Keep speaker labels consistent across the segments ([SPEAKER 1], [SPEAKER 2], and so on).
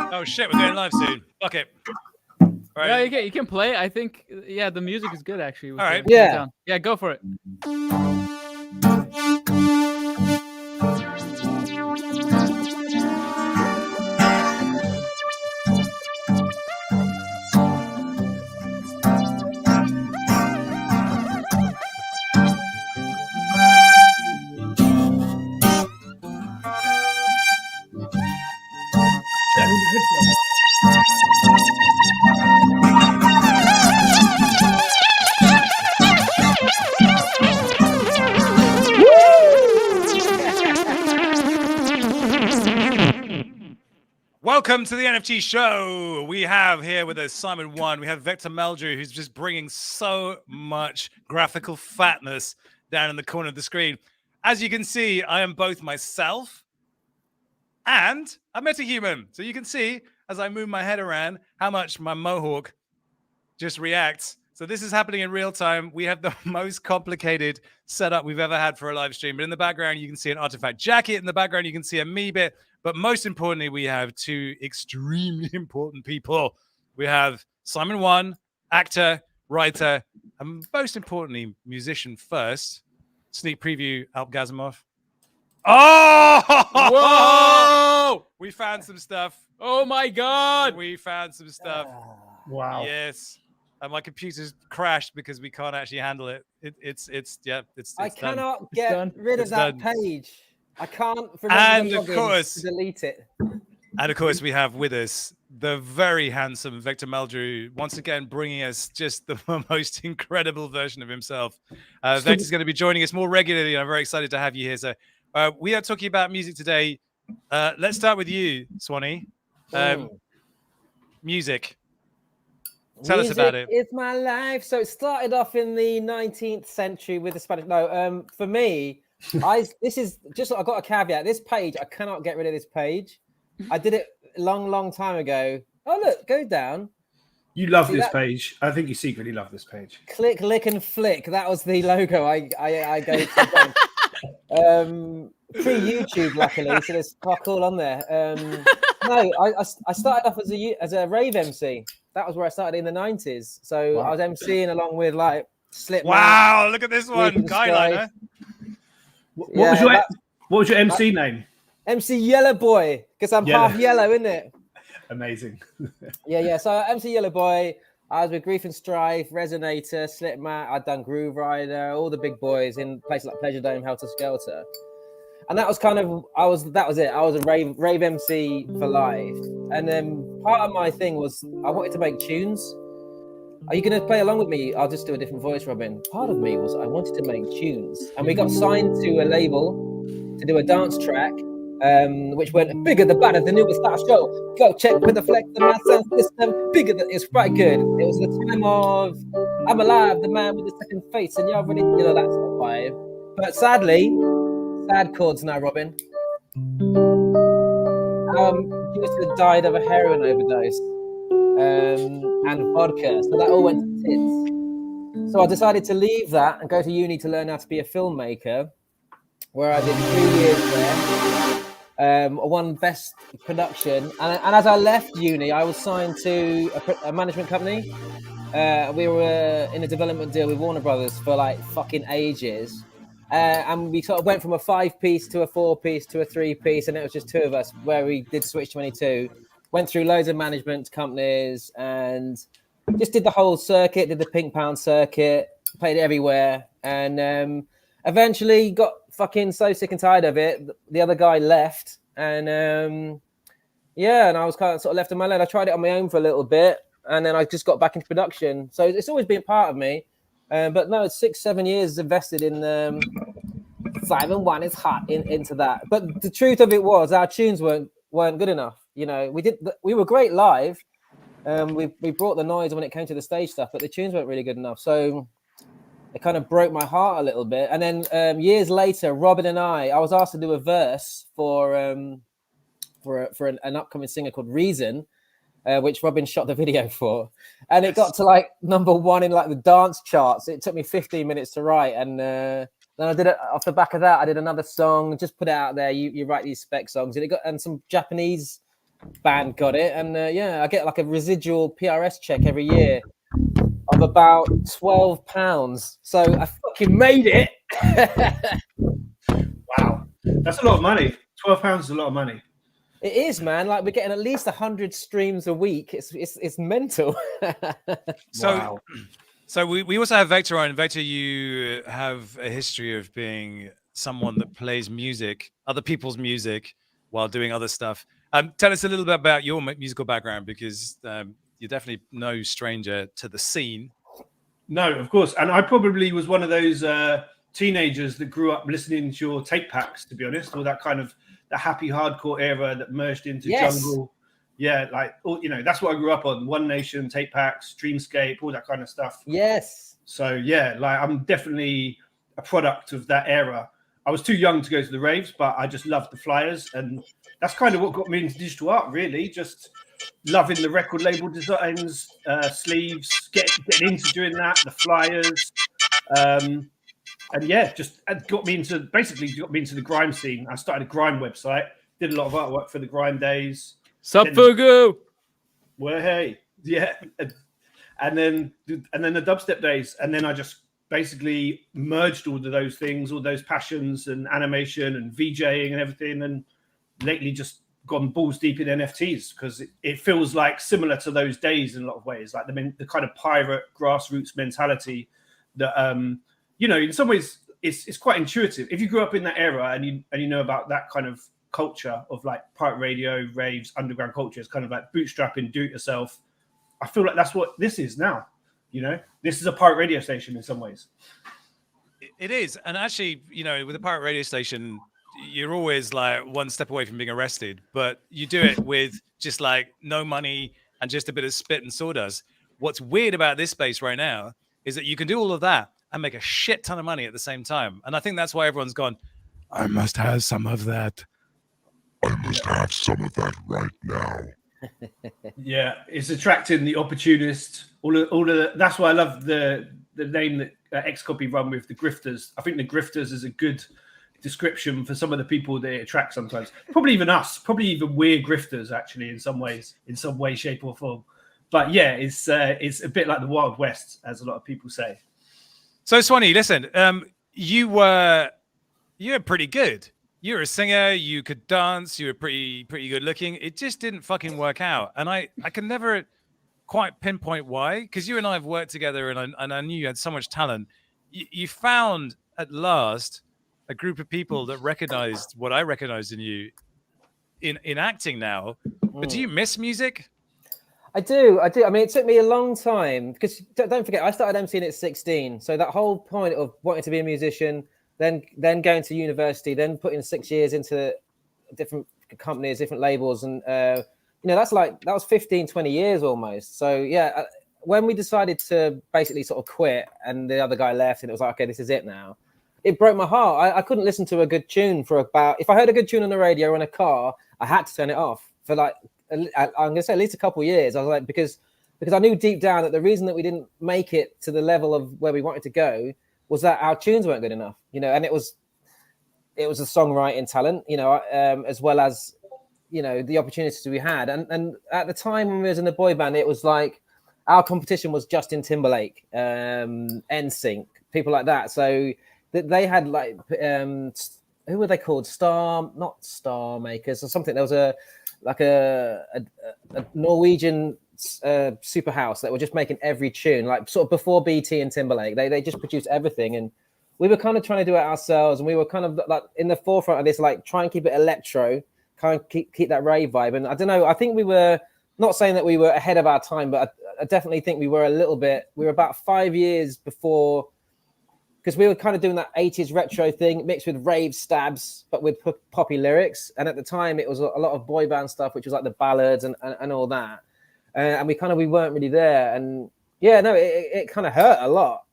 [SPEAKER 1] Oh shit, we're going live soon. Fuck it.
[SPEAKER 2] Right. Yeah, you can play. I think, the music is good actually.
[SPEAKER 1] All right.
[SPEAKER 2] Yeah, go for it.
[SPEAKER 1] Welcome to the NFT show. We have here with us Simon One. We have Vector Meldrew, who's just bringing so much graphical fatness down in the corner of the screen. As you can see, I am both myself and a metahuman. So you can see, as I move my head around, how much my mohawk just reacts. So this is happening in real time. We have the most complicated setup we've ever had for a live stream. But in the background, you can see an artifact jacket. In the background, you can see a me bit. But most importantly, we have two extremely important people. We have Simon One, actor, writer, and most importantly, musician first. Sneak preview, Alp Gazimov. Oh!
[SPEAKER 2] Whoa!
[SPEAKER 1] We found some stuff.
[SPEAKER 2] Oh my God!
[SPEAKER 1] We found some stuff.
[SPEAKER 3] Wow.
[SPEAKER 1] Yes. And my computer's crashed because we can't actually handle it. It's
[SPEAKER 4] I
[SPEAKER 1] done.
[SPEAKER 4] cannot get rid of
[SPEAKER 1] It's
[SPEAKER 4] that
[SPEAKER 1] done.
[SPEAKER 4] page. I can't remember
[SPEAKER 1] And
[SPEAKER 4] the
[SPEAKER 1] of
[SPEAKER 4] logins
[SPEAKER 1] course-
[SPEAKER 4] to delete it.
[SPEAKER 1] And of course, we have with us the very handsome Vector Meldrew, once again bringing us just the most incredible version of himself. Vector's going to be joining us more regularly, and I'm very excited to have you here. So we are talking about music today. Let's start with you, Swanny. Music. Tell us about it.
[SPEAKER 4] It's my life. So it started off in the 19th century with the Spanish. No, for me, this is just, I got a caveat. This page, I cannot get rid of this page. I did it a long time ago. Oh, look, go down.
[SPEAKER 3] You love this page. I think you secretly love this page.
[SPEAKER 4] Click, lick, and flick. That was the logo I go to. Pre-YouTube, luckily, so there's fuck all on there. No, I started off as a rave MC. That was where I started in the 90s. So
[SPEAKER 3] Wow.
[SPEAKER 4] I was MCing along with like Slipknot.
[SPEAKER 1] Wow, look at this one.
[SPEAKER 4] Weekend
[SPEAKER 1] Guyliner.
[SPEAKER 3] What was your MC name?
[SPEAKER 4] MC Yellow Boy, because I'm
[SPEAKER 3] Yellow.
[SPEAKER 4] half yellow, isn't it?
[SPEAKER 3] Amazing.
[SPEAKER 4] Yeah. So MC Yellow Boy, I was with Grief and Strife, Resonator, Slipmat. I'd done Groove Rider, all the big boys in places like Pleasure Dome, Helter Skelter. And that was kind of, that was it. I was a rave MC for life. And then part of my thing was I wanted to make tunes. Are you going to play along with me? I'll just do a different voice, Robin. Part of me was I wanted to make tunes. And we got signed to a label to do a dance track, which went bigger the badder, the newest star show. Go check with the flex, the math sound system. Bigger than, it's quite good. It was the time of I'm Alive, the man with the second face. And you already, that sort of vibe. But sadly, sad chords now, Robin. He just died of a heroin overdose and vodka, so that all went to tits. So I decided to leave that and go to uni to learn how to be a filmmaker, where I did 3 years there. Won best production, and as I left uni, I was signed to a management company. We were in a development deal with Warner Brothers for like fucking ages. And we sort of went from a 5-piece to a 4-piece to a 3-piece, and it was just two of us where we did Switch 22. Went through loads of management companies and just did the whole circuit, did the Pink Pound circuit, played everywhere, and eventually got fucking so sick and tired of it. The other guy left, and and I was kind of sort of left on my own. I tried it on my own for a little bit, and then I just got back into production. So it's always been part of me. But no, it's 6-7 years invested in Simon One is hot into that. But the truth of it was our tunes weren't good enough. We were great live. We brought the noise when it came to the stage stuff, but the tunes weren't really good enough. So it kind of broke my heart a little bit. And then years later, Robin and I was asked to do a verse for an upcoming singer called Reason. Which Robin shot the video for, and it got to like number 1 in like the dance charts. It took me 15 minutes to write, and Then I did it off the back of that. I did another song, just put it out there. You write these spec songs, and some Japanese band got it, and yeah, I get like a residual PRS check every year of about £12. So I fucking made it.
[SPEAKER 3] Wow, that's a lot of money. £12 is a lot of money.
[SPEAKER 4] It is, man. Like we're getting at least 100 streams a week. It's mental.
[SPEAKER 3] Wow.
[SPEAKER 1] So we also have Vector on. Vector, you have a history of being someone that plays music, other people's music, while doing other stuff. Tell us a little bit about your musical background, because you're definitely no stranger to the scene.
[SPEAKER 3] No, of course. And I probably was one of those teenagers that grew up listening to your tape packs, to be honest, all that kind of the happy hardcore era that merged into jungle. Yeah, like, that's what I grew up on. One Nation, tape packs, Dreamscape, all that kind of stuff.
[SPEAKER 4] Yes.
[SPEAKER 3] So, yeah, like I'm definitely a product of that era. I was too young to go to the raves, but I just loved the flyers. And that's kind of what got me into digital art, really. Just loving the record label designs, sleeves, getting into doing that, the flyers. And yeah, just got me into the grime scene. I started a grime website, did a lot of artwork for the grime days.
[SPEAKER 2] Sup, Fugu?
[SPEAKER 3] Well, hey, yeah, and then the dubstep days, and then I just basically merged all of those things, all those passions and animation and VJing and everything, and lately just gone balls deep in NFTs because it feels like similar to those days in a lot of ways, like the kind of pirate grassroots mentality that in some ways it's quite intuitive. If you grew up in that era and you know about that kind of culture of like pirate radio, raves, underground culture, it's kind of like bootstrapping, do it yourself. I feel like that's what this is now. This is a pirate radio station in some ways.
[SPEAKER 1] It is. And actually, with a pirate radio station, you're always like one step away from being arrested, but you do it with just like no money and just a bit of spit and sawdust. What's weird about this space right now is that you can do all of that and make a shit ton of money at the same time. And I think that's why everyone's gone, I must have some of that.
[SPEAKER 5] I must have some of that right now.
[SPEAKER 3] Yeah, it's attracting the opportunist. That's why I love the name that Xcopy run with, the grifters. I think the grifters is a good description for some of the people they attract sometimes. Probably even us. Probably even we're grifters, actually, in some ways, in some way, shape, or form. But yeah, it's a bit like the Wild West, as a lot of people say.
[SPEAKER 1] So Swanny, listen, you were pretty good. You were a singer, you could dance, you were pretty good looking. It just didn't fucking work out. And I can never quite pinpoint why, because you and I have worked together and I knew you had so much talent. You found at last a group of people that recognized what I recognized in you in acting now. But do you miss music? I
[SPEAKER 4] do. I mean, it took me a long time because don't forget, I started emceeing at 16. So that whole point of wanting to be a musician, then going to university, then putting 6 years into different companies, different labels. And, that was 15, 20 years almost. So yeah, when we decided to basically sort of quit and the other guy left and it was like, okay, this is it now. It broke my heart. I couldn't listen to a good tune if I heard a good tune on the radio or in a car, I had to turn it off for like, I'm going to say at least a couple of years. I was like, because I knew deep down that the reason that we didn't make it to the level of where we wanted to go was that our tunes weren't good enough, and it was a songwriting talent, as well as, the opportunities we had. And at the time when we was in the boy band, it was like our competition was Justin Timberlake, NSYNC, people like that. So they had like, who were they called? Not Star Makers or something. There was a Norwegian super house that were just making every tune, like sort of before BT and Timberlake. They just produced everything, and we were kind of trying to do it ourselves, and we were kind of like in the forefront of this, like try and keep it electro, kind of keep that rave vibe. And I don't know, I think we were not saying that we were ahead of our time, but I definitely think we were we were about 5 years before, because we were kind of doing that 80s retro thing mixed with rave stabs, but with poppy lyrics. And at the time it was a lot of boy band stuff, which was like the ballads and all that. And we weren't really there. And yeah, no, it kind of hurt a lot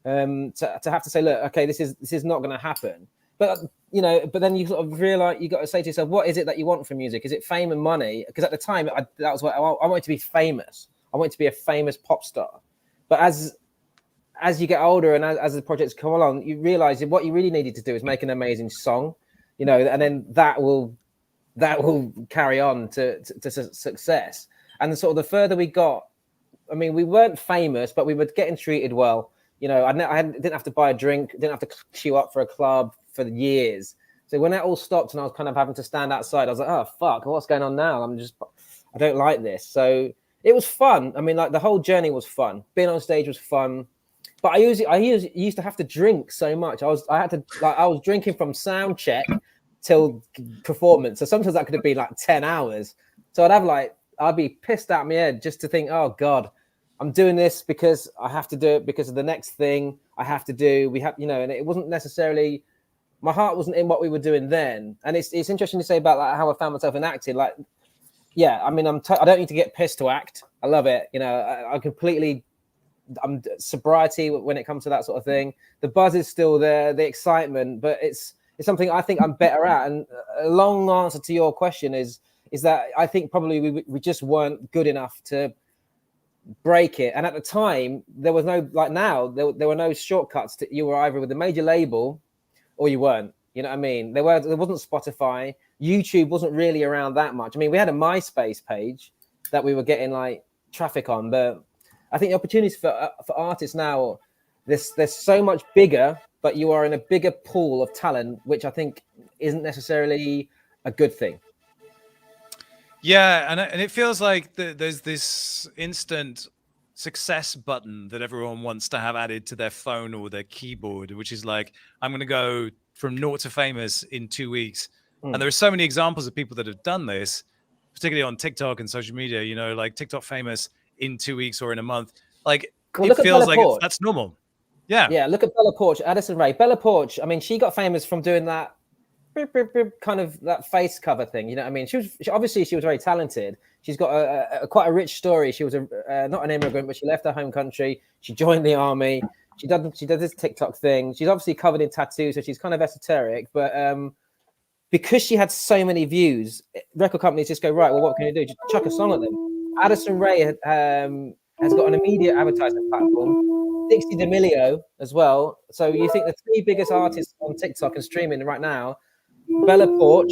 [SPEAKER 4] to have to say, look, okay, this is not going to happen. But, but then you sort of realize you got to say to yourself, what is it that you want from music? Is it fame and money? Because at the time, that was what I wanted to be famous. I wanted to be a famous pop star. But as as you get older and as the projects come along, you realize that what you really needed to do is make an amazing song, you know, and then that will carry on to success. And sort of the further we got, I mean, we weren't famous, but we were getting treated well. You know, I didn't have to buy a drink, didn't have to queue up for a club for years. So when that all stopped and I was kind of having to stand outside, I was like, oh, fuck, what's going on now? I don't like this. So it was fun. I mean, like the whole journey was fun. Being on stage was fun. But I used to have to drink so much. I was drinking from sound check till performance. So sometimes that could have been like 10 hours. So I'd be pissed out of my head just to think, oh God, I'm doing this because I have to do it because of the next thing I have to do. We have, you know, and it wasn't necessarily, my heart wasn't in what we were doing then. And it's interesting to say about like how I found myself in acting. Like, yeah, I mean, I don't need to get pissed to act. I love it. You know, I'm sobriety when it comes to that sort of thing. The buzz is still there, the excitement, but it's something I think I'm better at. And a long answer to your question is that I think probably we just weren't good enough to break it. And at the time, there was no, like now, there were no shortcuts. You were either with a major label or you weren't. You know what I mean? There wasn't Spotify. YouTube wasn't really around that much. I mean, we had a MySpace page that we were getting like traffic on, but I think the opportunities for artists now, they're so much bigger, but you are in a bigger pool of talent, which I think isn't necessarily a good thing.
[SPEAKER 1] Yeah, and it feels like there's this instant success button that everyone wants to have added to their phone or their keyboard, which is like, I'm going to go from naught to famous in 2 weeks. And there are so many examples of people that have done this, particularly on TikTok and social media, you know, like TikTok famous in 2 weeks or in a month. Like, it feels like that's normal. Yeah.
[SPEAKER 4] Yeah, look at Bella Poarch, Addison Rae. Bella Poarch, I mean, she got famous from doing that kind of that face cover thing. You know what I mean? She was very talented. She's got quite a rich story. She was not an immigrant, but she left her home country. She joined the army. She does this TikTok thing. She's obviously covered in tattoos, so she's kind of esoteric. But because she had so many views, record companies just go, right, well, what can you do? Just chuck a song at them. Addison Rae has got an immediate advertising platform. Dixie D'Amelio as well. So you think the three biggest artists on TikTok and streaming right now, Bella Poarch,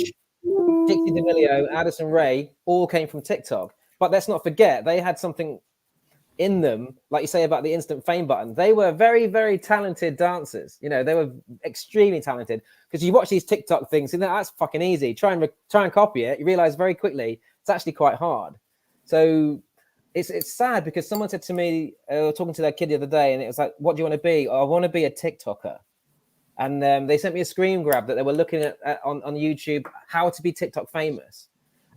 [SPEAKER 4] Dixie D'Amelio, Addison Rae, all came from TikTok. But let's not forget, they had something in them, like you say about the instant fame button. They were very, very talented dancers. You know, they were extremely talented. Because you watch these TikTok things, and that's fucking easy. Try and copy it. You realize very quickly it's actually quite hard. So it's sad because someone said to me, talking to their kid the other day, and it was like, "What do you want to be?" Oh, I want to be a TikToker. And they sent me a screen grab that they were looking at on YouTube how to be TikTok famous.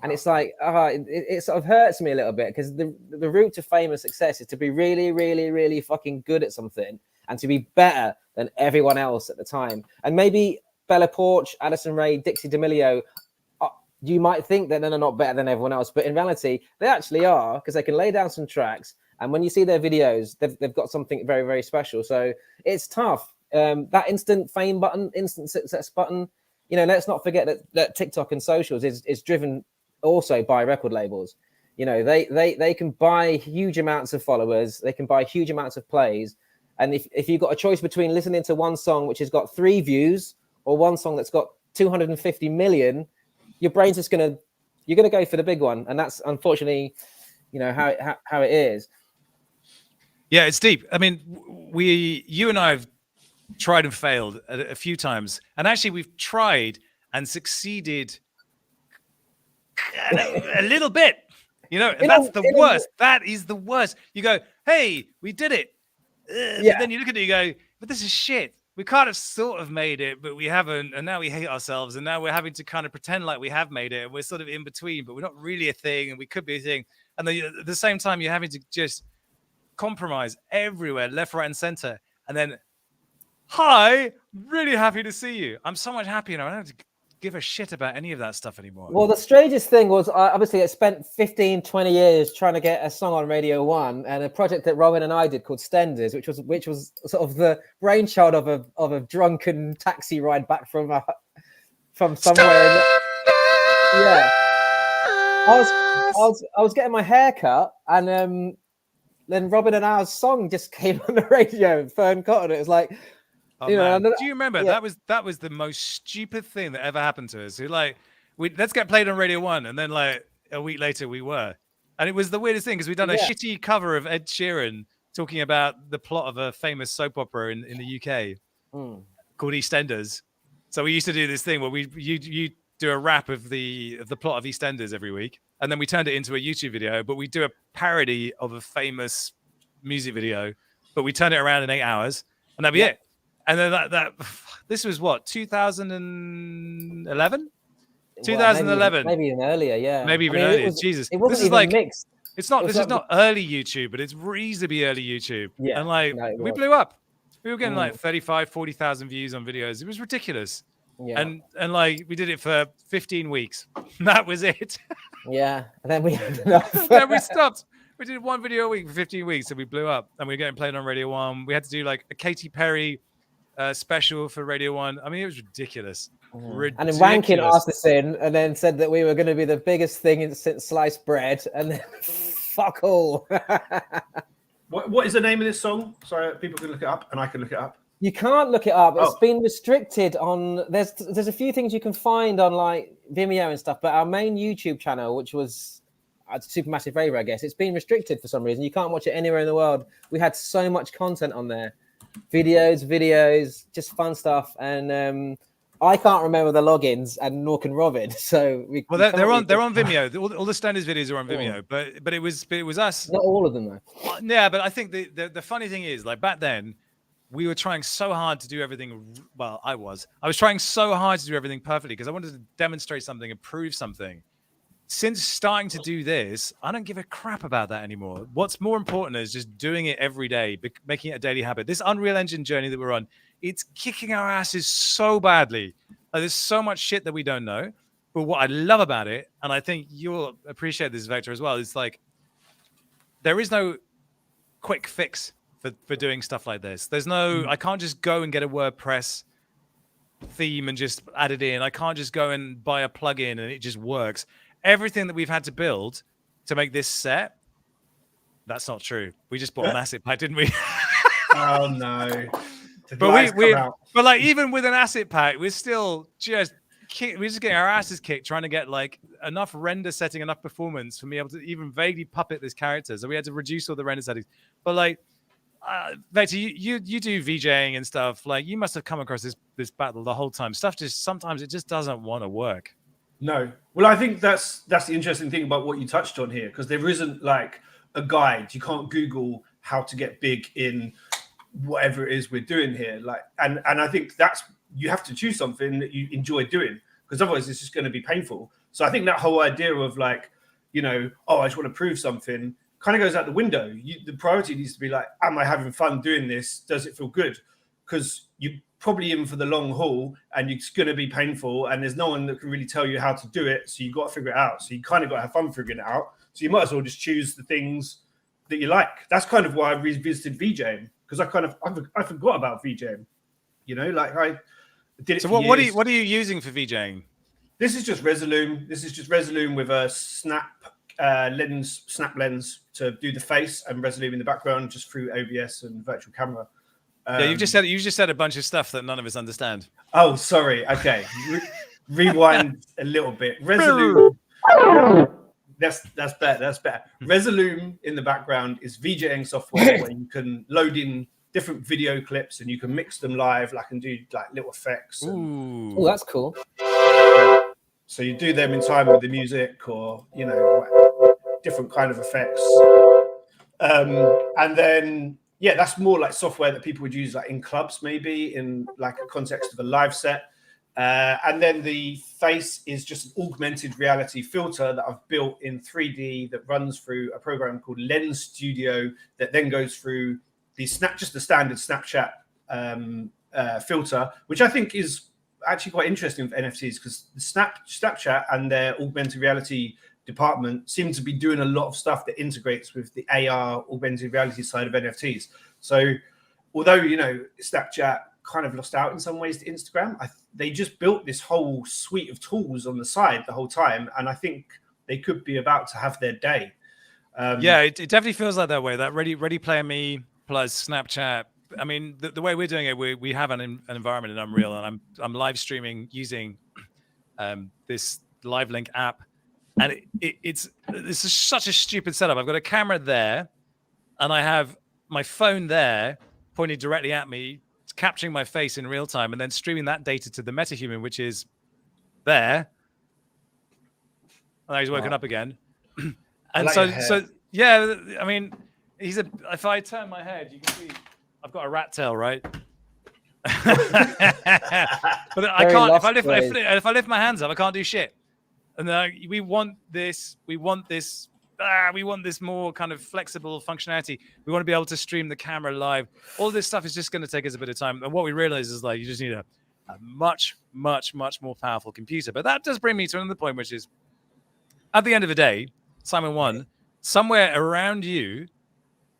[SPEAKER 4] And it's like, it sort of hurts me a little bit because the route to fame and success is to be really, really, really fucking good at something and to be better than everyone else at the time. And maybe Bella Poarch, Addison Rae, Dixie D'Amelio, you might think that they're not better than everyone else, but in reality, they actually are because they can lay down some tracks. And when you see their videos, they've got something very, very special. So it's tough. That instant fame button, instant success button, you know, let's not forget that TikTok and socials is driven also by record labels. You know, they can buy huge amounts of followers, they can buy huge amounts of plays. And if you've got a choice between listening to one song which has got 3 views or one song that's got 250 million, your brain's just you're gonna go for the big one. And that's unfortunately, you know, how it is.
[SPEAKER 1] Yeah, it's deep. I mean, you and I have tried and failed a few times, and actually we've tried and succeeded a little bit, you know. That's the worst. That is the worst. You go, hey, we did it, but then you look at it, you go, but this is shit. We kind of sort of made it, but we haven't, and now we hate ourselves, and now we're having to kind of pretend like we have made it, and we're sort of in between, but we're not really a thing, and we could be a thing. And then at the same time, you're having to just compromise everywhere, left, right, and center, and then, hi, really happy to see you. I'm so much happier now. I don't have to give a shit about any of that stuff anymore.
[SPEAKER 4] Well, the strangest thing was, obviously, I spent 15, 20 years trying to get a song on Radio 1 and a project that Rowan and I did called Stenders, which was sort of the brainchild of a drunken taxi ride back from somewhere. Yeah. I was getting my hair cut and then Robin and Ours song just came on the radio. Fern Cotton. It was like,
[SPEAKER 1] Oh,
[SPEAKER 4] you know,
[SPEAKER 1] man. Do you remember
[SPEAKER 4] yeah.
[SPEAKER 1] that was the most stupid thing that ever happened to us? Let's get played on Radio 1, and then like a week later we were. And it was the weirdest thing because we'd done a shitty cover of Ed Sheeran talking about the plot of a famous soap opera in the UK called EastEnders. So we used to do this thing where you do a rap of the plot of EastEnders every week, and then we turned it into a YouTube video, but we do a parody of a famous music video, but we turn it around in 8 hours, and that'd be it. And then this was what, 2011? 2011.
[SPEAKER 4] Maybe even earlier, yeah.
[SPEAKER 1] Maybe even earlier. Jesus.
[SPEAKER 4] It wasn't
[SPEAKER 1] this is
[SPEAKER 4] even
[SPEAKER 1] like
[SPEAKER 4] mixed.
[SPEAKER 1] This is not early YouTube, but it's reasonably early YouTube.
[SPEAKER 4] Yeah.
[SPEAKER 1] And like we blew up. We were getting like 35, 40,000 views on videos. It was ridiculous. Yeah. And like we did it for 15 weeks. That was it.
[SPEAKER 4] Yeah. And then we had enough.
[SPEAKER 1] Then we stopped. We did one video a week for 15 weeks, and we blew up. And we were getting played on Radio 1. We had to do like a Katy Perry special for Radio 1. I mean, it was ridiculous.
[SPEAKER 4] And then Wankin asked us in and then said that we were going to be the biggest thing since sliced bread, and then fuck all.
[SPEAKER 3] What is the name of this song? Sorry, people can look it up and I can look it up.
[SPEAKER 4] You can't look it up. It's been restricted on. There's a few things you can find on like Vimeo and stuff, but our main YouTube channel, which was Supermassive Raver, I guess, it's been restricted for some reason. You can't watch it anywhere in the world. We had so much content on there, videos, just fun stuff, and I can't remember the logins, and nor can Robin. So
[SPEAKER 1] they're on Vimeo. All the standards videos are on Vimeo, but it was us.
[SPEAKER 4] Not all of them though.
[SPEAKER 1] Yeah, but I think the funny thing is, like back then, we were trying so hard to do everything. Well, I was trying so hard to do everything perfectly because I wanted to demonstrate something and prove something. Since starting to do this, I don't give a crap about that anymore. What's more important is just doing it every day, making it a daily habit. This Unreal Engine journey that we're on, it's kicking our asses so badly. Like, there's so much shit that we don't know. But what I love about it, and I think you'll appreciate this, Vector, as well, is like there is no quick fix for doing stuff like this. There's no, I can't just go and get a WordPress theme and just add it in. I can't just go and buy a plugin and it just works. Everything that we've had to build to make this set, that's not true. We just bought an asset pack, didn't we?
[SPEAKER 3] Oh no.
[SPEAKER 1] But but like even with an asset pack, we're still just getting our asses kicked trying to get like enough render setting, enough performance for me able to even vaguely puppet this character. So we had to reduce all the render settings. But like Vector, you do VJing and stuff. Like you must have come across this battle the whole time. Stuff just sometimes it just doesn't want to work.
[SPEAKER 3] No. Well, I think that's the interesting thing about what you touched on here, because there isn't like a guide. You can't Google how to get big in whatever it is we're doing here. Like, and I think that's, you have to choose something that you enjoy doing, because otherwise it's just going to be painful. So I think that whole idea of like, you know, oh, I just want to prove something kind of goes out the window. The priority needs to be like, am I having fun doing this? Does it feel good? Because you probably in for the long haul and it's going to be painful and there's no one that can really tell you how to do it. So you've got to figure it out. So you kind of got to have fun figuring it out. So you might as well just choose the things that you like. That's kind of why I revisited VJing, because I forgot about VJing. You know, like I did it.
[SPEAKER 1] So
[SPEAKER 3] for
[SPEAKER 1] what
[SPEAKER 3] years.
[SPEAKER 1] are you using for VJing?
[SPEAKER 3] This is just Resolume. This is just Resolume with a snap lens to do the face, and Resolume in the background just through OBS and virtual camera.
[SPEAKER 1] Yeah, you just said a bunch of stuff that none of us understand.
[SPEAKER 3] Oh, sorry. Okay, rewind a little bit. Resolume. That's better. That's better. Resolume in the background is VJing software where you can load in different video clips and you can mix them live, like and do like little effects.
[SPEAKER 1] Ooh,
[SPEAKER 4] oh, that's cool.
[SPEAKER 3] So you do them in time with the music, or you know, different kind of effects. And then yeah, that's more like software that people would use like in clubs, maybe in like a context of a live set. And then the face is just an augmented reality filter that I've built in 3D that runs through a program called Lens Studio that then goes through the standard Snapchat filter, which I think is actually quite interesting for NFTs, because the Snapchat and their augmented reality department seem to be doing a lot of stuff that integrates with the AR augmented reality side of NFTs. So although, you know, Snapchat kind of lost out in some ways to Instagram, they just built this whole suite of tools on the side the whole time. And I think they could be about to have their day.
[SPEAKER 1] Yeah, it definitely feels like that way. That Ready Player Me plus Snapchat. I mean, the way we're doing it, we have an environment in Unreal, and I'm live streaming using this Live Link app, and it's such a stupid setup. I've got a camera there, and I have my phone there pointing directly at me, capturing my face in real time, and then streaming that data to the MetaHuman, which is there. And now he's woken up again. And so yeah, I mean, if I turn my head, you can see I've got a rat tail, right? But I can't. If I lift my hands up, I can't do shit. And we want this more kind of flexible functionality. We want to be able to stream the camera live. All this stuff is just going to take us a bit of time. And what we realize is like you just need a much, much, much more powerful computer. But that does bring me to another point, which is at the end of the day, Simon 1, somewhere around you,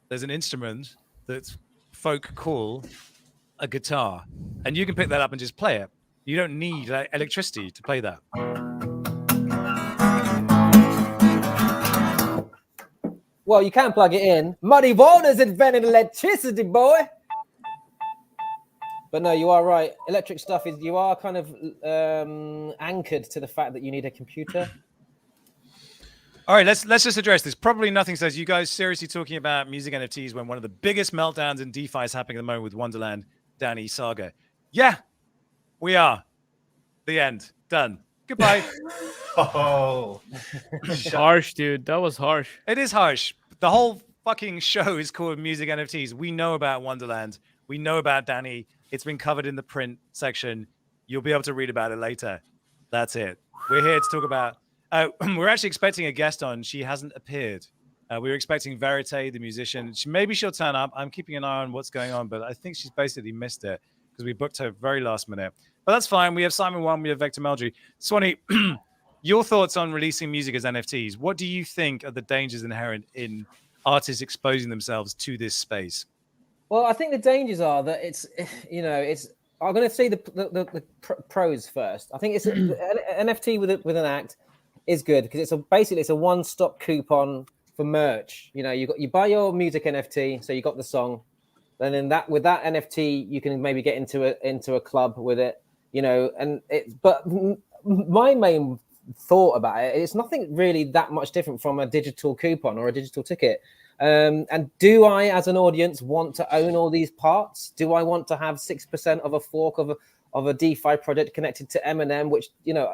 [SPEAKER 1] there's an instrument that folk call a guitar. And you can pick that up and just play it. You don't need electricity to play that.
[SPEAKER 4] Well, you can plug it in. Muddy Waters invented electricity, boy. But no, you are right. Electric stuff is, you are kind of anchored to the fact that you need a computer.
[SPEAKER 1] All right, let's just address this. Probably nothing says you guys seriously talking about music NFTs when one of the biggest meltdowns in DeFi is happening at the moment with Wonderland, Danny Saga. Yeah, we are. The end. Done. Goodbye.
[SPEAKER 3] Oh,
[SPEAKER 2] Harsh, dude. That was harsh.
[SPEAKER 1] It is harsh. The whole fucking show is called Music NFTs. We know about Wonderland. We know about Danny. It's been covered in the print section. You'll be able to read about it later. That's it. We're here to talk about... we're actually expecting a guest on. She hasn't appeared. We were expecting Verite, the musician. Maybe she'll turn up. I'm keeping an eye on what's going on, but I think she's basically missed it because we booked her very last minute. But that's fine. We have Simon 1. We have Vector Meldry. Swanny, your thoughts on releasing music as NFTs. What do you think are the dangers inherent in artists exposing themselves to this space?
[SPEAKER 4] Well, I think the dangers are that it's I'm going to say the pros first. I think it's an NFT with an act is good because it's a one-stop coupon for merch. You know, you buy your music NFT, so you got the song, and then with that NFT you can maybe get into a club with it. You know, but my main thought about it, it's nothing really that much different from a digital coupon or a digital ticket. And do I, as an audience, want to own all these parts? Do I want to have 6% of a fork of a DeFi project connected to Eminem? Which, you know,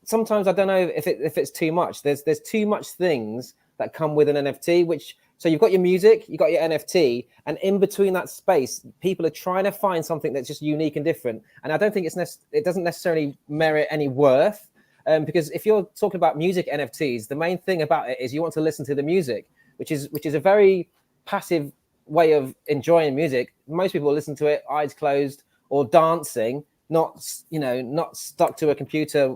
[SPEAKER 4] sometimes I don't know if it's too much. There's too much things that come with an NFT. So you've got your music, you got your NFT, and in between that space, people are trying to find something that's just unique and different. And I don't think it doesn't necessarily merit any worth, because if you're talking about music NFTs, the main thing about it is you want to listen to the music, which is a very passive way of enjoying music. Most people listen to it eyes closed or dancing, not stuck to a computer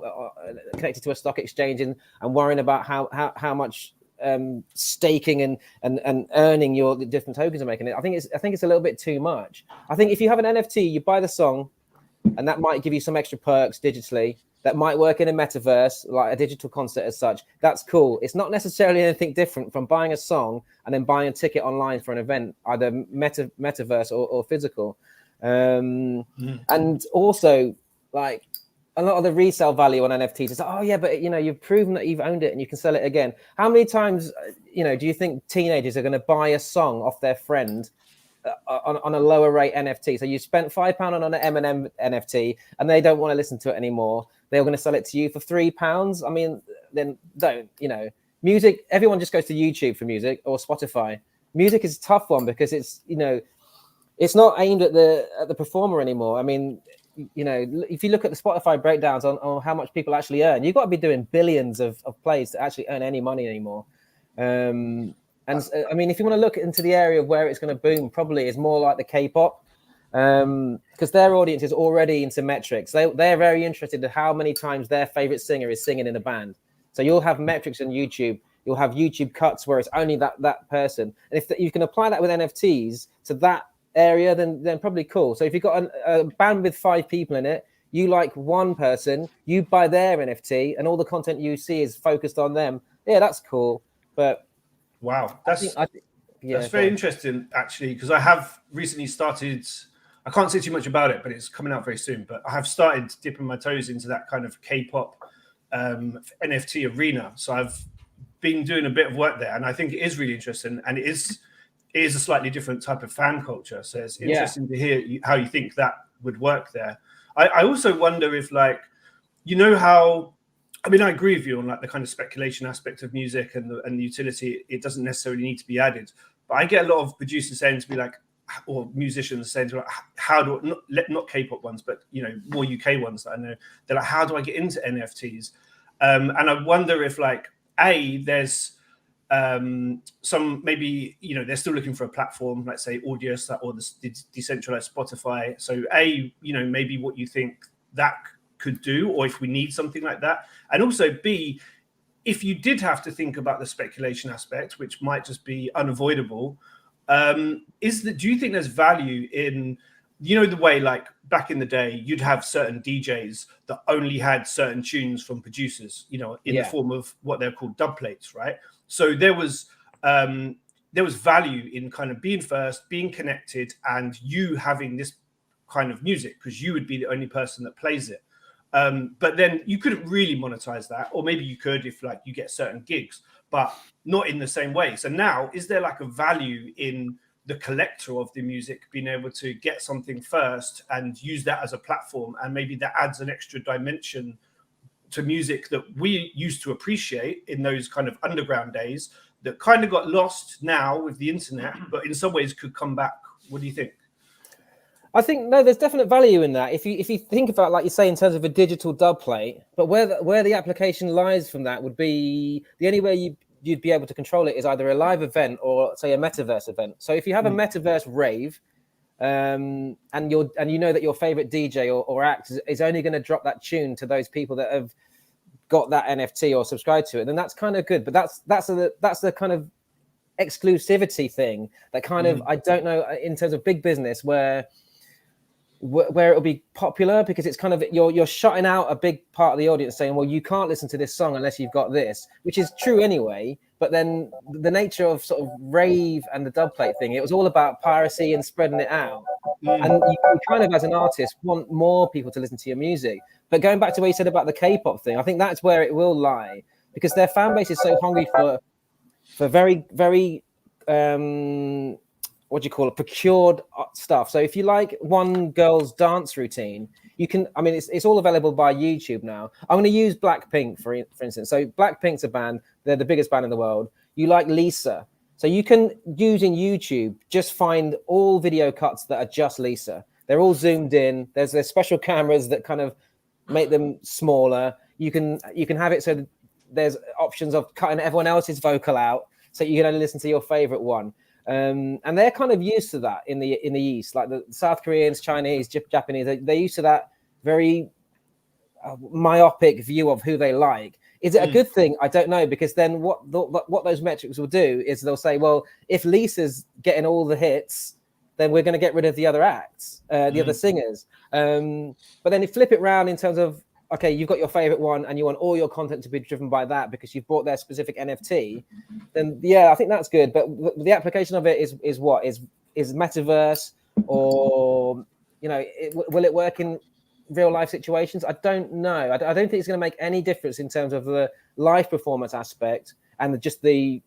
[SPEAKER 4] connected to a stock exchange and worrying about how much staking and earning your different tokens are making it. I think it's a little bit too much. I think if you have an NFT, you buy the song, and that might give you some extra perks digitally. That might work in a metaverse, like a digital concert as such. That's cool. It's not necessarily anything different from buying a song and then buying a ticket online for an event, either metaverse or physical. And also, like, a lot of the resale value on NFTs is, oh yeah, but you've proven that you've owned it and you can sell it again. How many times, do you think teenagers are going to buy a song off their friend on a lower rate NFT? So you spent £5 on an Eminem NFT and they don't want to listen to it anymore. They're going to sell it to you for £3. I mean, then don't, music, everyone just goes to YouTube for music or Spotify. Music is a tough one because it's not aimed at the performer anymore. I mean, if you look at the Spotify breakdowns on how much people actually earn, you've got to be doing billions of plays to actually earn any money anymore. And I mean, if you want to look into the area of where it's going to boom, probably is more like the K-pop, because their audience is already into metrics. They're very interested in how many times their favorite singer is singing in a band. So you'll have metrics on YouTube. You'll have YouTube cuts where it's only that person. And if you can apply that with NFTs to that area, then probably cool. So if you've got a band with 5 people in it, you like one person, you buy their NFT, and all the content you see is focused on them. Yeah, that's cool. But
[SPEAKER 3] Wow,
[SPEAKER 4] Yeah,
[SPEAKER 3] that's very interesting, actually, because I have recently started. I can't say too much about it, but it's coming out very soon. But I have started dipping my toes into that kind of K-pop NFT arena. So I've been doing a bit of work there, and I think it is really interesting, and it is a slightly different type of fan culture. So it's interesting to hear how you think that would work there. I also wonder if, like, you know how. I mean, I agree with you on like the kind of speculation aspect of music and the utility. It doesn't necessarily need to be added, but I get a lot of producers saying to me like, or musicians saying to me, like, how do not K-pop ones, but more UK ones that I know. They're like, how do I get into NFTs? And I wonder if like there's some maybe they're still looking for a platform, let's say Audius or the decentralized Spotify. So maybe what you think that could do, or if we need something like that. And also B, if you did have to think about the speculation aspect, which might just be unavoidable, do you think there's value in the way like back in the day you'd have certain DJs that only had certain tunes from producers, in the form of what they're called dub plates, right? So there was value in kind of being first, being connected, and you having this kind of music because you would be the only person that plays it. But then you couldn't really monetize that, or maybe you could if like you get certain gigs, but not in the same way. So now, is there like a value in the collector of the music being able to get something first and use that as a platform, and maybe that adds an extra dimension to music that we used to appreciate in those kind of underground days that kind of got lost now with the internet, but in some ways could come back? What do you think?
[SPEAKER 4] I think there's definite value in that. If you think about, like you say, in terms of a digital dub plate, but where the application lies from that would be the only way you'd be able to control it is either a live event or say a metaverse event. So if you have a metaverse rave, and you know that your favorite DJ or act is only going to drop that tune to those people that have got that NFT or subscribed to it, then that's kind of good. But that's the kind of exclusivity thing that kind of I don't know in terms of big business where it'll be popular, because it's kind of you're shutting out a big part of the audience saying, well, you can't listen to this song unless you've got this, which is true anyway. But then the nature of sort of rave and the dub plate thing, it was all about piracy and spreading it out. And you kind of, as an artist, want more people to listen to your music. But going back to what you said about the K-pop thing, I think that's where it will lie, because their fan base is so hungry for very, very what do you call it, procured stuff. So if you like one girl's dance routine, you can, I mean, it's all available by YouTube now. I'm going to use Blackpink for instance. So Blackpink's a band, they're the biggest band in the world. You like Lisa, so you can, using YouTube, just find all video cuts that are just Lisa. They're all zoomed in. There's special cameras that kind of make them smaller. You can have it so there's options of cutting everyone else's vocal out, so you can only listen to your favorite one. And they're kind of used to that in the East, like the South Koreans, Chinese, Japanese. They're used to that very myopic view of who they like. Is it a good thing? I don't know, because then what those metrics will do is they'll say, well, if Lisa's getting all the hits, then we're going to get rid of the other acts, the other singers. But then you flip it around in terms of, okay, you've got your favorite one and you want all your content to be driven by that because you've bought their specific NFT, then yeah, I think that's good. But the application of it is metaverse, or, will it work in real life situations? I don't know. I don't think it's going to make any difference in terms of the live performance aspect and just the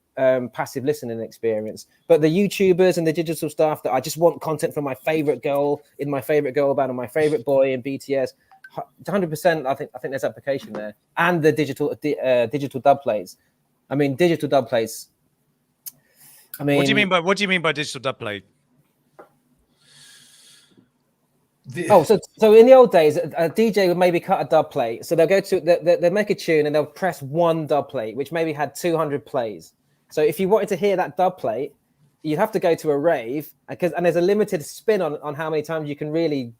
[SPEAKER 4] passive listening experience. But the YouTubers and the digital stuff that I just want content from my favorite girl in my favorite girl band or my favorite boy in BTS, 100%. I think there's application there. And the digital dub plates. I mean, digital dub plates. I mean,
[SPEAKER 1] what do you mean by digital dub plate?
[SPEAKER 4] So in the old days, a DJ would maybe cut a dub plate. So they'll go to they'll make a tune and they'll press one dub plate, which maybe had 200 plays. So if you wanted to hear that dub plate, you'd have to go to a rave, and there's a limited spin on how many times you can really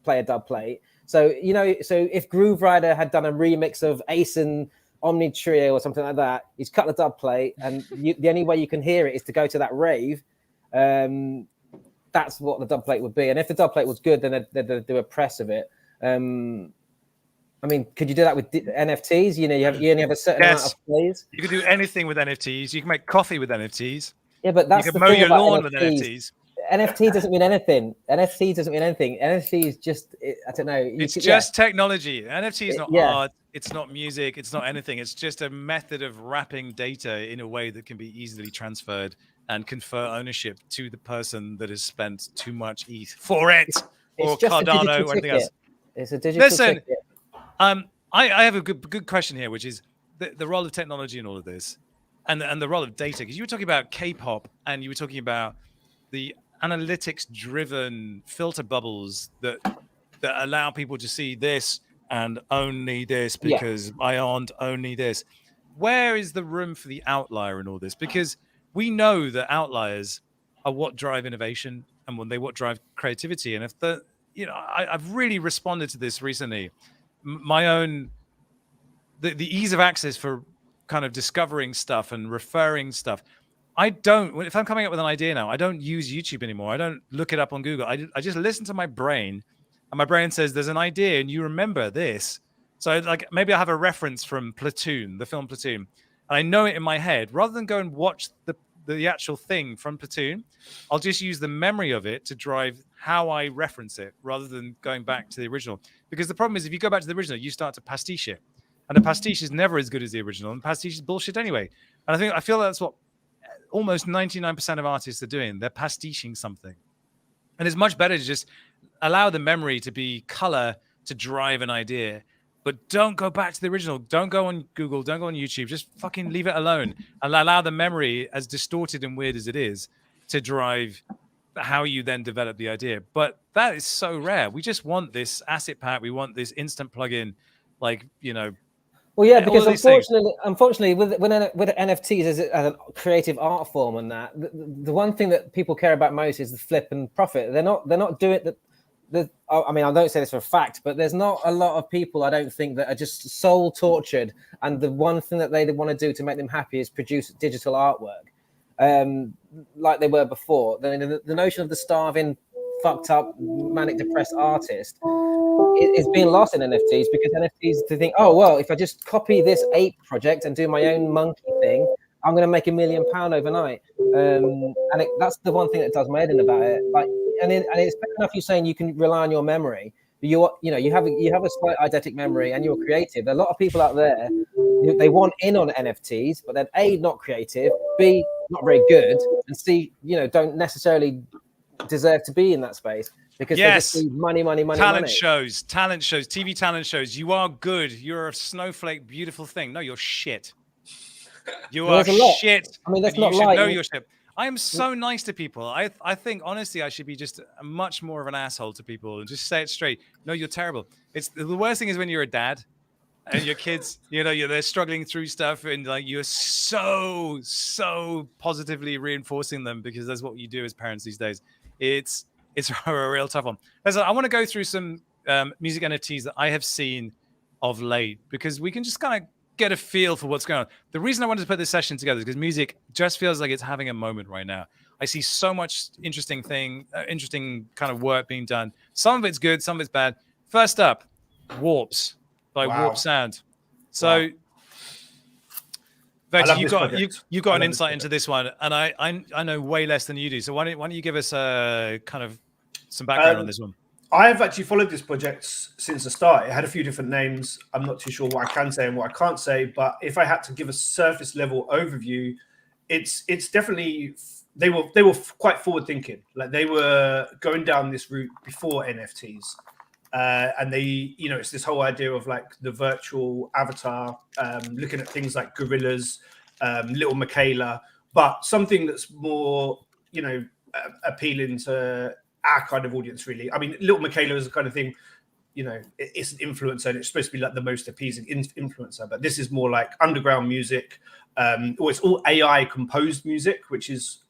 [SPEAKER 4] play a dub plate. So so if Groove Rider had done a remix of Ace and Omni Trio or something like that, he's cut the dub plate, and the only way you can hear it is to go to that rave. That's what the dub plate would be. And if the dub plate was good, then they'd do a press of it. I mean, could you do that with NFTs? You know, you only have a certain amount of plays.
[SPEAKER 1] You can do anything with NFTs. You can make coffee with NFTs.
[SPEAKER 4] Yeah, but that's
[SPEAKER 1] you
[SPEAKER 4] the
[SPEAKER 1] can mow
[SPEAKER 4] thing
[SPEAKER 1] your
[SPEAKER 4] about
[SPEAKER 1] lawn
[SPEAKER 4] NFTs.
[SPEAKER 1] with NFTs.
[SPEAKER 4] NFT doesn't mean anything. NFT doesn't mean anything. NFT is just, I don't know.
[SPEAKER 1] It's just technology. NFT is not art. It's not music. It's not anything. It's just a method of wrapping data in a way that can be easily transferred and confer ownership to the person that has spent too much ETH for it, or Cardano, or anything else.
[SPEAKER 4] It's a digital ticket.
[SPEAKER 1] I have a good question here, which is the role of technology in all of this, and the role of data. Because you were talking about K-pop, and you were talking about the analytics-driven filter bubbles that allow people to see this and only this because I aren't only this. Where is the room for the outlier in all this? Because we know that outliers are what drive innovation and what drive creativity. And if I've really responded to this recently. My own the ease of access for kind of discovering stuff and referring stuff. If I'm coming up with an idea now, I don't use YouTube anymore. I don't look it up on Google. I just listen to my brain, and my brain says there's an idea and you remember this. So like maybe I have a reference from Platoon, the film Platoon, and I know it in my head. Rather than go and watch the actual thing from Platoon, I'll just use the memory of it to drive how I reference it rather than going back to the original. Because the problem is if you go back to the original, you start to pastiche it. And the pastiche is never as good as the original. And pastiche is bullshit anyway. And I feel that's what almost 99% of artists are doing. They're pastiching something. And it's much better to just allow the memory to be color to drive an idea. But don't go back to the original. Don't go on Google. Don't go on YouTube. Just fucking leave it alone. And allow the memory, as distorted and weird as it is, to drive how you then develop the idea. But that is so rare. We just want this asset pack. We want this instant plugin, like,
[SPEAKER 4] Well, yeah, because unfortunately, with NFTs as a creative art form and that, the one thing that people care about most is the flip and profit. They're not doing that. I mean, I don't say this for a fact, but there's not a lot of people, I don't think, that are just soul tortured, and the one thing that they want to do to make them happy is produce digital artwork, like they were before. The notion of the starving, fucked up, manic depressed artist is being lost in NFTs, because NFTs to think, oh well, if I just copy this ape project and do my own monkey thing, I'm going to make £1 million overnight. And that's the one thing that does my head in about it. Like, and it's fair enough you saying you can rely on your memory. But you have a slight eidetic memory and you're creative. There are a lot of people out there, they want in on NFTs, but then A, not creative, B, not very good, and C, don't necessarily deserve to be in that space. Because they just see money.
[SPEAKER 1] Talent shows, TV talent shows. You are good. You're a snowflake, beautiful thing. No, you're shit. You are shit.
[SPEAKER 4] I mean, that's not like.
[SPEAKER 1] Know your shit. I am so nice to people. I think honestly, I should be just much more of an asshole to people and just say it straight. No, you're terrible. It's the worst thing is when you're a dad and your kids, they're struggling through stuff, and like you're so positively reinforcing them, because that's what you do as parents these days. It's a real tough one. Listen, I want to go through some music NFTs that I have seen of late, because we can just kind of get a feel for what's going on. The reason I wanted to put this session together is because music just feels like it's having a moment right now. I see so much interesting kind of work being done. Some of it's good, some of it's bad. First up, Warps by Warp Sound. So, Vex, you've got an insight into this one, and I know way less than you do. So why don't you give us a kind of some background on this one?
[SPEAKER 3] I have actually followed this project since the start. It had a few different names. I'm not too sure what I can say and what I can't say, but if I had to give a surface level overview, it's definitely they were quite forward thinking. Like, they were going down this route before NFTs, and they, it's this whole idea of like the virtual avatar, looking at things like gorillas, Little Michaela, but something that's more appealing to our kind of audience, really. I mean, Little Michaela is the kind of thing, it's an influencer, and it's supposed to be like the most appeasing influencer, but this is more like underground music, or it's all AI composed music, which is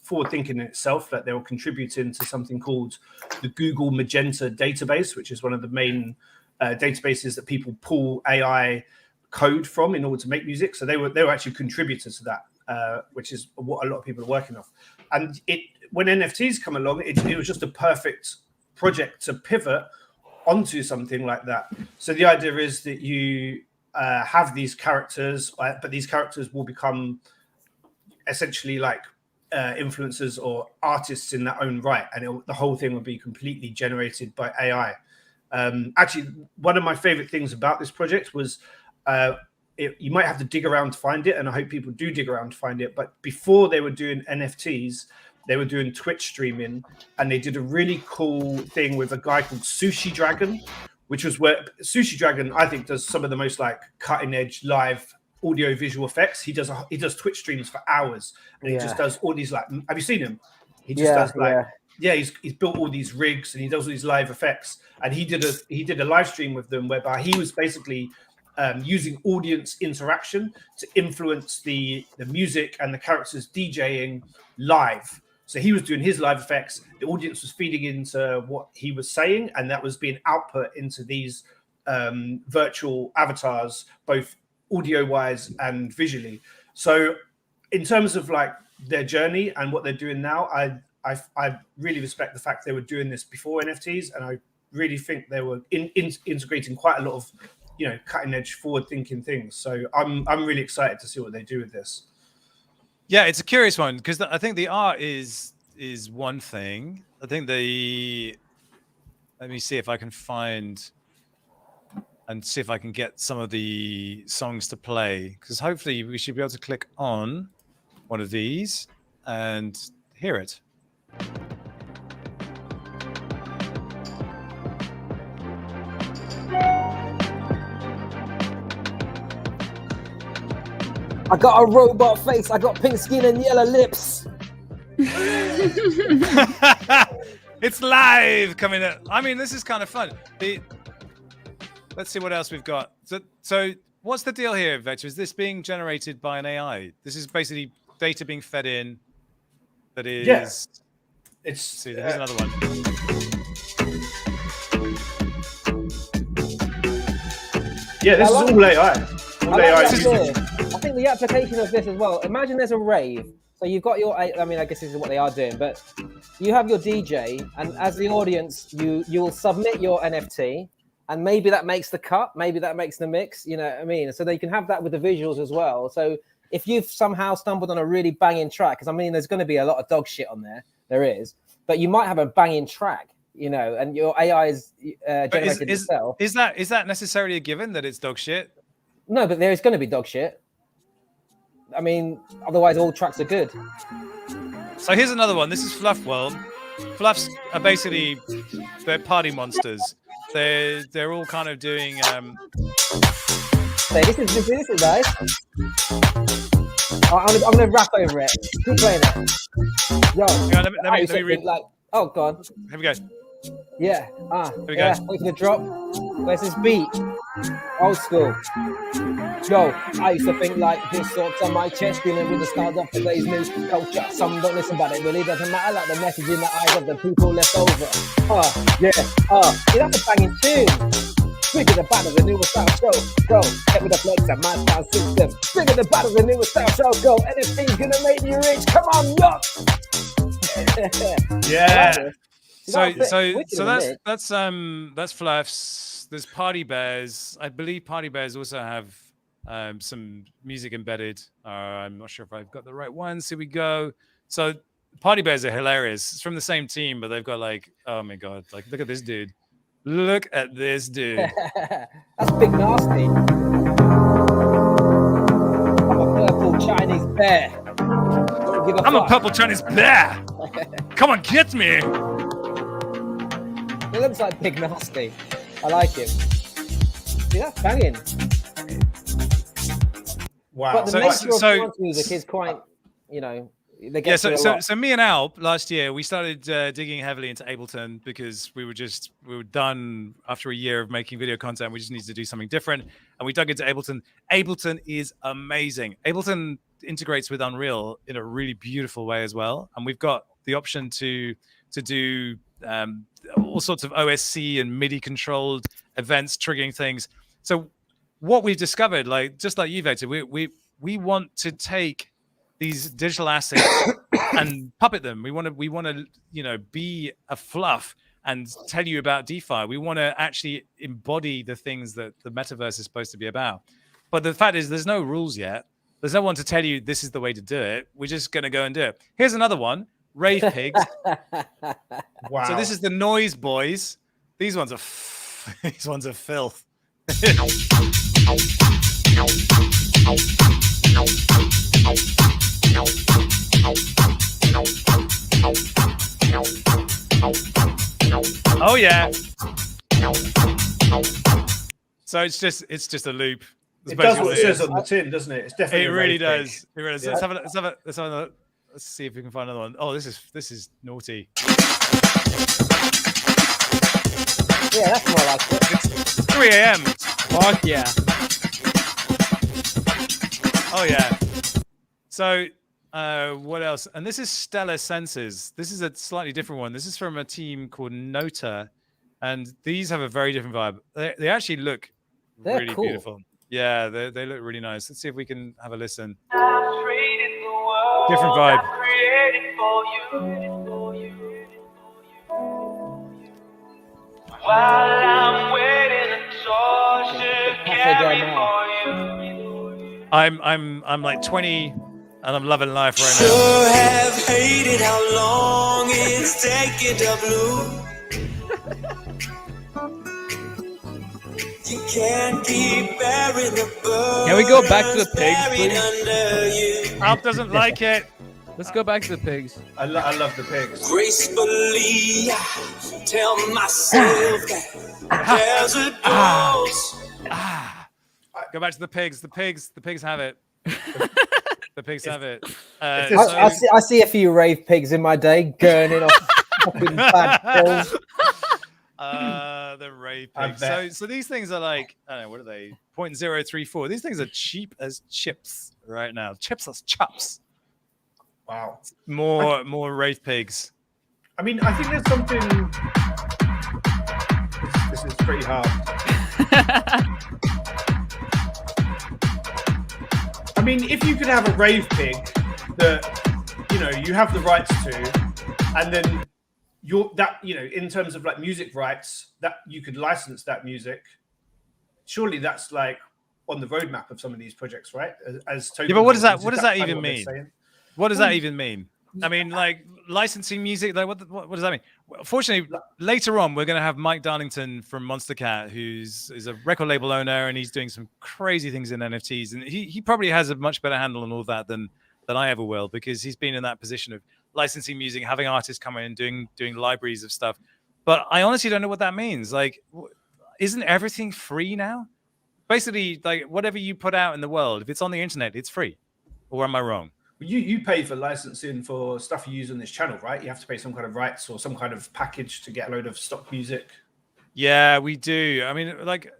[SPEAKER 3] forward thinking in itself, that they were contributing to something called the Google Magenta database, which is one of the main databases that people pull AI code from in order to make music. So they were actually contributors to that, which is what a lot of people are working off. And when NFTs come along, it was just a perfect project to pivot onto something like that. So the idea is that you have these characters, but these characters will become essentially like influencers or artists in their own right, and the whole thing will be completely generated by AI. Actually, one of my favorite things about this project was you might have to dig around to find it, and I hope people do dig around to find it. But before they were doing NFTs, they were doing Twitch streaming, and they did a really cool thing with a guy called Sushi Dragon, which was where Sushi Dragon, I think, does some of the most like cutting edge live audio visual effects. He does Twitch streams for hours, and he just does all these like. Have you seen him? He just does like. Yeah, he's built all these rigs and he does all these live effects. And he did a live stream with them whereby he was basically using audience interaction to influence the music and the characters DJing live. So he was doing his live effects. The audience was feeding into what he was saying, and that was being output into these virtual avatars, both audio-wise and visually. So in terms of like their journey and what they're doing now, I really respect the fact they were doing this before NFTs, and I really think they were integrating quite a lot of, cutting edge, forward thinking things. So I'm really excited to see what they do with this.
[SPEAKER 1] Yeah, it's a curious one because I think the art is one thing. I think let me see if I can find and see if I can get some of the songs to play, because hopefully we should be able to click on one of these and hear it.
[SPEAKER 4] I got a robot face. I got pink skin and yellow lips.
[SPEAKER 1] It's live coming up. I mean, this is kind of fun. Let's see what else we've got. So what's the deal here, Vector? Is this being generated by an AI? This is basically data being fed in that is...
[SPEAKER 3] Yeah.
[SPEAKER 1] Let's see, there's another one.
[SPEAKER 3] Yeah, this is all AI.
[SPEAKER 4] I think the application of this as well. Imagine there's a rave. So you've got your, I mean, I guess this is what they are doing, but you have your DJ, and as the audience, you will submit your NFT, and maybe that makes the cut, maybe that makes the mix, you know what I mean? So they can have that with the visuals as well. So if you've somehow stumbled on a really banging track, because I mean, there's going to be a lot of dog shit on there is, but you might have a banging track, and your AI is generated itself.
[SPEAKER 1] Is that necessarily a given that it's dog shit?
[SPEAKER 4] No, but there is going to be dog shit. I mean, otherwise all tracks are good.
[SPEAKER 1] So here's another one. This is Fluff World. Fluffs are basically, they're party monsters. They're all kind of doing.
[SPEAKER 4] Hey, this is nice. I'm gonna rap over it. Keep playing it. Yo,
[SPEAKER 1] let me read.
[SPEAKER 4] Like, oh god.
[SPEAKER 1] Here we go.
[SPEAKER 4] Yeah.
[SPEAKER 1] Here we
[SPEAKER 4] go.
[SPEAKER 1] go.
[SPEAKER 4] Wait for the drop. Where's this beat? Old school. Yo, I used to think like this thoughts on my chest, dealing with the stars of today's news culture. Some don't listen, but it really doesn't matter. Like the message in the eyes of the people left over. Yeah, that's a banging tune. Bigger the battle, the newest style show. Go, get with the flex and my sound system. Bigger the battle, the newest style show. Go, NFT's gonna make you rich. Come on, yo.
[SPEAKER 1] Yeah. So that's Fluffs. There's Party Bears. I believe Party Bears also have some music embedded. I'm not sure if I've got the right ones. Here we go. So Party Bears are hilarious. It's from the same team, but they've got like, oh my god, like look at this dude. Look at this dude.
[SPEAKER 4] That's Big Nasty. I'm a purple Chinese bear.
[SPEAKER 1] I'm a purple Chinese bear. Come on, get me.
[SPEAKER 4] It looks like Big Nasty. I like him. See, that's banging.
[SPEAKER 3] Wow.
[SPEAKER 4] But the nature of dance music is quite, they get
[SPEAKER 1] so me and Alp last year, we started digging heavily into Ableton because we were done after a year of making video content. We just needed to do something different. And we dug into Ableton. Ableton is amazing. Ableton integrates with Unreal in a really beautiful way as well. And we've got the option to do all sorts of OSC and MIDI controlled events, triggering things. So what we've discovered, like just like you, Vector, we want to take these digital assets and puppet them. We want to be a fluff and tell you about DeFi. We want to actually embody the things that the metaverse is supposed to be about. But the fact is, there's no rules yet. There's no one to tell you this is the way to do it. We're just going to go and do it. Here's another one, Rave Pigs.
[SPEAKER 3] Wow.
[SPEAKER 1] So this is the Noise Boys. These ones are these ones are filth. Oh yeah. So it's just a loop.
[SPEAKER 3] It does what it says on the tin, doesn't it? It's definitely.
[SPEAKER 1] It really does. It really does.
[SPEAKER 3] Yeah.
[SPEAKER 1] Let's have a let's see if we can find another one. Oh, this is naughty.
[SPEAKER 4] Yeah, that's more like it.
[SPEAKER 1] It's 3 a.m.
[SPEAKER 2] Fuck yeah.
[SPEAKER 1] Oh yeah. So what else? And this is Stellar Senses. This is a slightly different one. This is from a team called Nota, and these have a very different vibe. They actually look
[SPEAKER 4] They're
[SPEAKER 1] really
[SPEAKER 4] cool.
[SPEAKER 1] beautiful. Yeah, they look really nice. Let's see if we can have a listen. Different vibe.
[SPEAKER 6] While I'm waiting, a torch to carry for you.
[SPEAKER 1] I'm like 20 and I'm loving life right now.
[SPEAKER 6] Sure have hated how long it's taken to bloom. You can't keep bearing the burden.
[SPEAKER 2] Can we go back to the pigs, please?
[SPEAKER 6] Under you.
[SPEAKER 1] Alp doesn't like it.
[SPEAKER 2] Let's go back to the pigs.
[SPEAKER 3] I love the pigs.
[SPEAKER 6] Gracefully, I tell myself that there's a dose.
[SPEAKER 1] Go back to the pigs. The pigs have it. The pigs have it.
[SPEAKER 4] I see a few rave pigs in my day gurning off fucking bad pills.
[SPEAKER 1] The rave pigs. So these things are like, I don't know, what are they? 0.034. These things are cheap as chips right now. Chips as chops.
[SPEAKER 3] Wow.
[SPEAKER 1] More rave pigs.
[SPEAKER 3] I mean, I think there's something. This is pretty hard. I mean, if you could have a rave pig that you have the rights to, and then in terms of like music rights, that you could license that music. Surely that's like on the roadmap of some of these projects, right? As
[SPEAKER 1] Yeah, but what does that
[SPEAKER 3] kind
[SPEAKER 1] even
[SPEAKER 3] of what they're
[SPEAKER 1] mean?
[SPEAKER 3] saying?
[SPEAKER 1] What does that even mean? I mean, like licensing music. Like, what does that mean? Well, fortunately, later on, we're going to have Mike Darlington from Monster Cat, who's a record label owner, and he's doing some crazy things in NFTs. And he probably has a much better handle on all that than I ever will, because he's been in that position of licensing music, having artists come in and doing libraries of stuff. But I honestly don't know what that means. Like, isn't everything free now? Basically, like whatever you put out in the world, if it's on the internet, it's free. Or am I wrong?
[SPEAKER 3] You pay for licensing for stuff you use on this channel, right? You have to pay some kind of rights or some kind of package to get a load of stock music.
[SPEAKER 1] Yeah, we do. I mean, like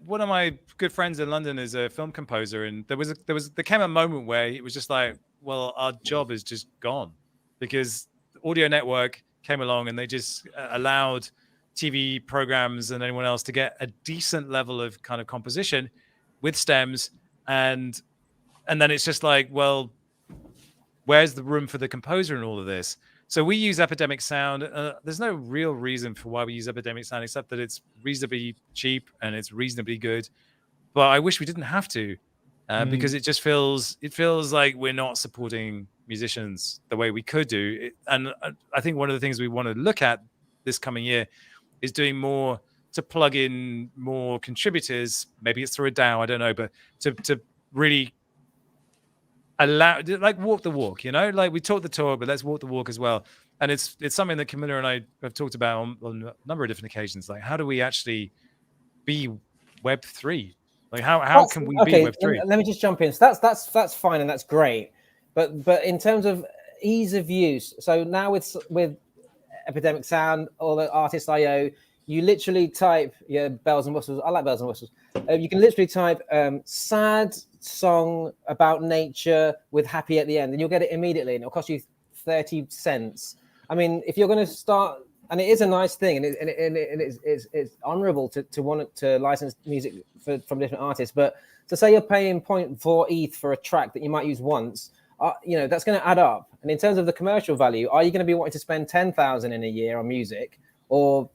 [SPEAKER 1] one of my good friends in London is a film composer, and there came a moment where it was just like, well, our job is just gone, because Audio Network came along and they just allowed TV programs and anyone else to get a decent level of kind of composition with stems, and then it's just like, well, where's the room for the composer in all of this? So we use Epidemic Sound. There's no real reason for why we use Epidemic Sound, except that it's reasonably cheap and it's reasonably good. But I wish we didn't have to, because it just feels like we're not supporting musicians the way we could do. And I think one of the things we want to look at this coming year is doing more to plug in more contributors. Maybe it's through a DAO, I don't know, but to really walk the walk, like we talk the talk, but let's walk the walk as well. And it's something that Camilla and I have talked about on a number of different occasions. Like, how do we actually be Web3? Like, how can we be Web3?
[SPEAKER 4] Let me just jump in. So that's fine and that's great, but in terms of ease of use, so now with Epidemic Sound or the Artist.io, you literally type bells and whistles. I like bells and whistles. You can literally type sad song about nature with happy at the end, and you'll get it immediately, and it'll cost you 30 cents. I mean, if you're going to start, and it is a nice thing, and it's honorable to want to license music from different artists, but to say you're paying 0.4 ETH for a track that you might use once, that's going to add up. And in terms of the commercial value, are you going to be wanting to spend 10,000 in a year on music, or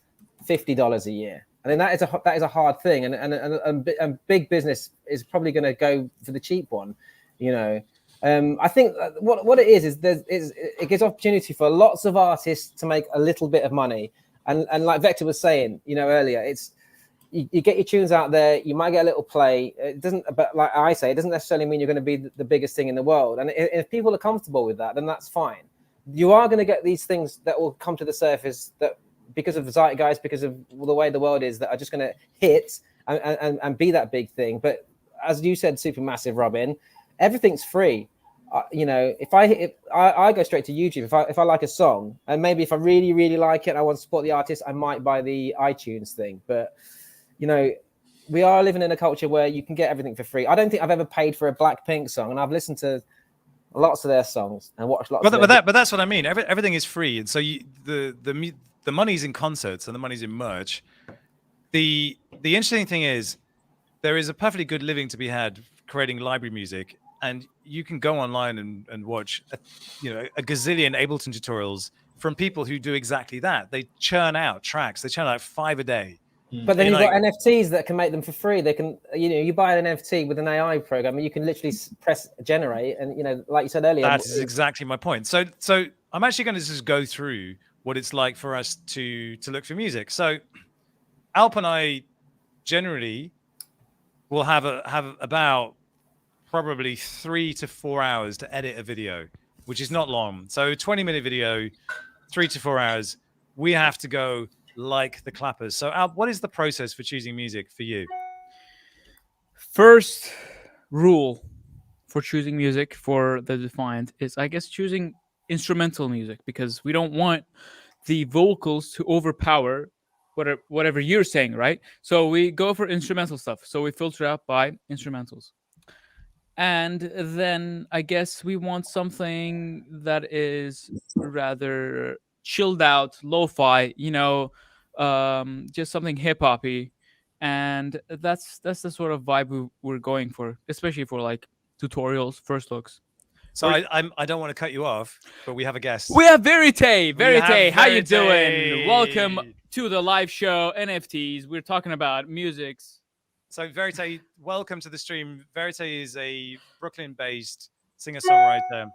[SPEAKER 4] $50 a year. I mean, that is a hard thing, and big business is probably going to go for the cheap one, you know. I think what it is it gives opportunity for lots of artists to make a little bit of money, and like Vector was saying, you know, earlier, it's you get your tunes out there, you might get a little play. It doesn't, but like I say, it doesn't necessarily mean you're going to be the biggest thing in the world. And if people are comfortable with that, then that's fine. You are going to get these things that will come to the surface that, because of the zeitgeist, because of the way the world is, that are just going to hit and be that big thing. But as you said, Supermassive, Robin, everything's free. You know, if I go straight to YouTube, if I like a song, and maybe if I really, really like it, and I want to support the artist, I might buy the iTunes thing. But, you know, we are living in a culture where you can get everything for free. I don't think I've ever paid for a Blackpink song, and I've listened to lots of their songs and watched lots.
[SPEAKER 1] But that's what I mean. Everything is free, and so the money's in concerts and the money's in merch. The interesting thing is, there is a perfectly good living to be had creating library music, and you can go online and watch a gazillion Ableton tutorials from people who do exactly that. They churn out tracks. They churn out 5 a day.
[SPEAKER 4] But then you've got NFTs that can make them for free. They can, you know, you buy an NFT with an AI program, and you can literally press generate, and, you know, like you said earlier,
[SPEAKER 1] that's exactly my point. So I'm actually going to just go through what it's like for us to look for music. So Alp and I generally will have about probably 3 to 4 hours to edit a video, which is not long. So 20-minute video, 3 to 4 hours. We have to go like the clappers. So Alp, what is the process for choosing music for you?
[SPEAKER 2] First rule for choosing music for the Defiant is, I guess, choosing instrumental music, because we don't want the vocals to overpower whatever you're saying, right? So we go for instrumental stuff. So we filter out by instrumentals. And then I guess we want something that is rather chilled out, lo-fi, you know, just something hip-hoppy. And that's the sort of vibe we're going for, especially for like tutorials, first looks.
[SPEAKER 1] So I don't want to cut you off, but we have a guest.
[SPEAKER 2] We have Verite. Verite, how you doing? Welcome to the live show, NFTs. We're talking about musics.
[SPEAKER 1] So Verite, welcome to the stream. Verite is a Brooklyn-based singer-songwriter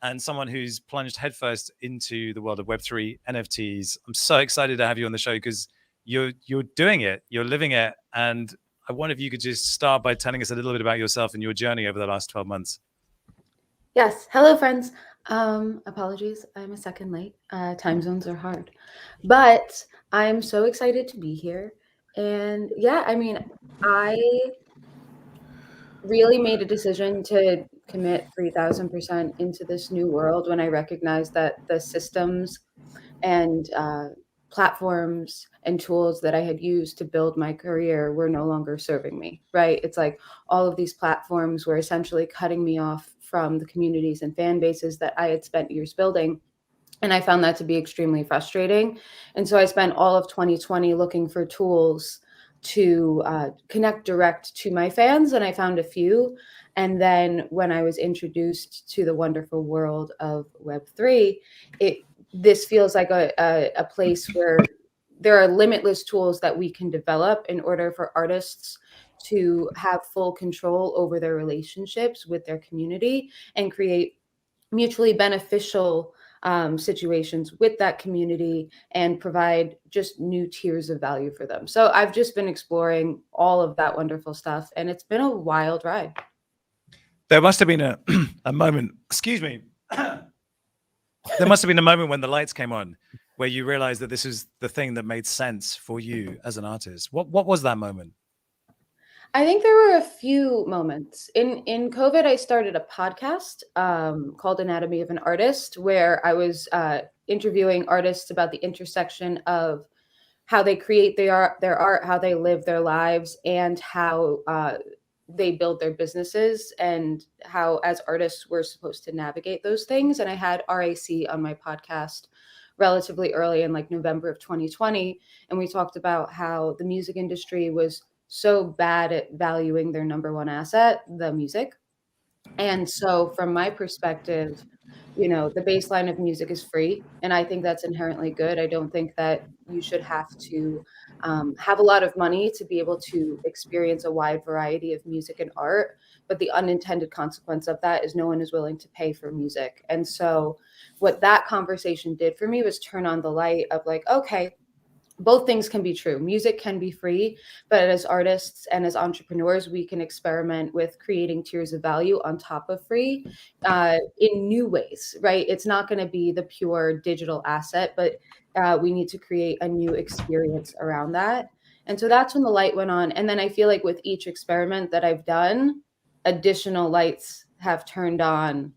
[SPEAKER 1] and someone who's plunged headfirst into the world of Web3, NFTs. I'm so excited to have you on the show because you're doing it, you're living it, and I wonder if you could just start by telling us a little bit about yourself and your journey over the last 12 months.
[SPEAKER 7] Yes. Hello, friends. Apologies, I'm a second late. Time zones are hard, but I'm so excited to be here. And yeah, I mean, I really made a decision to commit 3,000% into this new world when I recognized that the systems and platforms and tools that I had used to build my career were no longer serving me, right? It's like all of these platforms were essentially cutting me off from the communities and fan bases that I had spent years building. And I found that to be extremely frustrating. And so I spent all of 2020 looking for tools to connect direct to my fans, and I found a few. And then when I was introduced to the wonderful world of Web3, this feels like a place where there are limitless tools that we can develop in order for artists to have full control over their relationships with their community and create mutually beneficial situations with that community and provide just new tiers of value for them. So I've just been exploring all of that wonderful stuff, and it's been a wild ride.
[SPEAKER 1] There must have been a moment, excuse me. There must have been a moment when the lights came on where you realized that this is the thing that made sense for you as an artist. What was that moment?
[SPEAKER 7] I think there were a few moments. In COVID, I started a podcast called Anatomy of an Artist, where I was interviewing artists about the intersection of how they create their art, how they live their lives, and how they build their businesses, and how as artists we're supposed to navigate those things. And I had RAC on my podcast relatively early in like November of 2020. And we talked about how the music industry was so bad at valuing their number one asset, the music. And so from my perspective, you know, the baseline of music is free, and I think that's inherently good. I don't think that you should have to have a lot of money to be able to experience a wide variety of music and art. But the unintended consequence of that is no one is willing to pay for music. And so what that conversation did for me was turn on the light of like, okay, both things can be true. Music can be free, but as artists and as entrepreneurs, we can experiment with creating tiers of value on top of free in new ways, right? It's not going to be the pure digital asset, but we need to create a new experience around that. And so that's when the light went on. And then I feel like with each experiment that I've done, additional lights have turned on.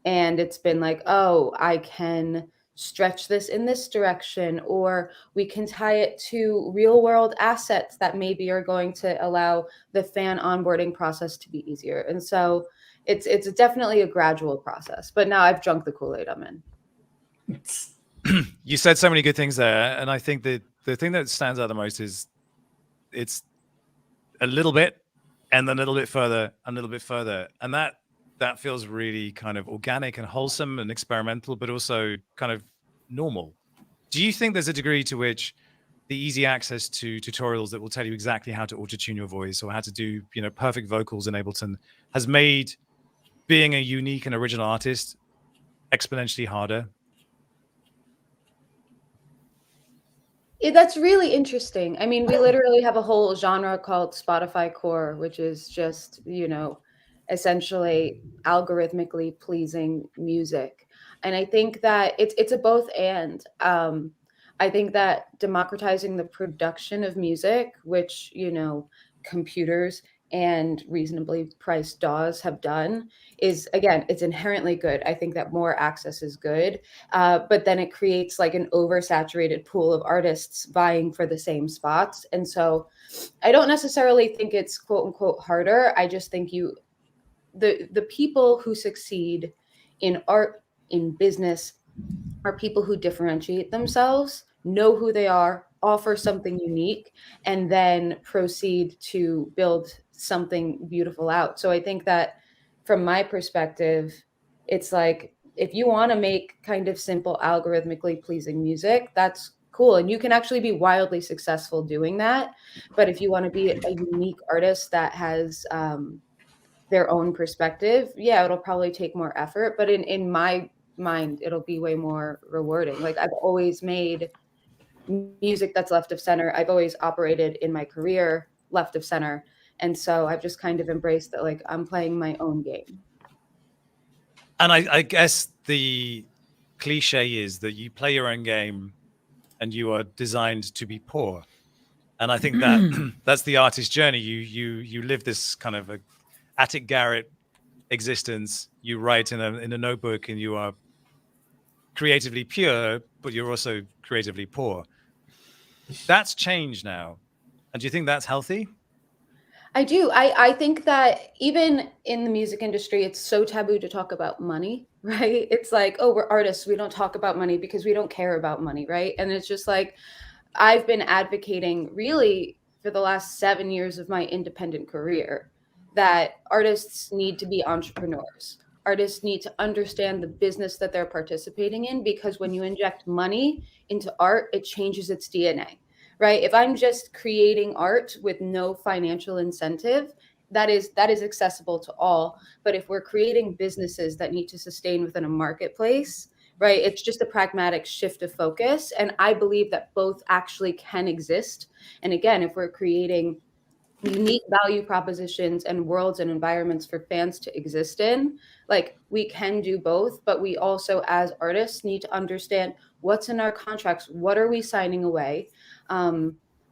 [SPEAKER 7] And it's been like, oh, I can stretch this in this direction, or we can tie it to real world assets that maybe are going to allow the fan onboarding process to be easier. And so it's definitely a gradual process, but now I've drunk the Kool-Aid I'm in.
[SPEAKER 1] You said so many good things there, and I think that the thing that stands out the most is it's a little bit and then a little bit further and a little bit further, and that feels really kind of organic and wholesome and experimental, but also kind of normal. Do you think there's a degree to which the easy access to tutorials that will tell you exactly how to auto-tune your voice or how to do, you know, perfect vocals in Ableton has made being a unique and original artist exponentially harder?
[SPEAKER 7] That's really interesting. I mean, we literally have a whole genre called Spotify core, which is just, you know, essentially algorithmically pleasing music. And I think that it's a both and. I think that democratizing the production of music, which, you know, computers and reasonably priced DAWs have done, is, again, it's inherently good. I think that more access is good, but then it creates like an oversaturated pool of artists vying for the same spots. And so I don't necessarily think it's quote unquote harder. I just think the people who succeed in art, in business, are people who differentiate themselves, know who they are, offer something unique, and then proceed to build something beautiful out. So I think that from my perspective, it's like if you want to make kind of simple, algorithmically pleasing music, that's cool. And you can actually be wildly successful doing that. But if you want to be a unique artist that has their own perspective, yeah, it'll probably take more effort. But in my mind, it'll be way more rewarding. Like I've always made music that's left of center. I've always operated in my career left of center. And so I've just kind of embraced that, like, I'm playing my own game.
[SPEAKER 1] And I guess the cliche is that you play your own game and you are designed to be poor. And I think that that's the artist's journey. You live this kind of a attic garret existence. You write in a notebook and you are creatively pure, but you're also creatively poor. That's changed now. And do you think that's healthy?
[SPEAKER 7] I do. I think that even in the music industry, it's so taboo to talk about money, right? It's like, oh, we're artists. We don't talk about money because we don't care about money, right? And it's just like, I've been advocating really for the last 7 years of my independent career that artists need to be entrepreneurs. Artists need to understand the business that they're participating in, because when you inject money into art, it changes its DNA. Right? If I'm just creating art with no financial incentive, that is accessible to all. But if we're creating businesses that need to sustain within a marketplace, right, it's just a pragmatic shift of focus. And I believe that both actually can exist. And again, if we're creating unique value propositions and worlds and environments for fans to exist in, like, we can do both. But we also, as artists, need to understand what's in our contracts. What are we signing away?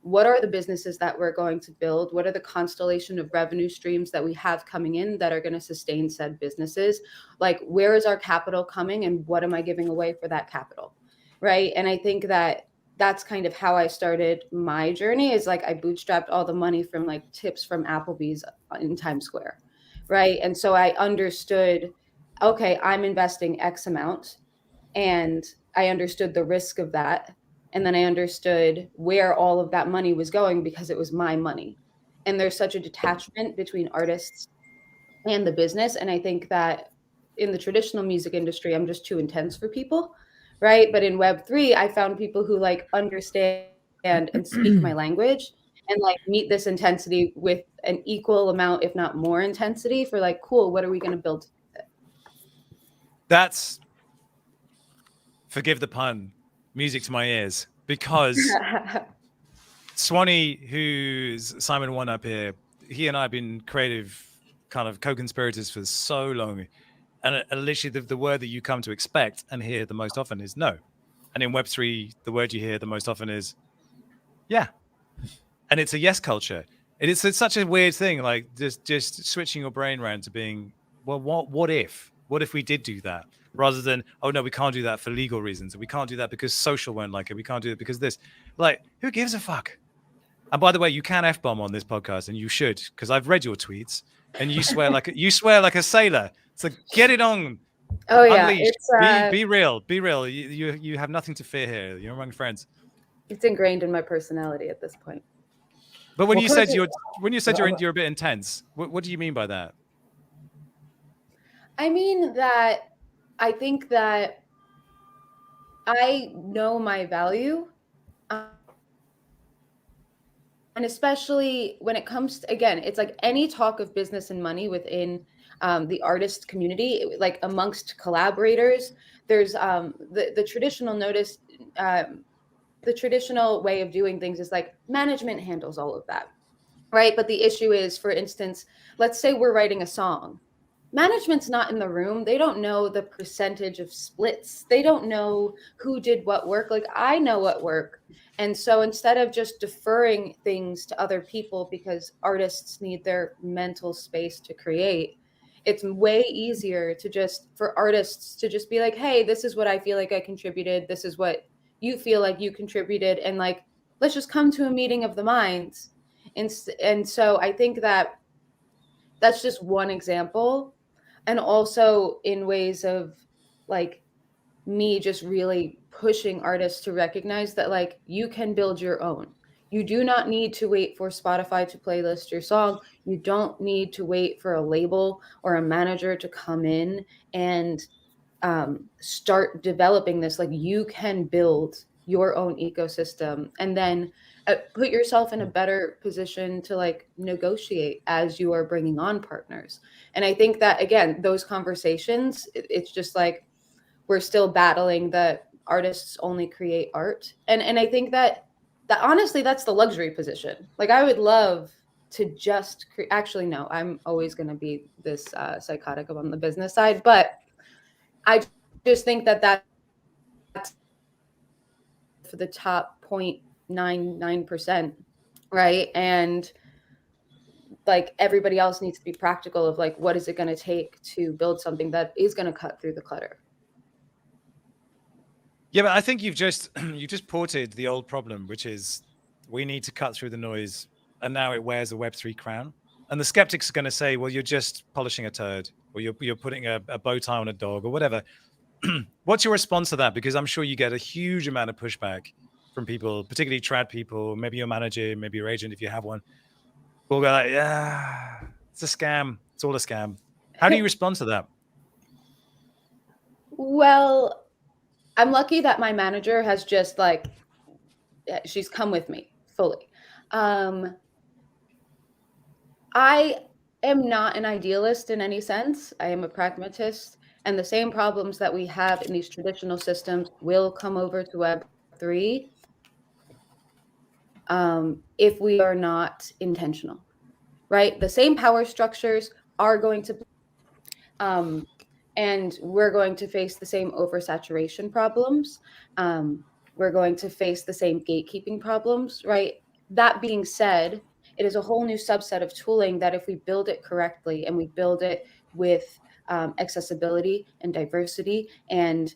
[SPEAKER 7] What are the businesses that we're going to build? What are the constellation of revenue streams that we have coming in that are going to sustain said businesses? Like, where is our capital coming and what am I giving away for that capital? Right. And I think that that's kind of how I started my journey, is like I bootstrapped all the money from like tips from Applebee's in Times Square. Right. And so I understood, okay, I'm investing X amount, and I understood the risk of that. And then I understood where all of that money was going because it was my money. And there's such a detachment between artists and the business. And I think that in the traditional music industry, I'm just too intense for people, right? But in Web3, I found people who like understand and speak my language and like meet this intensity with an equal amount, if not more intensity for like, cool, what are we going to build?
[SPEAKER 1] That's, forgive the pun, music to my ears, because Swanny, who's Simon One up here, he and I have been creative kind of co-conspirators for so long. And literally the word that you come to expect and hear the most often is no. And in Web3, the word you hear the most often is yeah. And it's a yes culture. It's such a weird thing, like just switching your brain around to being, well, what if we did do that, rather than, oh no, we can't do that for legal reasons, we can't do that because social won't like it, we can't do it because this. Like, who gives a fuck? And by the way, you can F-bomb on this podcast, and you should, because I've read your tweets, and you swear like a sailor. So get it on.
[SPEAKER 7] Oh yeah,
[SPEAKER 1] Unleash.
[SPEAKER 7] it's
[SPEAKER 1] Be real. Be real. You have nothing to fear here. You're among friends.
[SPEAKER 7] it's ingrained in my personality at this point.
[SPEAKER 1] But when
[SPEAKER 4] Well,
[SPEAKER 1] you said
[SPEAKER 4] Curtis-
[SPEAKER 1] you're a bit intense, what do you mean by that?
[SPEAKER 7] I mean that I think that I know my value. And especially when it comes to, again, it's like any talk of business and money within the artist community, like amongst collaborators, there's the traditional notice, the traditional way of doing things is like management handles all of that, right? But the issue is, for instance, let's say we're writing a song. Management's not in the room. They don't know the percentage of splits. They don't know who did what work. Like, I know what work. And so instead of just deferring things to other people because artists need their mental space to create, it's way easier to just, for artists to just be like, hey, this is what I feel like I contributed. This is what you feel like you contributed. And like, let's just come to a meeting of the minds. And so I think that that's just one example. And also in ways of like me just really pushing artists to recognize that like you can build your own. You do not need to wait for Spotify to playlist your song. You don't need to wait for a label or a manager to come in and start developing this. Like, you can build your own ecosystem and then put yourself in a better position to like negotiate as you are bringing on partners. And I think that, again, those conversations, it's just like we're still battling that artists only create art. And I think that honestly, that's the luxury position. Like, I would love to just actually, no, I'm always going to be this psychotic on the business side, but I just think that that's for the top 0.99%, right? And like, everybody else needs to be practical of like, what is it going to take to build something that is going to cut through the clutter?
[SPEAKER 1] Yeah, but I think you just ported the old problem, which is we need to cut through the noise, and now it wears a Web3 crown. And the skeptics are going to say, well, you're just polishing a turd, or you're putting a bow tie on a dog, or whatever. What's your response to that? Because I'm sure you get a huge amount of pushback from people, particularly trad people, maybe your manager, maybe your agent, if you have one. We'll go like, yeah, it's a scam. It's all a scam. How do you respond to that?
[SPEAKER 7] Well, I'm lucky that my manager has just like, she's come with me fully. I am not an idealist in any sense. I am a pragmatist, and the same problems that we have in these traditional systems will come over to Web3 if we are not intentional, right? The same power structures are going to, and we're going to face the same oversaturation problems. We're going to face the same gatekeeping problems, right? That being said, it is a whole new subset of tooling that if we build it correctly and we build it with accessibility and diversity and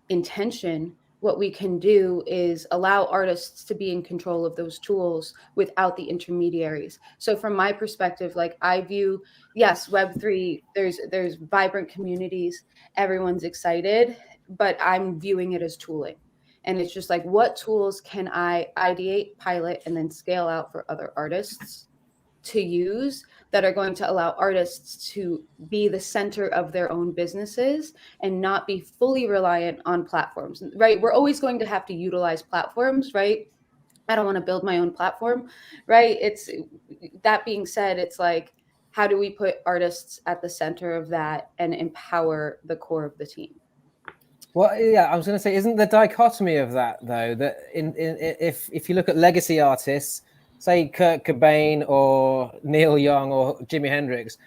[SPEAKER 7] intention, what we can do is allow artists to be in control of those tools without the intermediaries. So from my perspective, like, I view, yes, Web3, there's vibrant communities, everyone's excited, but I'm viewing it as tooling. And it's just like, what tools can I ideate, pilot, and then scale out for other artists to use that are going to allow artists to be the center of their own businesses and not be fully reliant on platforms, right? We're always going to have to utilize platforms, right? I don't want to build my own platform, right? It's that being said, it's like, how do we put artists at the center of that and empower the core of the team?
[SPEAKER 4] Well, yeah, I was going to say, isn't the dichotomy of that though that if you look at legacy artists, say Kurt Cobain or Neil Young or Jimi Hendrix,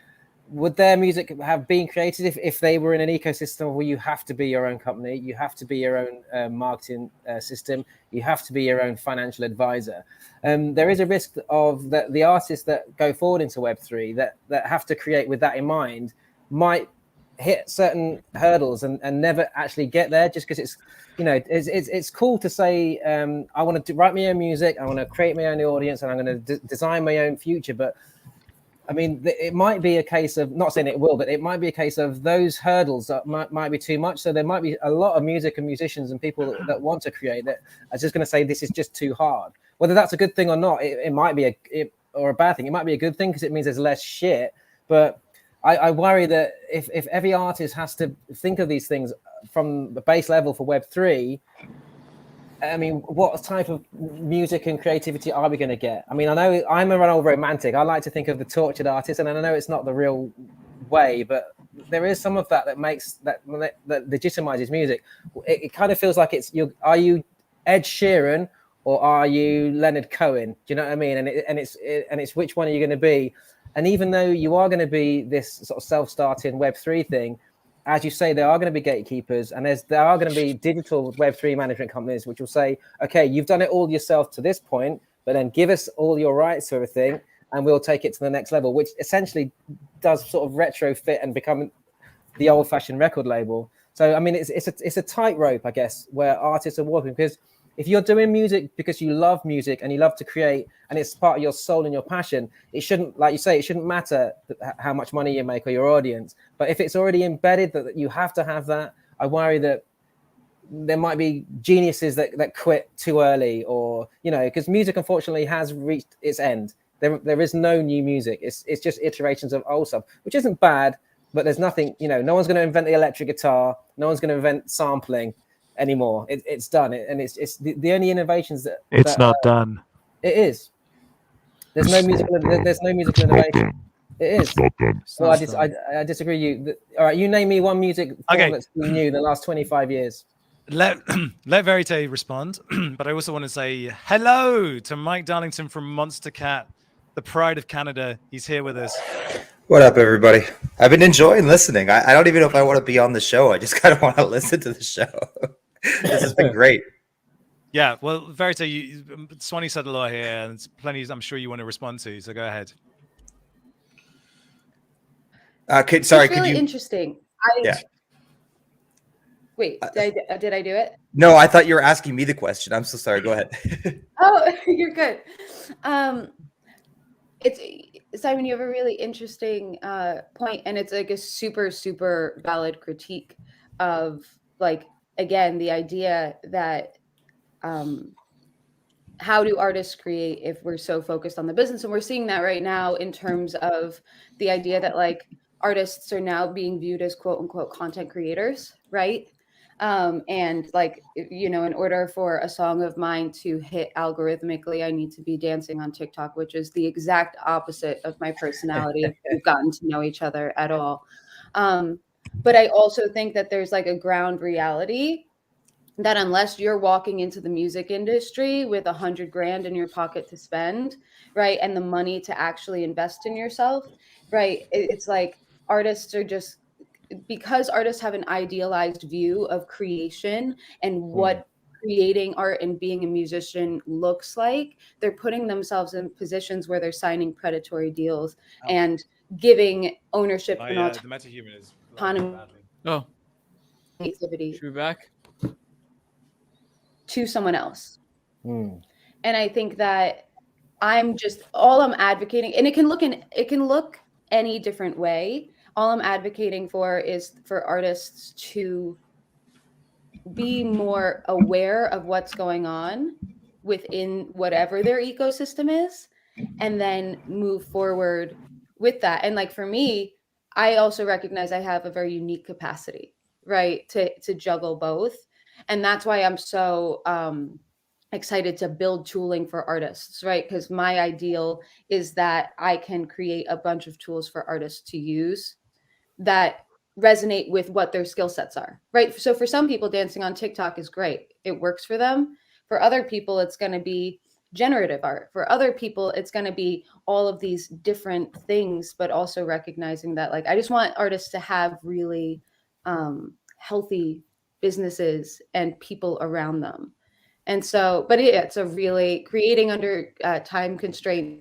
[SPEAKER 4] would their music have been created if they were in an ecosystem where you have to be your own company, you have to be your own marketing system, you have to be your own financial advisor? There is a risk of that the artists that go forward into Web3 that have to create with that in mind might hit certain hurdles and never actually get there, just because it's cool to say I want to write my own music, I want to create my own audience, and I'm going to design my own future. But I mean, it might be a case of, not saying it will, but it might be a case of those hurdles that might be too much. So there might be a lot of music and musicians and people that want to create that are just going to say this is just too hard. Whether that's a good thing or not, it might be or a bad thing. It might be a good thing because it means there's less shit. But I worry that if every artist has to think of these things from the base level for Web3, I mean, what type of music and creativity are we going to get? I mean, I know I'm an old romantic. I like to think of the tortured artist, and I know it's not the real way, but there is some of that makes that legitimizes music. It kind of feels like are you Ed Sheeran or are you Leonard Cohen? Do you know what I mean? And it's which one are you going to be? And even though you are going to be this sort of self-starting Web3 thing, as you say, there are going to be gatekeepers, and there are going to be digital Web3 management companies which will say, okay, you've done it all yourself to this point, but then give us all your rights to everything, and we'll take it to the next level, which essentially does sort of retrofit and become the old-fashioned record label. So, I mean, it's a tightrope, I guess, where artists are walking, because if you're doing music because you love music and you love to create and it's part of your soul and your passion, it shouldn't, like you say, it shouldn't matter how much money you make or your audience. But if it's already embedded that you have to have that, I worry that there might be geniuses that quit too early, or, because music unfortunately has reached its end. There is no new music. It's just iterations of old stuff, which isn't bad, but there's nothing, no one's going to invent the electric guitar. No one's going to invent sampling anymore. It's done, and it's the only innovations that
[SPEAKER 1] it's not done.
[SPEAKER 4] It is. There's no musical innovation. It is. Well, I disagree. All right, you name me one music form that's been new in the last 25 years.
[SPEAKER 1] Let Verite respond, but I also want to say hello to Mike Darlington from Monster Cat, the pride of Canada. He's here with us.
[SPEAKER 8] What up, everybody? I've been enjoying listening. I don't even know if I want to be on the show. I just kind of want to listen to the show. This has been great.
[SPEAKER 1] Yeah, well, Verite, Swanny said a lot here, and there's plenty I'm sure you want to respond to, so go ahead.
[SPEAKER 7] It's really interesting. Wait, did I do it?
[SPEAKER 8] No, I thought you were asking me the question. I'm so sorry. Go ahead.
[SPEAKER 7] Oh, you're good. Simon, you have a really interesting point, and it's like a super, super valid critique of, like, again, the idea that how do artists create if we're so focused on the business? And we're seeing that right now in terms of the idea that, like, artists are now being viewed as quote unquote content creators, right? And, like, in order for a song of mine to hit algorithmically, I need to be dancing on TikTok, which is the exact opposite of my personality if we've gotten to know each other at all. But I also think that there's, like, a ground reality that unless you're walking into the music industry with $100,000 in your pocket to spend, right, and the money to actually invest in yourself, right, it's like artists are just, because artists have an idealized view of creation and what creating art and being a musician looks like, they're putting themselves in positions where they're signing predatory deals and giving ownership and autonomy.
[SPEAKER 2] Oh,
[SPEAKER 7] creativity.
[SPEAKER 2] should we be back?
[SPEAKER 7] To someone else. And I think that all I'm advocating, and it can look any different way. All I'm advocating for is for artists to be more aware of what's going on within whatever their ecosystem is, and then move forward with that. And like for me, I also recognize I have a very unique capacity, right, to juggle both. And that's why I'm so excited to build tooling for artists, right? Because my ideal is that I can create a bunch of tools for artists to use that resonate with what their skill sets are, right? So for some people, dancing on TikTok is great. It works for them. For other people, it's going to be generative art. For other people, it's going to be all of these different things, but also recognizing that, like, I just want artists to have really healthy businesses and people around them. And so, but it's a really creating under time constraint.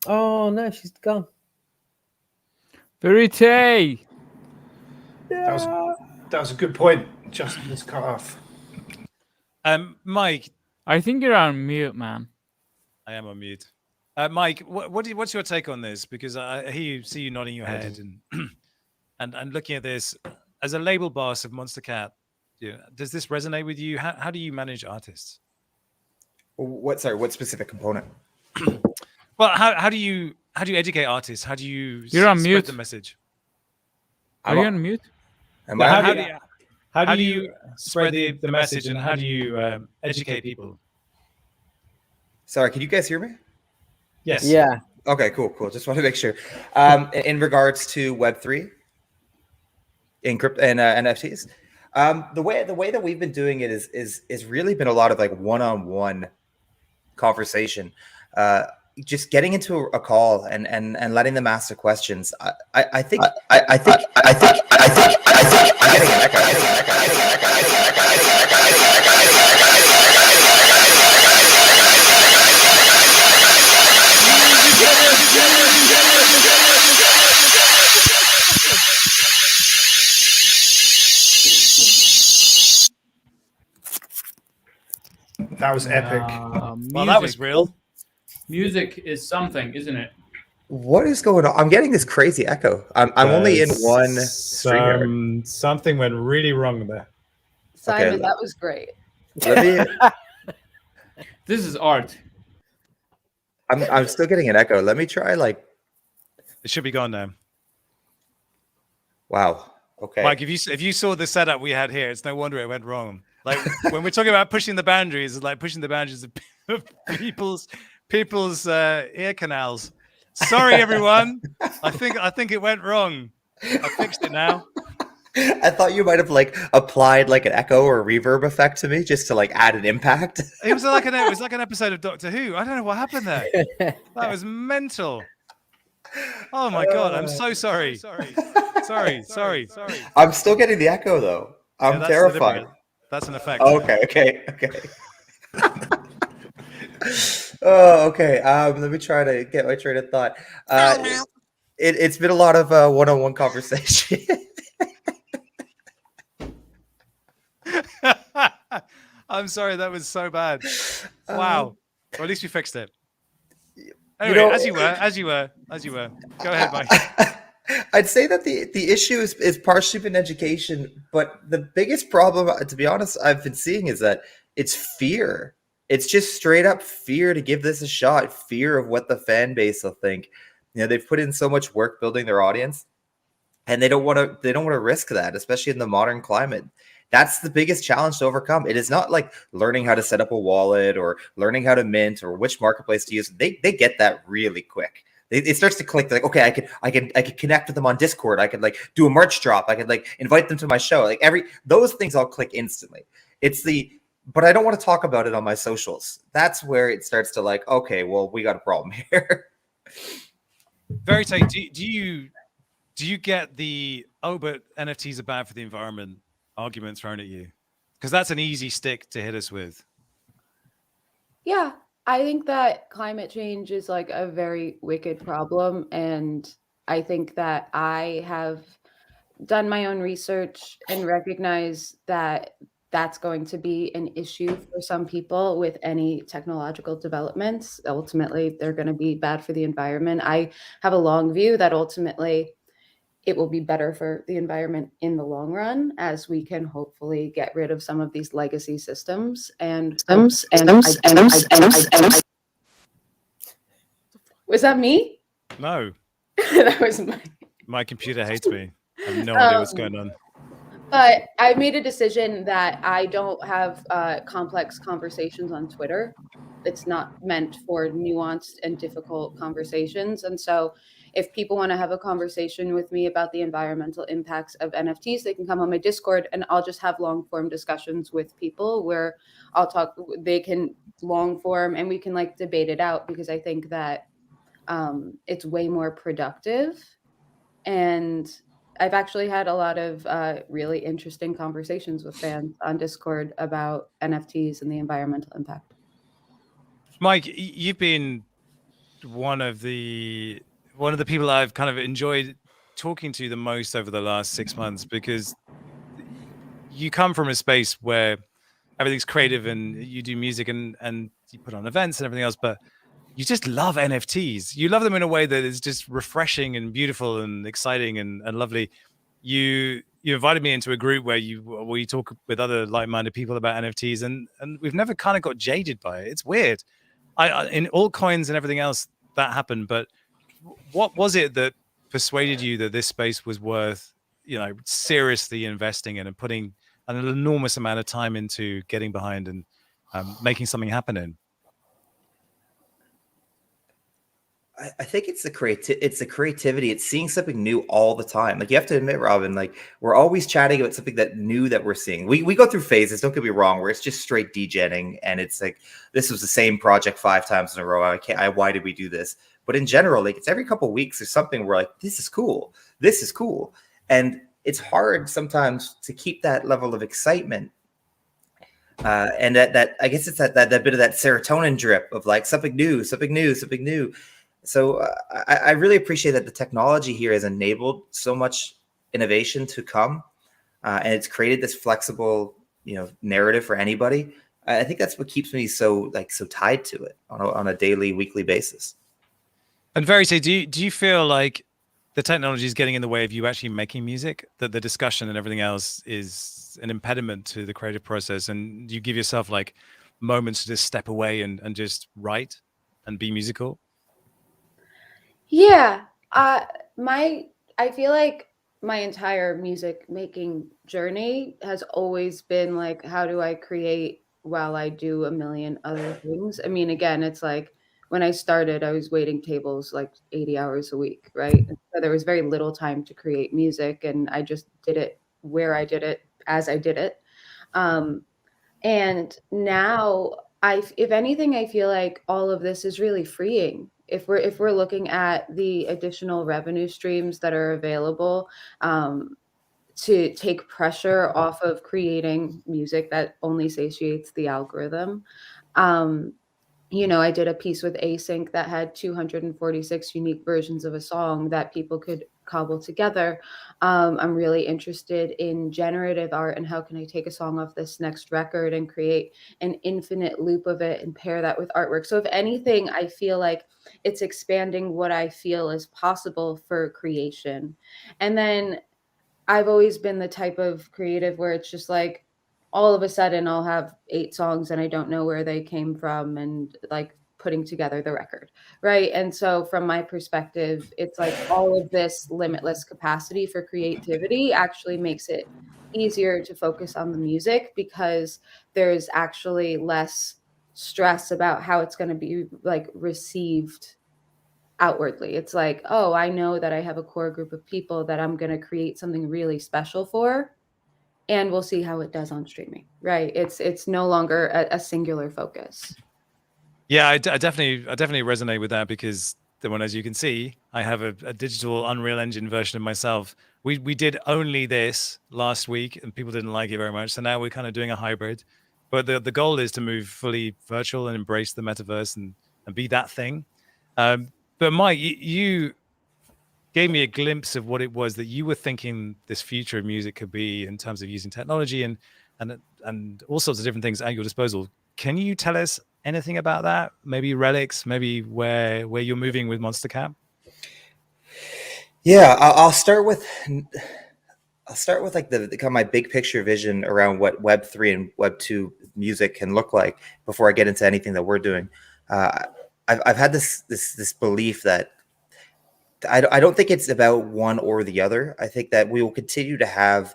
[SPEAKER 4] Oh no, she's gone.
[SPEAKER 2] Verite.
[SPEAKER 3] That was a good point. Justin was cut off.
[SPEAKER 1] Mike,
[SPEAKER 2] I think you're on mute, man.
[SPEAKER 1] I am on mute. Mike, what's your take on this? Because I see you nodding your head and looking at this as a label boss of Monster Cat. Does this resonate with you? How do you manage artists?
[SPEAKER 8] What specific component?
[SPEAKER 1] Well, how do you educate artists? How do you
[SPEAKER 2] You're on
[SPEAKER 1] spread
[SPEAKER 2] mute.
[SPEAKER 1] the message?
[SPEAKER 2] Are you on mute?
[SPEAKER 1] How do you spread the message, and how do you educate people?
[SPEAKER 8] Sorry, can you guys hear me?
[SPEAKER 1] Yes.
[SPEAKER 4] Yeah.
[SPEAKER 8] Okay, cool. Just want to make sure. In regards to Web3, in crypto and NFTs, the way that we've been doing it is really been a lot of like one-on-one conversation. Just getting into a call and letting them ask the questions. I think I'm getting an echo.
[SPEAKER 3] That was epic.
[SPEAKER 1] Well, that was real.
[SPEAKER 2] Music is something, isn't it?
[SPEAKER 8] What is going on? I'm getting this crazy echo. I'm only in one stream.
[SPEAKER 1] Something went really wrong there.
[SPEAKER 7] Simon,
[SPEAKER 8] Okay.
[SPEAKER 7] that was great.
[SPEAKER 8] Let me.
[SPEAKER 2] This is art.
[SPEAKER 8] I'm still getting an echo. Let me try. Like,
[SPEAKER 1] It should be gone now.
[SPEAKER 8] wow. Okay.
[SPEAKER 1] Mike, if you saw the setup we had here, it's no wonder it went wrong. Like when we're talking about pushing the boundaries, it's like pushing the boundaries of people's ear canals. Sorry, everyone. I think it went wrong. I fixed it now.
[SPEAKER 8] I thought you might have like applied like an echo or reverb effect to me just to like add an impact.
[SPEAKER 1] It was like an episode of Doctor Who. I don't know what happened there. That was mental. Oh my god, I'm so sorry. Sorry.
[SPEAKER 8] I'm still getting the echo though. I'm
[SPEAKER 1] that's
[SPEAKER 8] terrified.
[SPEAKER 1] deliberate. That's an effect.
[SPEAKER 8] Okay. Oh, okay. Let me try to get my train of thought. It's been a lot of one-on-one conversation.
[SPEAKER 1] I'm sorry, that was so bad. Wow. Well, at least you fixed it. Anyway, as you were. Go ahead, Mike.
[SPEAKER 8] I'd say that the issue is partially been education, but the biggest problem, to be honest, I've been seeing is that it's fear. It's just straight up fear to give this a shot. Fear of what the fan base will think. You know, they've put in so much work building their audience, and they don't want to risk that, especially in the modern climate. That's the biggest challenge to overcome. It is not like learning how to set up a wallet or learning how to mint or which marketplace to use. They get that really quick. It starts to click. Like, okay, I can connect with them on Discord. I could like do a merch drop. I could like invite them to my show. Like those things all click instantly. But I don't want to talk about it on my socials. That's where it starts to like, okay, well, we got a problem here.
[SPEAKER 1] Verite, do you get the but NFTs are bad for the environment argument thrown at you? Because that's an easy stick to hit us with.
[SPEAKER 7] Yeah, I think that climate change is like a very wicked problem. And I think that I have done my own research and recognize that that's going to be an issue for some people with any technological developments. Ultimately, they're going to be bad for the environment. I have a long view that ultimately it will be better for the environment in the long run as we can hopefully get rid of some of these legacy systems Was that me?
[SPEAKER 1] No,
[SPEAKER 7] That was
[SPEAKER 1] my computer hates me. I have no idea what's going on.
[SPEAKER 7] But I made a decision that I don't have complex conversations on Twitter. It's not meant for nuanced and difficult conversations. And so if people want to have a conversation with me about the environmental impacts of NFTs, they can come on my Discord and I'll just have long form discussions with people where I'll talk, they can long form and we can like debate it out, because I think that it's way more productive. And I've actually had a lot of really interesting conversations with fans on Discord about NFTs and the environmental impact.
[SPEAKER 1] Mike, you've been one of the people I've kind of enjoyed talking to the most over the last 6 months, because you come from a space where everything's creative and you do music and you put on events and everything else, but you just love NFTs. You love them in a way that is just refreshing and beautiful and exciting and lovely. You invited me into a group where you talk with other like-minded people about NFTs, and we've never kind of got jaded by it. It's weird. I in altcoins and everything else that happened, but what was it that persuaded you that this space was worth, seriously investing in and putting an enormous amount of time into getting behind and making something happen in?
[SPEAKER 8] I think it's the creativity. It's seeing something new all the time. Like, you have to admit, Robin, like, we're always chatting about something that new that we're seeing. We go through phases, don't get me wrong, where it's just straight degenning and it's like, this was the same project 5 times in a row. Why did we do this? But in general, like, it's every couple of weeks there's something where like, this is cool. This is cool. And it's hard sometimes to keep that level of excitement. And that I guess it's that bit of that serotonin drip of like something new. So I really appreciate that the technology here has enabled so much innovation to come, and it's created this flexible, narrative for anybody. I think that's what keeps me so tied to it on a daily, weekly basis.
[SPEAKER 1] And Verite, do you feel like the technology is getting in the way of you actually making music? That the discussion and everything else is an impediment to the creative process, and you give yourself like moments to just step away and just write and be musical?
[SPEAKER 7] Yeah, I feel like my entire music making journey has always been like, how do I create while I do a million other things? I mean, again, it's like when I started, I was waiting tables like 80 hours a week, right? So there was very little time to create music, and I just did it where I did it as I did it. And now, if anything, I feel like all of this is really freeing. If we're looking at the additional revenue streams that are available, to take pressure off of creating music that only satiates the algorithm. I did a piece with Async that had 246 unique versions of a song that people could cobble together. I'm really interested in generative art and how can I take a song off this next record and create an infinite loop of it and pair that with artwork. So if anything, I feel like it's expanding what I feel is possible for creation. And then I've always been the type of creative where it's just like, all of a sudden I'll have 8 songs and I don't know where they came from, and like putting together the record, right? And so from my perspective, it's like all of this limitless capacity for creativity actually makes it easier to focus on the music, because there's actually less stress about how it's going to be like received outwardly. It's like, oh, I know that I have a core group of people that I'm going to create something really special for, and we'll see how it does on streaming, right? It's no longer a singular focus.
[SPEAKER 1] Yeah, I definitely resonate with that, because as you can see, I have a digital Unreal Engine version of myself. We did only this last week and people didn't like it very much. So now we're kind of doing a hybrid. But the goal is to move fully virtual and embrace the metaverse and be that thing. But Mike, you gave me a glimpse of what it was that you were thinking this future of music could be in terms of using technology and all sorts of different things at your disposal. Can you tell us anything about that? Maybe relics, maybe where you're moving with Monster Cap?
[SPEAKER 8] Yeah, I'll start with like the kind of my big picture vision around what Web3 and Web2 music can look like before I get into anything that we're doing. I've had this belief that I don't think it's about one or the other. I think that we will continue to have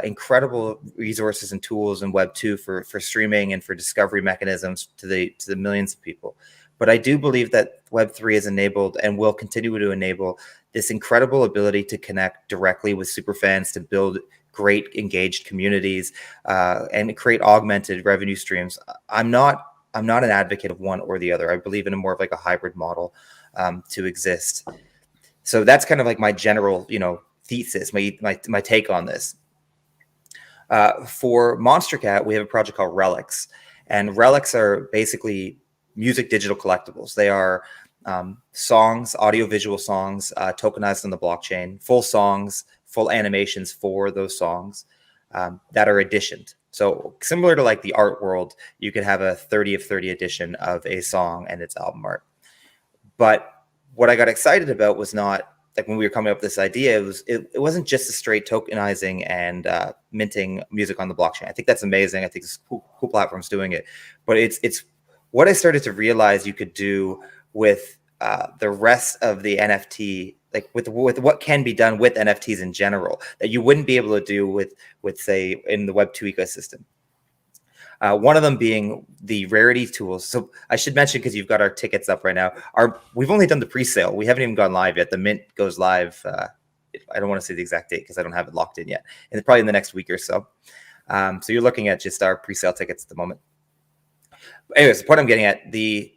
[SPEAKER 8] incredible resources and tools in Web 2 for streaming and for discovery mechanisms to the millions of people. But I do believe that Web 3 has enabled and will continue to enable this incredible ability to connect directly with superfans, to build great engaged communities, and create augmented revenue streams. I'm not an advocate of one or the other. I believe in a more of like a hybrid model to exist. So that's kind of like my general, thesis, my take on this. For Monster Cat, we have a project called Relics, and Relics are basically music digital collectibles. They are songs, audiovisual songs, tokenized on the blockchain, full songs, full animations for those songs that are editioned. So similar to like the art world, you could have a 30 of 30 edition of a song and its album art. But what I got excited about was not like when we were coming up with this idea, it wasn't just a straight tokenizing and minting music on the blockchain. I think that's amazing. I think it's cool platforms doing it, but it's what I started to realize you could do with the rest of the NFT, like with what can be done with NFTs in general, that you wouldn't be able to do with say in the Web 2 ecosystem. One of them being the rarity tools. So I should mention, because you've got our tickets up right now, we've only done the pre-sale. We haven't even gone live yet. The mint goes live. I don't want to say the exact date because I don't have it locked in yet. And probably in the next week or so. So you're looking at just our pre-sale tickets at the moment. Anyways, the point I'm getting at, the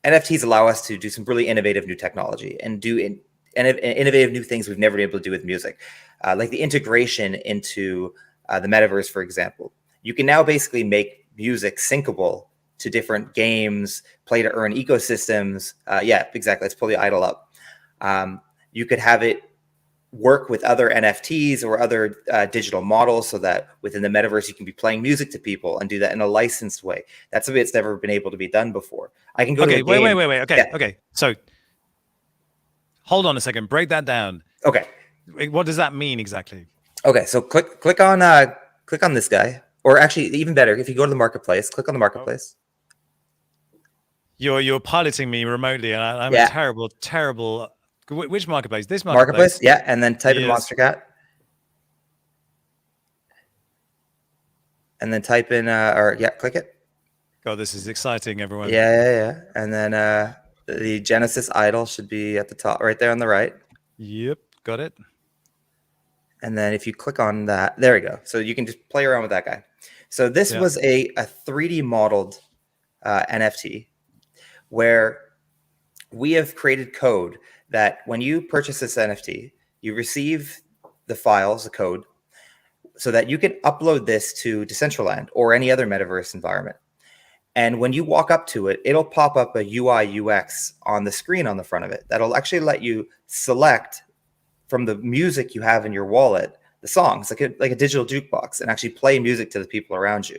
[SPEAKER 8] NFTs allow us to do some really innovative new technology and do innovative new things we've never been able to do with music. Like the integration into the metaverse, for example. You can now basically make music syncable to different games, play to earn ecosystems. Yeah, exactly. Let's pull the idol up. You could have it work with other NFTs or other digital models so that within the metaverse, you can be playing music to people and do that in a licensed way. That's something that's never been able to be done before. I can go
[SPEAKER 1] okay,
[SPEAKER 8] to a game.
[SPEAKER 1] wait. Okay, yeah. Okay. So hold on a second. Break that down.
[SPEAKER 8] Okay.
[SPEAKER 1] What does that mean exactly?
[SPEAKER 8] Okay, so click on this guy. Or actually, even better, if you go to the marketplace, click on the marketplace.
[SPEAKER 1] You're piloting me remotely, and I'm a terrible. Which marketplace? This marketplace?
[SPEAKER 8] Yeah, and then type in Monster Cat. And then type in, click it.
[SPEAKER 1] God, this is exciting, everyone.
[SPEAKER 8] Yeah. And then the Genesis idol should be at the top, right there on the right.
[SPEAKER 1] Yep, got it.
[SPEAKER 8] And then if you click on that, there we go. So you can just play around with that guy. So this was a 3D modeled NFT where we have created code that when you purchase this NFT, you receive the files, the code, so that you can upload this to Decentraland or any other metaverse environment. And when you walk up to it, it'll pop up a UI UX on the screen on the front of it. That'll actually let you select from the music you have in your wallet, the songs, like a digital jukebox, and actually play music to the people around you.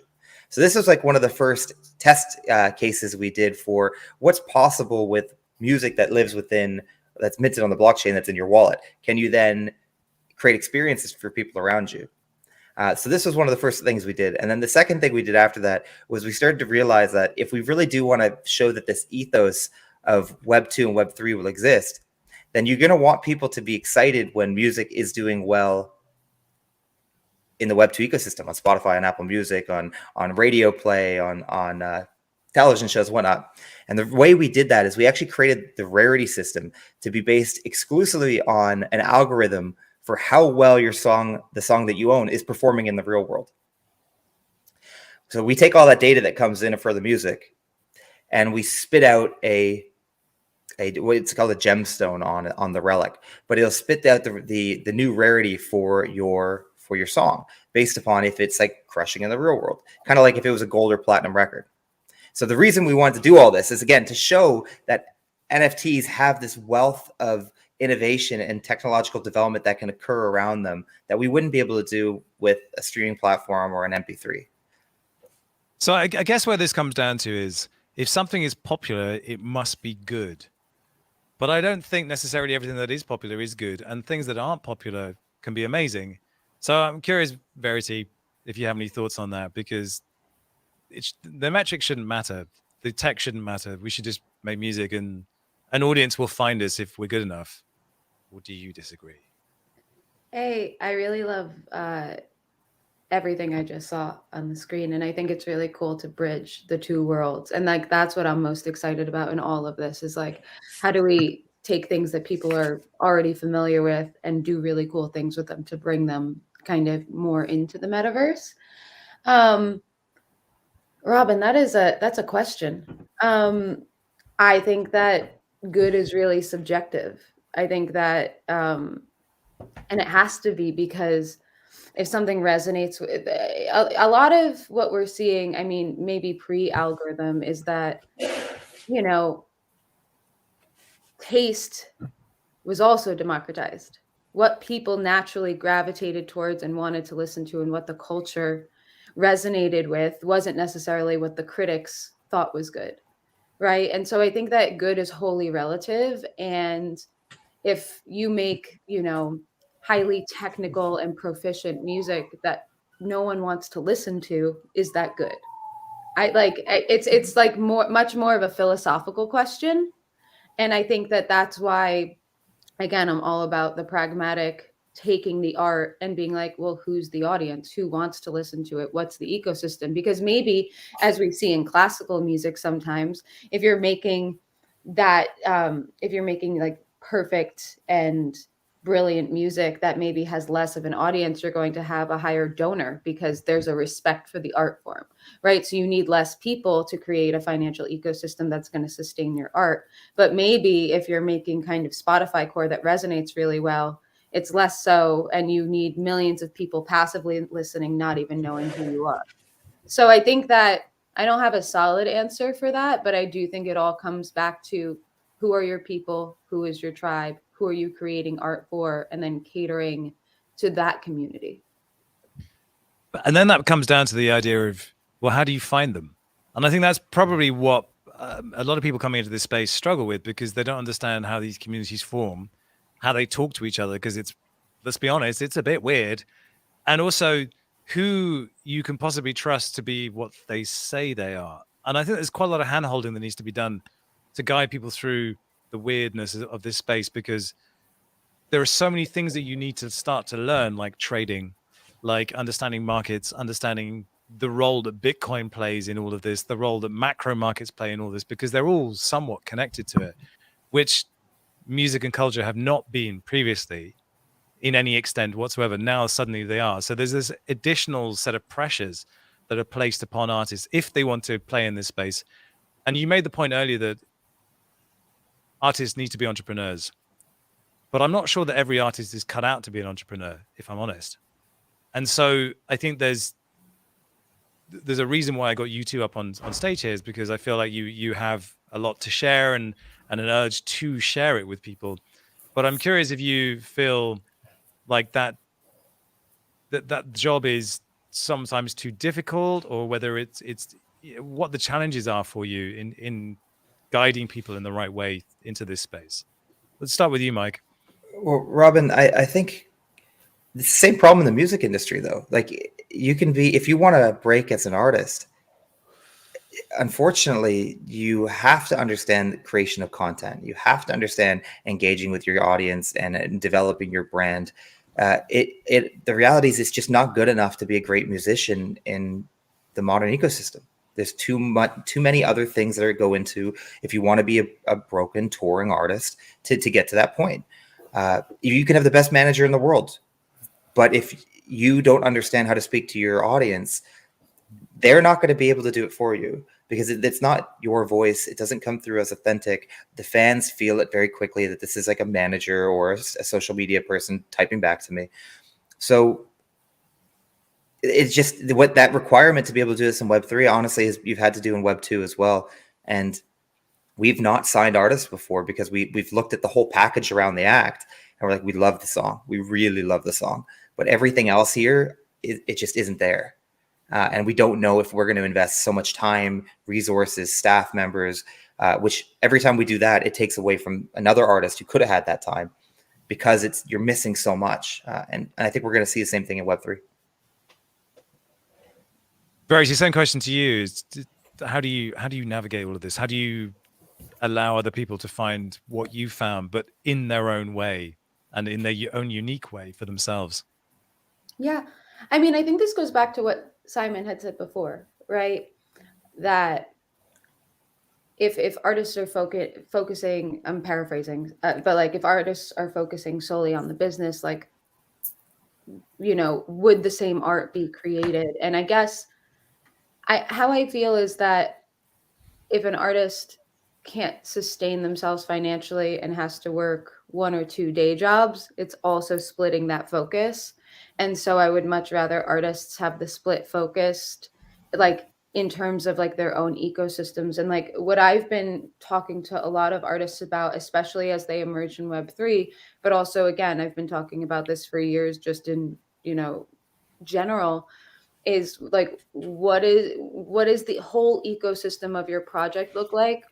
[SPEAKER 8] So this was like one of the first test cases we did for what's possible with music that lives within, that's minted on the blockchain, that's in your wallet. Can you then create experiences for people around you? So this was one of the first things we did. And then the second thing we did after that was we started to realize that if we really do want to show that this ethos of Web 2 and Web 3 will exist, then you're going to want people to be excited when music is doing well in the Web 2 ecosystem, on Spotify and Apple Music, on radio play, on television shows, whatnot. And the way we did that is we actually created the rarity system to be based exclusively on an algorithm for how well your song, the song that you own, is performing in the real world. So we take all that data that comes in for the music, and we spit out what's called a gemstone on the relic, but it'll spit out the new rarity for your song based upon if it's like crushing in the real world, kind of like if it was a gold or platinum record. So the reason we wanted to do all this is, again, to show that NFTs have this wealth of innovation and technological development that can occur around them that we wouldn't be able to do with a streaming platform or an MP3.
[SPEAKER 1] So I guess where this comes down to is, if something is popular, it must be good. But I don't think necessarily everything that is popular is good, and things that aren't popular can be amazing. So I'm curious, Verite, if you have any thoughts on that, because the metrics shouldn't matter. The tech shouldn't matter. We should just make music, and an audience will find us if we're good enough. Or do you disagree?
[SPEAKER 7] Hey, I really love everything I just saw on the screen, and I think it's really cool to bridge the two worlds. And like that's what I'm most excited about in all of this is like, how do we take things that people are already familiar with and do really cool things with them to bring them kind of more into the metaverse? Robin, that's a question. I think that good is really subjective. I think that and it has to be, because if something resonates with a lot of what we're seeing, I mean, maybe pre-algorithm, is that, you know, taste was also democratized. What people naturally gravitated towards and wanted to listen to and what the culture resonated with wasn't necessarily what the critics thought was good, right? And so I think that good is wholly relative. And if you make, you know, highly technical and proficient music that no one wants to listen to, is that good? It's like much more of a philosophical question. And I think that that's why, again, I'm all about the pragmatic, taking the art and being like, well, who's the audience? Who wants to listen to it? What's the ecosystem? Because maybe, as we see in classical music sometimes, if you're making that, if you're making like perfect and brilliant music that maybe has less of an audience, you're going to have a higher donor because there's a respect for the art form, right? So you need less people to create a financial ecosystem that's going to sustain your art. But maybe if you're making kind of Spotify core that resonates really well, it's less so, and you need millions of people passively listening, not even knowing who you are. So I think that I don't have a solid answer for that, but I do think it all comes back to who are your people, who is your tribe, who are you creating art for, and then catering to that community.
[SPEAKER 1] And then that comes down to the idea of, well, how do you find them? And I think that's probably what a lot of people coming into this space struggle with, because they don't understand how these communities form, how they talk to each other, because it's, let's be honest, it's a bit weird. And also who you can possibly trust to be what they say they are. And I think there's quite a lot of hand-holding that needs to be done to guide people through the weirdness of this space, because there are so many things that you need to start to learn, like trading, like understanding markets, understanding the role that Bitcoin plays in all of this, the role that macro markets play in all this, because they're all somewhat connected to it, which music and culture have not been previously in any extent whatsoever. Now suddenly they are. So there's this additional set of pressures that are placed upon artists if they want to play in this space. And you made the point earlier that artists need to be entrepreneurs, but I'm not sure that every artist is cut out to be an entrepreneur, if I'm honest. And so I think there's a reason why I got you two up on stage here, is because I feel like you have a lot to share and an urge to share it with people. But I'm curious if you feel like that job is sometimes too difficult, or whether it's what the challenges are for you in guiding people in the right way into this space. Let's start with you, Mike.
[SPEAKER 8] Well, Robin, I think the same problem in the music industry, though. Like, you can be, if you want to break as an artist, unfortunately, you have to understand the creation of content. You have to understand engaging with your audience and developing your brand. The reality is, it's just not good enough to be a great musician in the modern ecosystem. There's too many other things that go into, if you want to be a broken touring artist, to get to that point. You can have the best manager in the world, but if you don't understand how to speak to your audience, they're not going to be able to do it for you, because it's not your voice. It doesn't come through as authentic. The fans feel it very quickly that this is like a manager or a social media person typing back to me. So it's just what that requirement to be able to do this in Web3, honestly, is you've had to do in Web2 as well. And we've not signed artists before because we've looked at the whole package around the act and we're like, we love the song. We really love the song. But everything else here, it just isn't there. And we don't know if we're going to invest so much time, resources, staff members, which every time we do that, it takes away from another artist who could have had that time, because you're missing so much. And I think we're going to see the same thing in Web3.
[SPEAKER 1] Verite, same question to you. How do you navigate all of this? How do you allow other people to find what you found, but in their own way and in their own unique way for themselves.
[SPEAKER 7] Yeah. I mean, I think this goes back to what Simon had said before, right? That if artists are focusing, I'm paraphrasing, but like if artists are focusing solely on the business, like, you know, would the same art be created? And I guess how I feel is that if an artist can't sustain themselves financially and has to work 1 or 2 day jobs, it's also splitting that focus. And so I would much rather artists have the split focused, like in terms of like their own ecosystems. And like what I've been talking to a lot of artists about, especially as they emerge in Web3, but also again, I've been talking about this for years, just in, you know, general, is like what is the whole ecosystem of your project look like?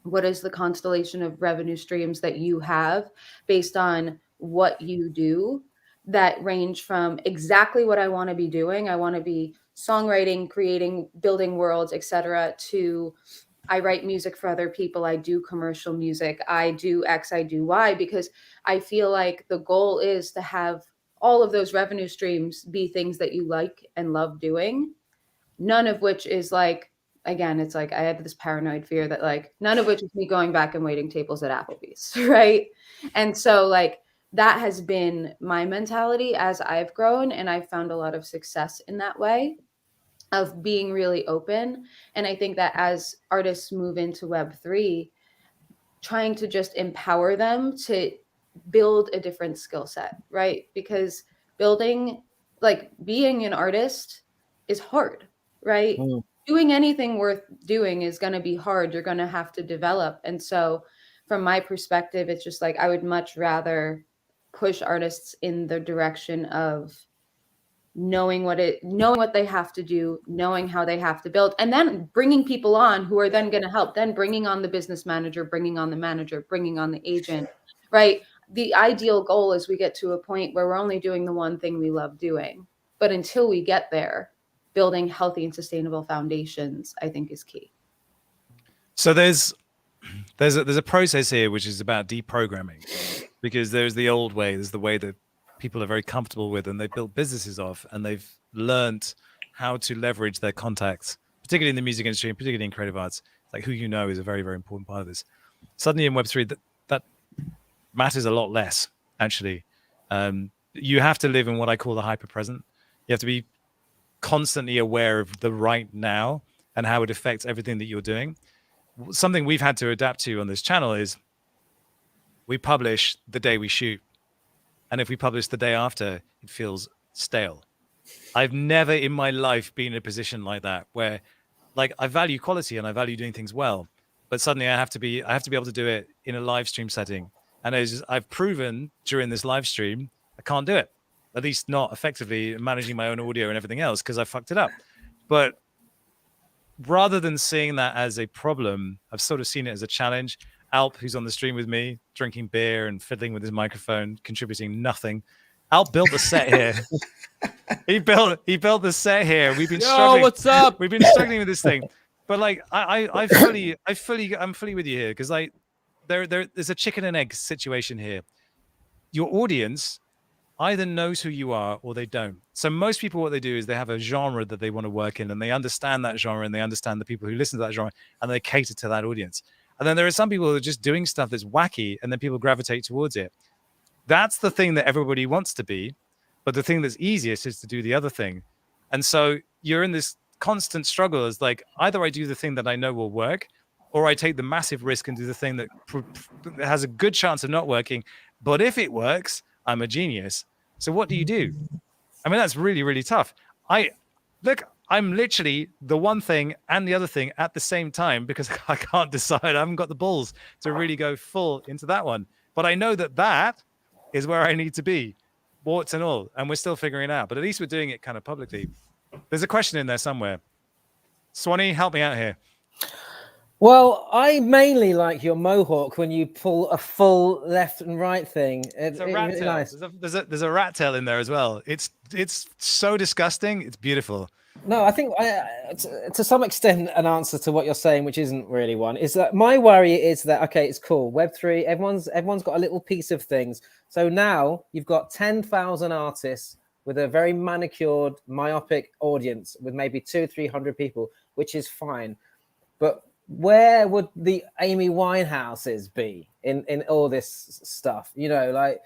[SPEAKER 7] What is the constellation of revenue streams that you have based on what you do, that range from exactly what I want to be doing, I want to be songwriting, creating, building worlds, etc., to I write music for other people, I do commercial music, I do X, I do Y, because I feel like the goal is to have all of those revenue streams be things that you like and love doing, none of which is like, again, it's like I have this paranoid fear that like none of which is me going back and waiting tables at Applebee's, right? And so like that has been my mentality as I've grown, and I've found a lot of success in that way of being really open. And I think that as artists move into Web3, trying to just empower them to build a different skill set, right? Because building, like being an artist is hard, right? Doing anything worth doing is going to be hard. You're going to have to develop. And so from my perspective, it's just like I would much rather push artists in the direction of knowing what they have to do, knowing how they have to build, and then bringing people on who are then going to help, then bringing on the business manager, bringing on the manager, bringing on the agent, right? The ideal goal is we get to a point where we're only doing the one thing we love doing. But until we get there, building healthy and sustainable foundations, I think, is key.
[SPEAKER 1] So there's a process here which is about deprogramming, because there's the old way, there's the way that people are very comfortable with and they've built businesses off, and they've learned how to leverage their contacts, particularly in the music industry and particularly in creative arts. Like who you know is a very, very important part of this. Suddenly in Web3, that matters a lot less, actually. You have to live in what I call the hyper present. You have to be constantly aware of the right now and how it affects everything that you're doing. Something we've had to adapt to on this channel is we publish the day we shoot. And if we publish the day after, it feels stale. I've never in my life been in a position like that where like I value quality and I value doing things well, but suddenly I have to be able to do it in a live stream setting. And I've proven during this live stream, I can't do it, at least not effectively managing my own audio and everything else because I fucked it up. But rather than seeing that as a problem, I've sort of seen it as a challenge. Alp, who's on the stream with me, drinking beer and fiddling with his microphone, contributing nothing. Alp built the set here. He built the set here. We've been struggling.
[SPEAKER 2] What's up?
[SPEAKER 1] We've been struggling with this thing. But like I'm fully with you here, because like there's a chicken and egg situation here. Your audience either knows who you are or they don't. So most people, what they do is they have a genre that they want to work in, and they understand that genre, and they understand the people who listen to that genre, and they cater to that audience. And then there are some people who are just doing stuff that's wacky, and then people gravitate towards it. That's the thing that everybody wants to be, but the thing that's easiest is to do the other thing. And so you're in this constant struggle. It's like either I do the thing that I know will work, or I take the massive risk and do the thing that has a good chance of not working. But if it works, I'm a genius. So what do you do? I mean, that's really, really tough. I'm literally the one thing and the other thing at the same time because I can't decide. I haven't got the balls to really go full into that one. But I know that is where I need to be, warts and all. And we're still figuring it out. But at least we're doing it kind of publicly. There's a question in there somewhere. Swanny, help me out here.
[SPEAKER 4] Well, I mainly like your mohawk when you pull a full left and right thing.
[SPEAKER 1] It's a
[SPEAKER 4] It's
[SPEAKER 1] rat
[SPEAKER 4] really
[SPEAKER 1] tail.
[SPEAKER 4] nice.
[SPEAKER 1] There's a rat tail in there as well. It's so disgusting. It's beautiful.
[SPEAKER 4] No, I think to some extent an answer to what you're saying, which isn't really one, is that my worry is that okay, it's cool. Web3, everyone's got a little piece of things. So now you've got 10,000 artists with a very manicured, myopic audience with maybe 200-300 people, which is fine. But where would the Amy Winehouses be in all this stuff? You know, like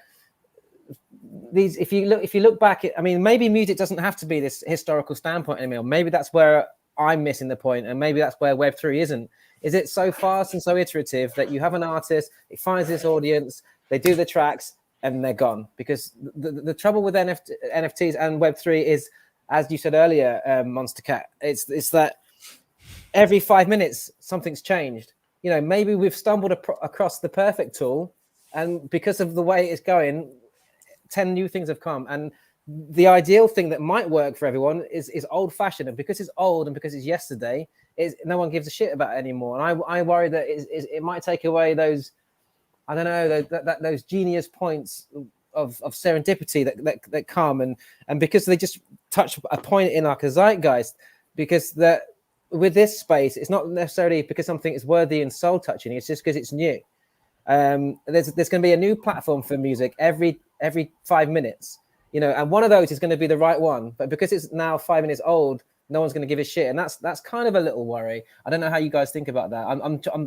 [SPEAKER 4] these. If you look back, I mean, maybe music doesn't have to be this historical standpoint anymore. Maybe that's where I'm missing the point, and maybe that's where Web3 isn't. Is it so fast and so iterative that you have an artist, it finds this audience, they do the tracks, and they're gone? Because the trouble with NFTs and Web3 is, as you said earlier, Monster Cat, it's that every 5 minutes something's changed. You know, maybe we've stumbled across the perfect tool, and because of the way it's going, 10 new things have come, and the ideal thing that might work for everyone is old fashioned, and because it's old and because it's yesterday, no one gives a shit about it anymore. And I worry that it might take away those, I don't know, those genius points of serendipity that come, and because they just touch a point in like a zeitgeist, because that with this space, it's not necessarily because something is worthy and soul touching. It's just because it's new. There's going to be a new platform for music every 5 minutes, you know, and one of those is going to be the right one. But because it's now 5 minutes old, no one's going to give a shit, and that's kind of a little worry. I don't know how you guys think about that.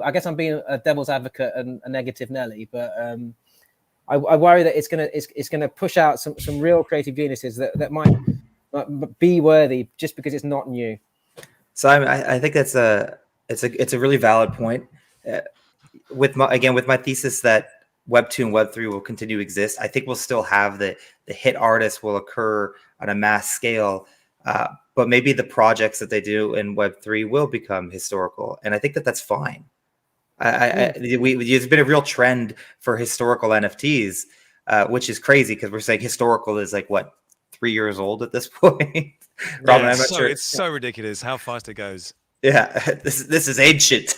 [SPEAKER 4] I guess I'm being a devil's advocate and a negative Nelly, but I worry that it's gonna push out some real creative geniuses that might be worthy just because it's not new.
[SPEAKER 8] So I think it's a really valid point. With my thesis that Web 2 and Web 3 will continue to exist, I think we'll still have the hit artists will occur on a mass scale, but maybe the projects that they do in Web 3 will become historical, and I think that's fine. There's been a real trend for historical NFTs, which is crazy because we're saying historical is like what, 3 years old at this point.
[SPEAKER 1] Yeah, it's so ridiculous how fast it goes.
[SPEAKER 8] Yeah, this is ancient.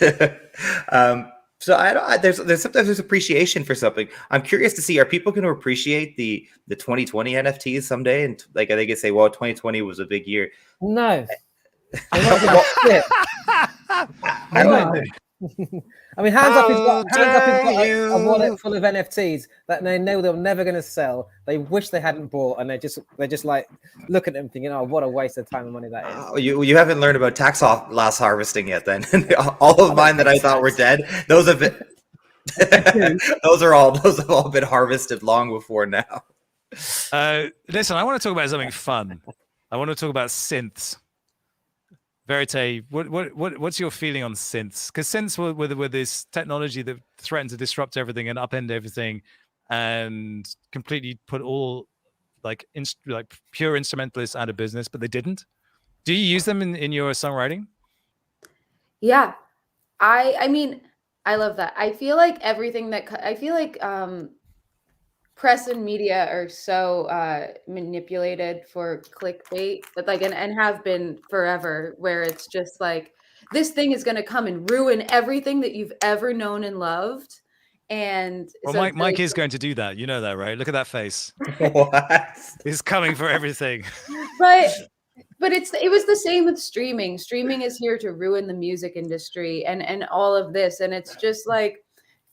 [SPEAKER 8] So there's sometimes appreciation for something. I'm curious to see, are people going to appreciate the 2020 NFTs someday? And like, I think they say, well, 2020 was a big year.
[SPEAKER 4] No. I mean, hands up has got a wallet full of NFTs that they know they're never going to sell. They wish they hadn't bought, and they're just like look at them thinking, "Oh, what a waste of time and money that is."
[SPEAKER 8] You haven't learned about tax loss harvesting yet, then. All of mine that I thought were dead, those have been. those have all been harvested long before now.
[SPEAKER 1] Listen, I want to talk about something fun. I want to talk about synths. Verite, what's your feeling on synths? Because synths were this technology that threatened to disrupt everything and upend everything, and completely put all like pure instrumentalists out of business. But they didn't. Do you use them in your songwriting?
[SPEAKER 7] Yeah, I mean, I love that. I feel like press and media are so manipulated for clickbait, but like and have been forever, where it's just like this thing is going to come and ruin everything that you've ever known and loved. And
[SPEAKER 1] well,
[SPEAKER 7] so
[SPEAKER 1] Mike is going to do that. You know that, right? Look at that face.
[SPEAKER 8] What?
[SPEAKER 1] He's coming for everything.
[SPEAKER 7] But it was the same with streaming. Streaming is here to ruin the music industry and all of this, and it's just like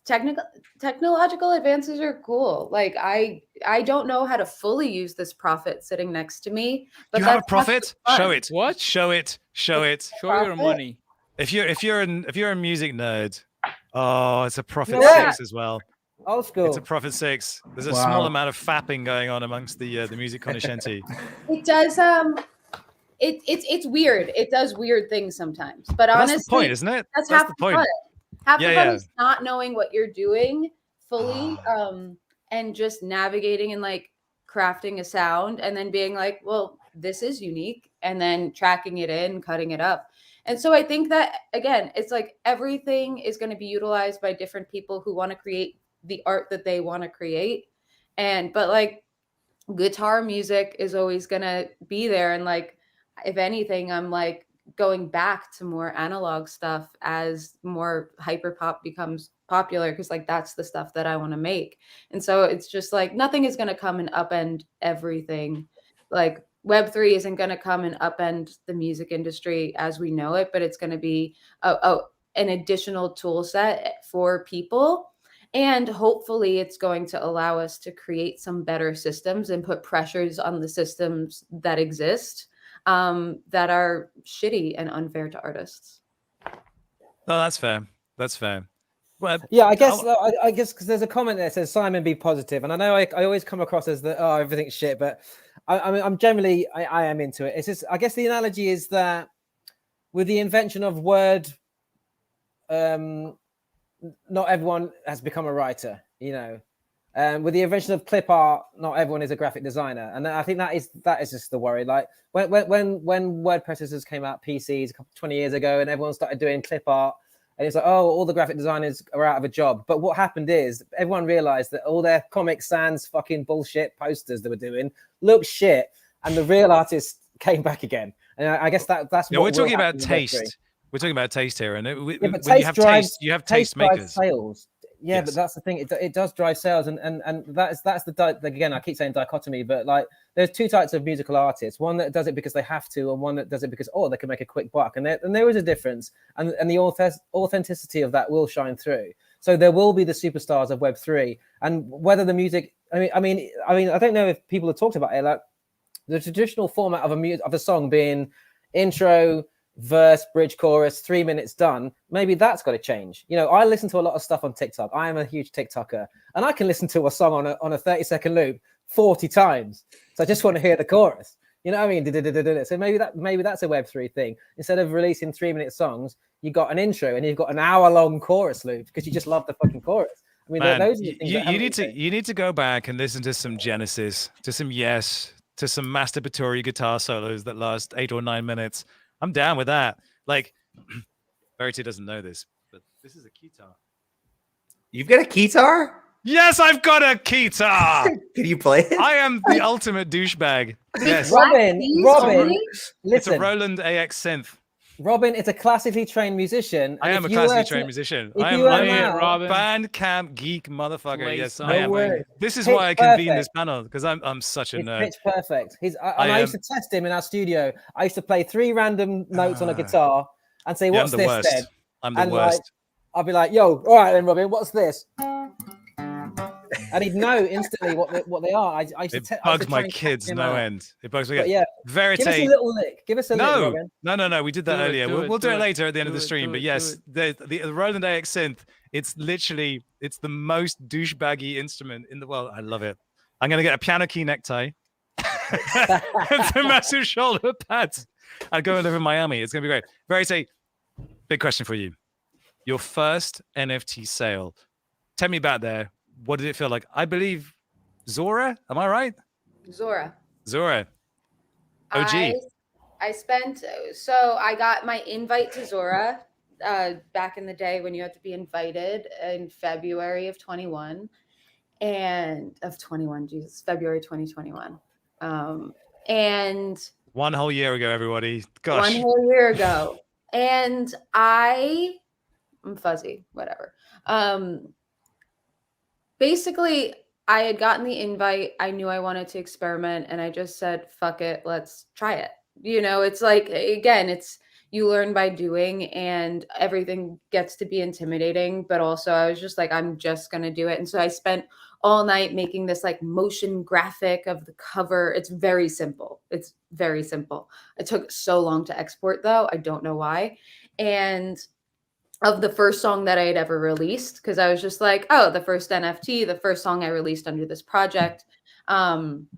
[SPEAKER 7] technological advances are cool. Like I don't know how to fully use this Prophet sitting next to me. But
[SPEAKER 1] you have a Prophet? Show it.
[SPEAKER 2] What?
[SPEAKER 1] Show it. Show it.
[SPEAKER 2] Show your money.
[SPEAKER 1] If you're a music nerd, oh, it's a Prophet 6 as well.
[SPEAKER 4] Old school.
[SPEAKER 1] It's a Prophet 6. There's a small amount of fapping going on amongst the music connoisseurs.
[SPEAKER 7] It does it's weird. It does weird things sometimes. But honestly,
[SPEAKER 1] that's the point, isn't it?
[SPEAKER 7] That's half the point. Half the fun is not knowing what you're doing fully, and just navigating and like crafting a sound and then being like, well, this is unique, and then tracking it in, cutting it up. And so I think that, again, it's like everything is going to be utilized by different people who want to create the art that they want to create. But like guitar music is always going to be there. And like, if anything, I'm like going back to more analog stuff as more hyperpop becomes popular, because like that's the stuff that I want to make. And so it's just like nothing is going to come and upend everything. Like Web3 isn't going to come and upend the music industry as we know it, but it's going to be an additional tool set for people. And hopefully it's going to allow us to create some better systems and put pressures on the systems that exist that are shitty and unfair to artists.
[SPEAKER 1] No, that's fair. That's fair. Well,
[SPEAKER 4] Yeah, I guess because there's a comment there that says Simon be positive, and I know I always come across as the everything's shit, but I mean I'm generally I am into it. It's just I guess the analogy is that with the invention of Word, not everyone has become a writer, you know. With the invention of clip art, not everyone is a graphic designer, and I think that is just the worry. Like when word processors came out, PCs 20 years ago, and everyone started doing clip art, and it's like, oh, all the graphic designers are out of a job. But what happened is everyone realized that all their Comic Sans fucking bullshit posters they were doing looked shit, and the real artists came back again. And I guess that's
[SPEAKER 1] yeah,
[SPEAKER 4] what
[SPEAKER 1] we're talking about taste. We're talking about taste here, and when you have taste, you have taste makers.
[SPEAKER 4] Sales. Yeah,
[SPEAKER 1] Yes.
[SPEAKER 4] but that's the thing. It does drive sales, and that's again. I keep saying dichotomy, but like there's two types of musical artists. One that does it because they have to, and one that does it because they can make a quick buck. And there is a difference, and the authenticity of that will shine through. So there will be the superstars of Web3, and whether the music. I mean, I don't know if people have talked about it. Like the traditional format of a song being intro, verse, bridge, chorus, 3 minutes done. Maybe that's got to change. You know, I listen to a lot of stuff on TikTok. I am a huge TikToker, and I can listen to a song on a 30-second loop 40 times. So I just want to hear the chorus. You know what I mean? So maybe that's a Web3 thing. Instead of releasing 3-minute songs, you got an intro and you've got an hour-long chorus loop because you just love the fucking chorus. I mean,
[SPEAKER 1] Man,
[SPEAKER 4] those are the things
[SPEAKER 1] you need to go back and listen to some Genesis, to some Yes, to some masturbatory guitar solos that last 8 or 9 minutes. I'm down with that. Like, Verite doesn't know this, but this is a guitar.
[SPEAKER 8] You've got a guitar?
[SPEAKER 1] Yes, I've got a guitar.
[SPEAKER 8] Can you play it?
[SPEAKER 1] I am the ultimate douchebag. Yes.
[SPEAKER 4] Robin,
[SPEAKER 1] It's a
[SPEAKER 4] listen.
[SPEAKER 1] Roland AX synth.
[SPEAKER 4] Robin, it's a classically trained musician.
[SPEAKER 1] I am a classically trained musician. I am a Bandcamp geek motherfucker. Yes, I am. This is why I convene this panel, because I'm such a nerd.
[SPEAKER 4] Pitch perfect. I used to test him in our studio. I used to play 3 random notes on a guitar and say, "What's this then?"
[SPEAKER 1] I'm the worst.
[SPEAKER 4] I'll be like, "Yo, all right then, Robin, what's this?" And he'd know instantly what they are.
[SPEAKER 1] It bugs my kids no end. It bugs me.
[SPEAKER 4] Yeah,
[SPEAKER 1] Verite.
[SPEAKER 4] Give us a little lick. Give us a lick, Robin.
[SPEAKER 1] No. We did that earlier. We'll do it later at the end of the stream. But yes, the Roland AX synth. It's the most douchebaggy instrument in the world. I love it. I'm gonna get a piano key necktie and some massive shoulder pads. I'll go and live in Miami. It's gonna be great. Verite, big question for you. Your first NFT sale. Tell me about there. What did it feel like? I believe Zora. Am I right?
[SPEAKER 7] Zora.
[SPEAKER 1] OG.
[SPEAKER 7] I spent, so I got my invite to Zora back in the day when you had to be invited in February of 21 February 2021. And
[SPEAKER 1] 1 whole year ago, everybody. Gosh.
[SPEAKER 7] 1 whole year ago. And I'm fuzzy, whatever. Basically, I had gotten the invite. I knew I wanted to experiment, and I just said, fuck it, let's try it. You know, it's like, again, it's you learn by doing, and everything gets to be intimidating. But also I was just like, I'm just going to do it. And so I spent all night making this like motion graphic of the cover. It's very simple. It took so long to export, though. I don't know why. And of the first song that I had ever released, because I was just like, oh, the first NFT, the first song I released under this project. And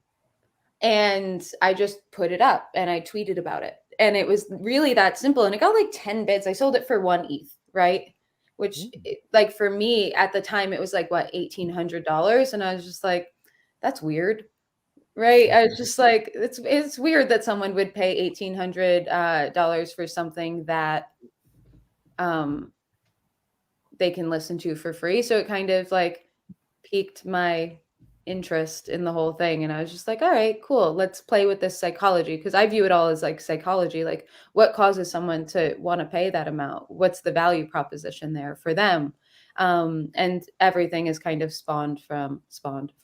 [SPEAKER 7] I just put it up and I tweeted about it. And it was really that simple. And it got like 10 bids. I sold it for 1 ETH, right? Which like for me at the time, it was like, what, $1,800. And I was just like, that's weird. Right. I was just like, it's weird that someone would pay $1,800 for something that they can listen to for free. So it kind of like piqued my interest in the whole thing, and I was just like, all right, cool, let's play with this psychology, because I view it all as like psychology, like what causes someone to want to pay that amount, what's the value proposition there for them, and everything is kind of spawned from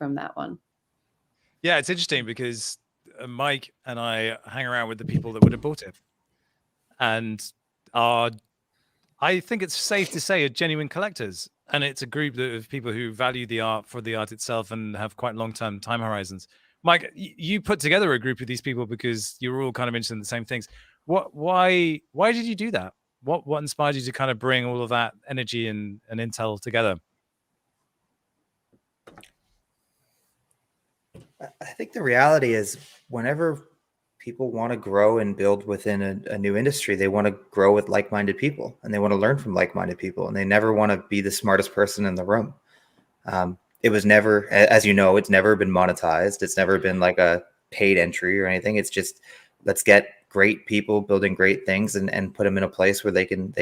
[SPEAKER 7] that one.
[SPEAKER 1] Yeah, it's interesting because Mike and I hang around with the people that would have bought it, and are, I think it's safe to say, are genuine collectors. And it's a group of people who value the art for the art itself and have quite long-term time horizons. Mike, you put together a group of these people because you were all kind of interested in the same things. Why did you do that? What inspired you to kind of bring all of that energy and intel together?
[SPEAKER 8] I think the reality is whenever people want to grow and build within a new industry, they want to grow with like-minded people and they want to learn from like-minded people, and they never want to be the smartest person in the room. It was never, as you know, it's never been monetized. It's never been like a paid entry or anything. It's just, let's get great people building great things and put them in a place where they can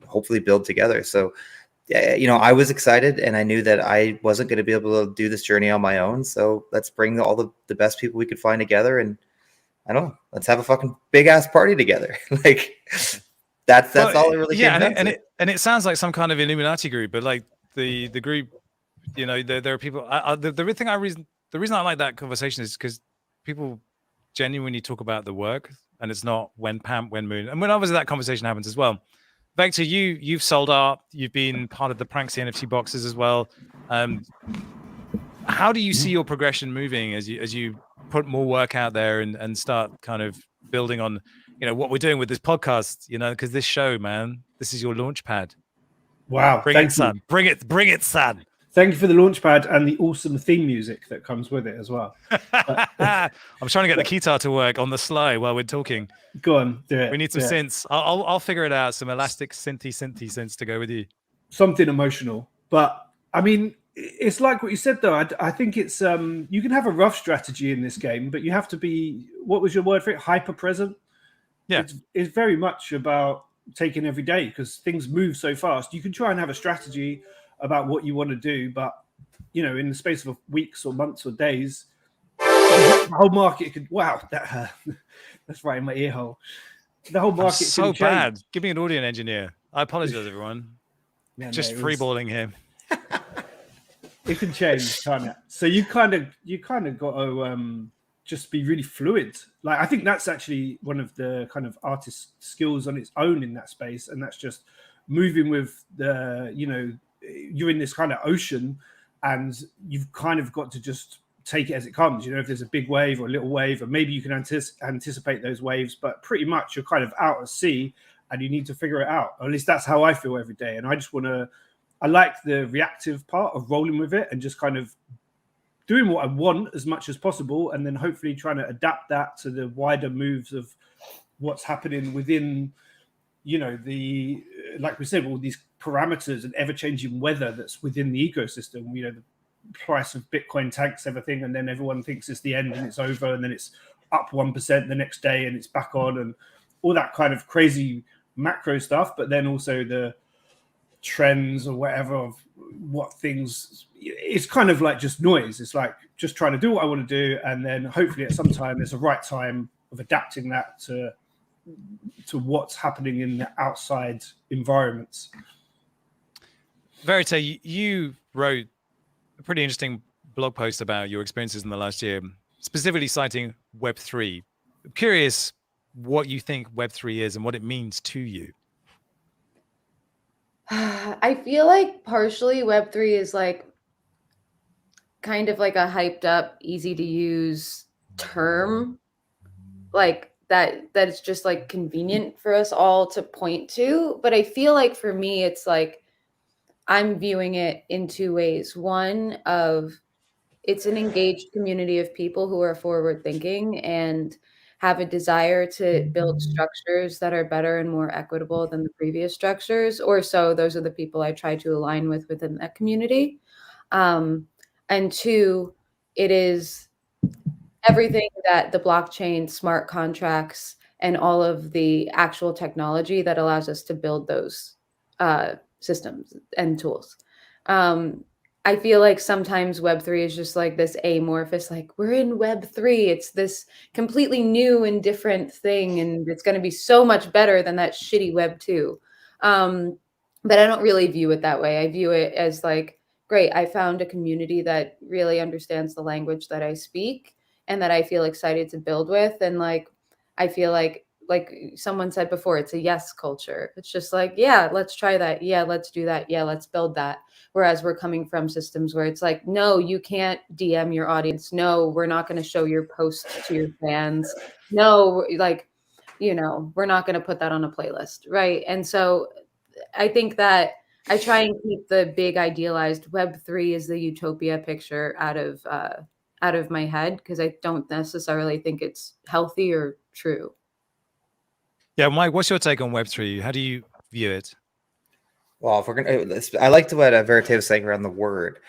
[SPEAKER 8] hopefully build together. So, you know, I was excited and I knew that I wasn't going to be able to do this journey on my own. So let's bring all the best people we could find together, and I don't know, let's have a fucking big ass party together. Like that's all it really came down to.
[SPEAKER 1] And it sounds like some kind of Illuminati group, but like the group, you know, there are people. The reason I like that conversation is because people genuinely talk about the work, and it's not when Pamp, when Moon, and when obviously that conversation happens as well. Vector, you've sold art, you've been part of the Pranksy NFT boxes as well. How do you see your progression moving as you put more work out there and start kind of building on, you know, what we're doing with this podcast, you know, because this show, man, this is your launch pad.
[SPEAKER 3] Wow.
[SPEAKER 1] Bring it, son. Bring it, son.
[SPEAKER 3] Thank you for the launch pad and the awesome theme music that comes with it as well.
[SPEAKER 1] I'm trying to get the guitar to work on the sly while we're talking.
[SPEAKER 3] Go on, do it.
[SPEAKER 1] We need some synths. I'll figure it out. Some elastic synthy synths to go with you.
[SPEAKER 3] Something emotional. But I mean, it's like what you said though. I think it's you can have a rough strategy in this game, but you have to be, what was your word for it? Hyper present.
[SPEAKER 1] Yeah.
[SPEAKER 3] It's very much about taking every day because things move so fast. You can try and have a strategy about what you want to do, but you know, in the space of weeks or months or days, the whole market could, wow, that's right in my ear hole. The whole market
[SPEAKER 1] so
[SPEAKER 3] can change.
[SPEAKER 1] Bad. Give me an audio engineer. I apologize, everyone.
[SPEAKER 3] Yeah,
[SPEAKER 1] just freeballing him.
[SPEAKER 3] It can change, can't it? So you kind of got to just be really fluid. Like I think that's actually one of the kind of artist skills on its own in that space, and that's just moving with the, you know, you're in this kind of ocean and you've kind of got to just take it as it comes. You know, if there's a big wave or a little wave, or maybe you can anticipate those waves, but pretty much you're kind of out at sea and you need to figure it out. Or at least that's how I feel every day. And I just I like the reactive part of rolling with it and just kind of doing what I want as much as possible, and then hopefully trying to adapt that to the wider moves of what's happening within, you know, the, like we said, all these parameters and ever-changing weather that's within the ecosystem. You know, the price of Bitcoin tanks everything, and then everyone thinks it's the end and it's over, and then it's up 1% the next day and it's back on, and all that kind of crazy macro stuff. But then also the trends or whatever of what things, it's kind of like just noise. It's like just trying to do what I want to do, and then hopefully at some time there's a right time of adapting that to what's happening in the outside environments.
[SPEAKER 1] Verite, you wrote a pretty interesting blog post about your experiences in the last year, specifically citing Web3. I'm curious what you think Web3 is and what it means to you.
[SPEAKER 7] I feel like partially Web3 is like kind of like a hyped up, easy to use term, like that it's just like convenient for us all to point to. But I feel like for me, it's like I'm viewing it in two ways. One of, it's an engaged community of people who are forward thinking and have a desire to build structures that are better and more equitable than the previous structures, or so those are the people I try to align with within that community. And two, it is everything that the blockchain, smart contracts, and all of the actual technology that allows us to build those systems and tools. I feel like sometimes Web3 is just like this amorphous, like we're in Web3. It's this completely new and different thing, and it's going to be so much better than that shitty Web2. But I don't really view it that way. I view it as like, great, I found a community that really understands the language that I speak and that I feel excited to build with. And like, I feel like someone said before, it's a yes culture. It's just like, yeah, let's try that. Yeah, let's do that. Yeah, let's build that. Whereas we're coming from systems where it's like, no, you can't DM your audience. No, we're not going to show your post to your fans. No, like, we're not going to put that on a playlist. Right. And so I think that I try and keep the big idealized Web3 is the utopia picture out of my head, because I don't necessarily think it's healthy or true.
[SPEAKER 1] Yeah, Mike, what's your take on Web3? How do you view it?
[SPEAKER 8] Well, if we're gonna, I liked what Verite was saying around the word.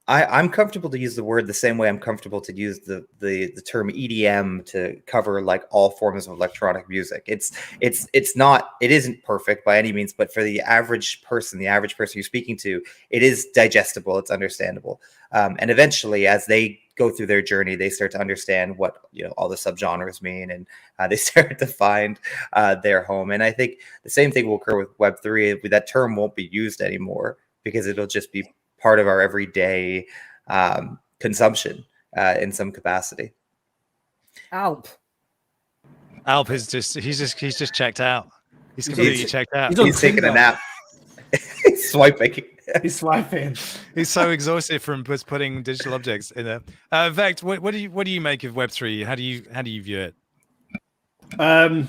[SPEAKER 8] I'm comfortable to use the word the same way I'm comfortable to use the term EDM to cover like all forms of electronic music. It isn't perfect by any means, but for the average person you're speaking to, it is digestible, it's understandable. And eventually, as they go through their journey, they start to understand what all the subgenres mean, and they start to find their home. And I think the same thing will occur with Web3. That term won't be used anymore because it'll just be part of our everyday consumption in some capacity.
[SPEAKER 4] Alp
[SPEAKER 1] is he's just checked out. He's completely checked out.
[SPEAKER 8] He's taking a nap. He's swiping.
[SPEAKER 3] He's swiping.
[SPEAKER 1] He's so exhausted from just putting digital objects in there. Vect, what do you make of Web3? How do you view it?
[SPEAKER 3] I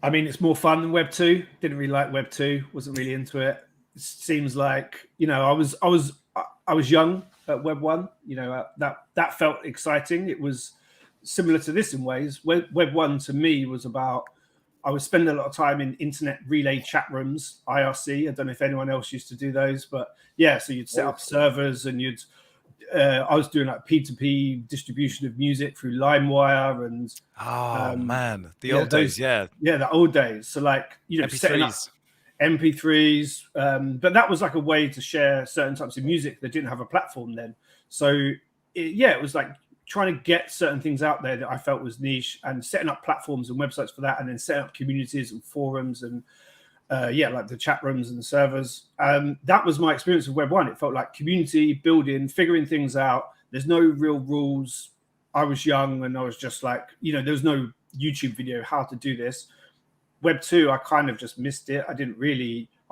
[SPEAKER 3] mean, it's more fun than Web2. Didn't really like Web2. Wasn't really into it. It seems like I was young at Web1. That felt exciting. It was similar to this in ways. Web1 to me was about, I was spending a lot of time in internet relay chat rooms, IRC. I don't know if anyone else used to do those, but yeah. So you'd set up servers, and I was doing like P2P distribution of music through LimeWire and
[SPEAKER 1] man, the old days,
[SPEAKER 3] the old days. So like setting up MP3s, but that was like a way to share certain types of music that didn't have a platform then. So it was like trying to get certain things out there that I felt was niche, and setting up platforms and websites for that, and then setting up communities and forums and like the chat rooms and the servers. That was my experience with Web1. It felt like community building, figuring things out. There's no real rules. I was young, and I was just like, there was no YouTube video how to do this. Web2, I kind of just missed it. I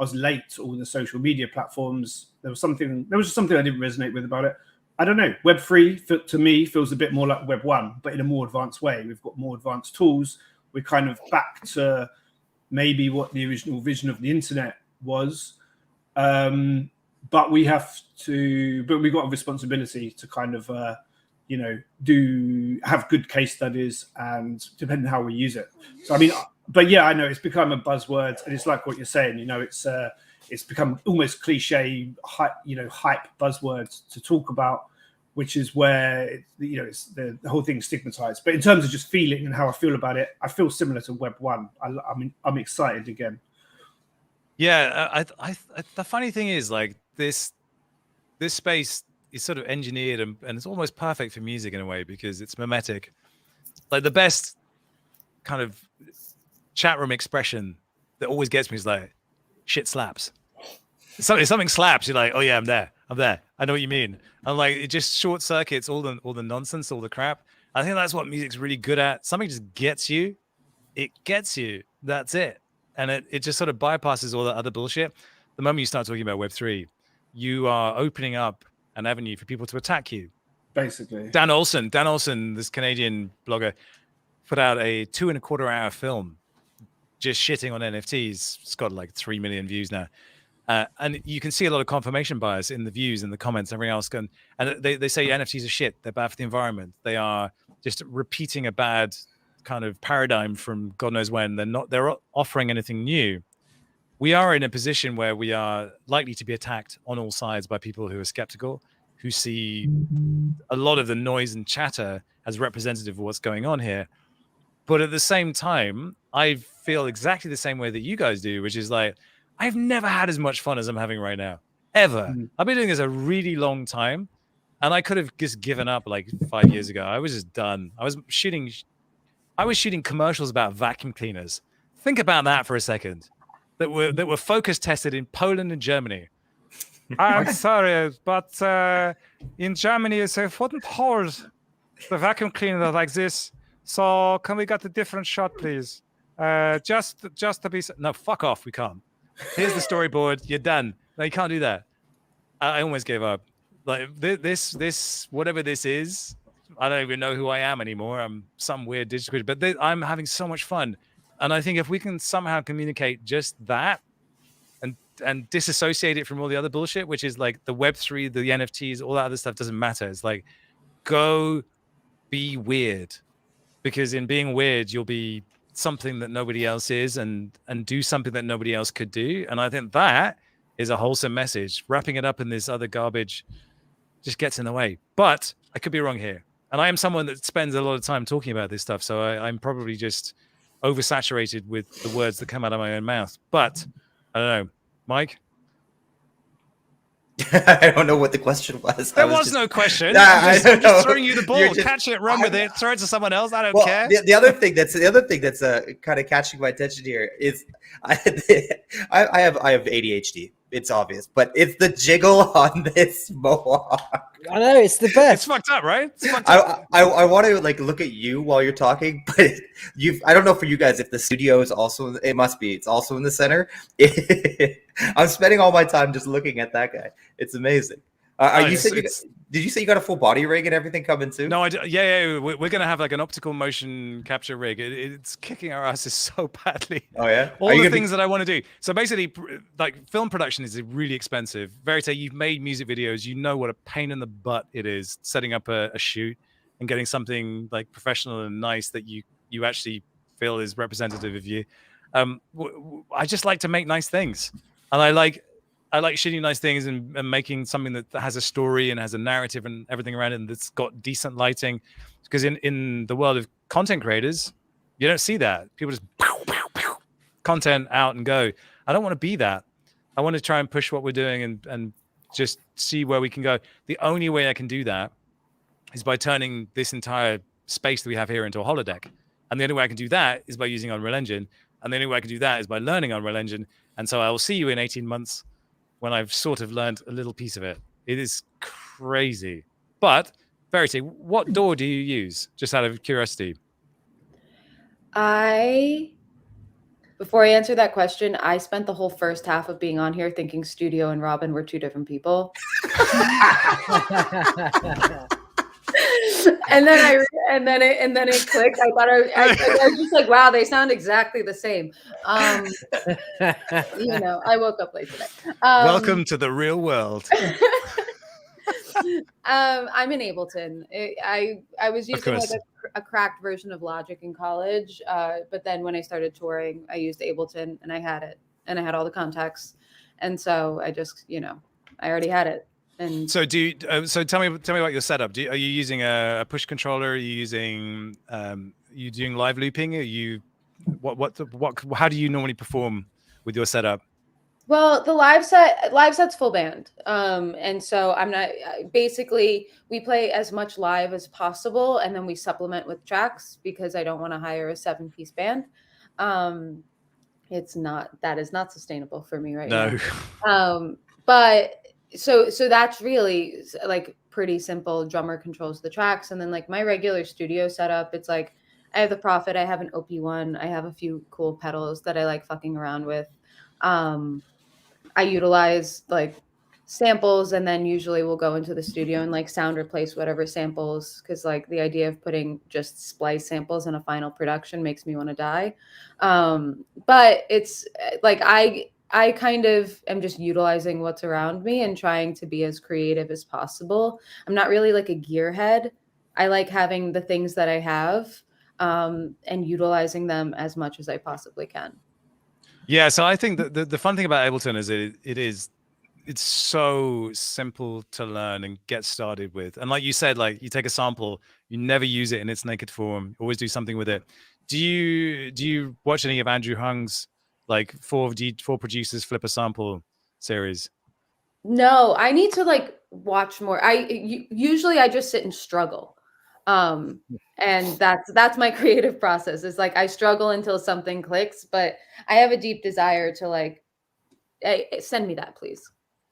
[SPEAKER 3] was late to all the social media platforms. There was just something I didn't resonate with about it. I don't know. Web3 to me feels a bit more like Web1, but in a more advanced way. We've got more advanced tools. We're kind of back to maybe what the original vision of the internet was. But we've got a responsibility to kind of, have good case studies, and depending on how we use it. So, I mean, but yeah, I know it's become a buzzword, and it's like what you're saying, it's become almost cliche, hype buzzwords to talk about, which is where it's the whole thing is stigmatized. But in terms of just feeling and how I feel about it, I feel similar to Web1. I'm excited again.
[SPEAKER 1] Yeah, the funny thing is, like, this space is sort of engineered and it's almost perfect for music in a way, because it's mimetic. Like, the best kind of chat room expression that always gets me is like, shit slaps. If something slaps, you're like, oh yeah, I'm there. I know what you mean. And like, it just short circuits all the nonsense, all the crap. I think that's what music's really good at. Something just gets you. It gets you. That's it. And it just sort of bypasses all that other bullshit. The moment you start talking about Web3, you are opening up an avenue for people to attack you.
[SPEAKER 3] Basically. Dan
[SPEAKER 1] Olsen, this Canadian blogger, put out a 2.25-hour film just shitting on NFTs. It's got like 3 million views now. And you can see a lot of confirmation bias in the views and the comments, everything else. And they say NFTs are shit. They're bad for the environment. They are just repeating a bad kind of paradigm from God knows when. They're offering anything new. We are in a position where we are likely to be attacked on all sides by people who are skeptical, who see a lot of the noise and chatter as representative of what's going on here. But at the same time, I feel exactly the same way that you guys do, which is like, I've never had as much fun as I'm having right now. ever. I've been doing this a really long time, and I could have just given up like 5 years ago. I was just done. I was shooting commercials about vacuum cleaners. Think about that for a second. That were focus tested in Poland and Germany. I'm sorry, but in Germany they wouldn't hold the vacuum cleaner like this. So can we get a different shot, please? Just to be no, fuck off. We can't. Here's the storyboard. You're done. No, you can't do that. I almost gave up. Like this, whatever this is, I don't even know who I am anymore. I'm some weird digital creature, but I'm having so much fun. And I think if we can somehow communicate just that and disassociate it from all the other bullshit, which is like the Web3, the NFTs, all that other stuff doesn't matter. It's like, go be weird, because in being weird, you'll be something that nobody else is and do something that nobody else could do. And I think that is a wholesome message. Wrapping it up in this other garbage just gets in the way. But I could be wrong here. And I am someone that spends a lot of time talking about this stuff. So I'm probably just oversaturated with the words that come out of my own mouth. But I don't know. Mike?
[SPEAKER 8] I don't know what the question was.
[SPEAKER 1] There was no question.
[SPEAKER 8] Nah,
[SPEAKER 1] I'm just throwing you the ball. Catch it, run with it, throw it to someone else. I don't care.
[SPEAKER 8] The other thing that's kind of catching my attention here is I have ADHD. It's obvious, but it's the jiggle on this mohawk.
[SPEAKER 4] I know, it's the best.
[SPEAKER 1] It's fucked up, right? It's fucked up.
[SPEAKER 8] I want to like look at you while you're talking, but I don't know for you guys if the studio is also. It must be. It's also in the center. I'm spending all my time just looking at that guy. It's amazing. Did you say you got a full body rig and everything coming too?
[SPEAKER 1] No, yeah. We're gonna have like an optical motion capture rig. It's kicking our asses so badly.
[SPEAKER 8] Oh yeah,
[SPEAKER 1] all the things that I want to do. So basically, like film production is really expensive. Verite, you've made music videos. You know what a pain in the butt it is setting up a shoot and getting something like professional and nice that you actually feel is representative of you. I just like to make nice things, and I like shooting nice things and making something that has a story and has a narrative and everything around it, and that's got decent lighting. Because in the world of content creators, you don't see that. People just content out and go. I don't want to be that. I want to try and push what we're doing and just see where we can go. The only way I can do that is by turning this entire space that we have here into a holodeck. And the only way I can do that is by using Unreal Engine. And the only way I can do that is by learning Unreal Engine. And so I will see you in 18 months when I've sort of learned a little piece of it. It is crazy. But, Verite, what DAW do you use? Just out of curiosity.
[SPEAKER 7] Before I answer that question, I spent the whole first half of being on here thinking Studio and Robin were two different people. and then it clicked. I thought I was just like, wow, they sound exactly the same. I woke up late today.
[SPEAKER 1] Welcome to the real world.
[SPEAKER 7] I'm in Ableton. I was using like a cracked version of Logic in college, but then when I started touring, I used Ableton, and I had it, and I had all the contacts, and so I just, I already had it. And
[SPEAKER 1] so so tell me about your setup. Are you using a push controller? Are you using you doing live looping? Are you how do you normally perform with your setup?
[SPEAKER 7] Well, the live set's full band. And so I'm not, basically we play as much live as possible, and then we supplement with tracks because I don't want to hire a 7-piece band. That is not sustainable for me right now. But so that's really like pretty simple. Drummer controls the tracks, and then like my regular studio setup, it's like I have the Prophet, I have an OP1, I have a few cool pedals that I like fucking around with. I utilize like samples, and then usually we'll go into the studio and like sound replace whatever samples, because like the idea of putting just splice samples in a final production makes me want to die. But it's like I kind of am just utilizing what's around me and trying to be as creative as possible. I'm not really like a gearhead. I like having the things that I have and utilizing them as much as I possibly can.
[SPEAKER 1] Yeah, so I think that the fun thing about Ableton is it's so simple to learn and get started with. And like you said, like you take a sample, you never use it in its naked form, always do something with it. Do you watch any of Andrew Hung's like four producers flip a sample series?
[SPEAKER 7] No, I need to like watch more. Usually I just sit and struggle. And that's my creative process. It's like I struggle until something clicks, but I have a deep desire to like send me that, please.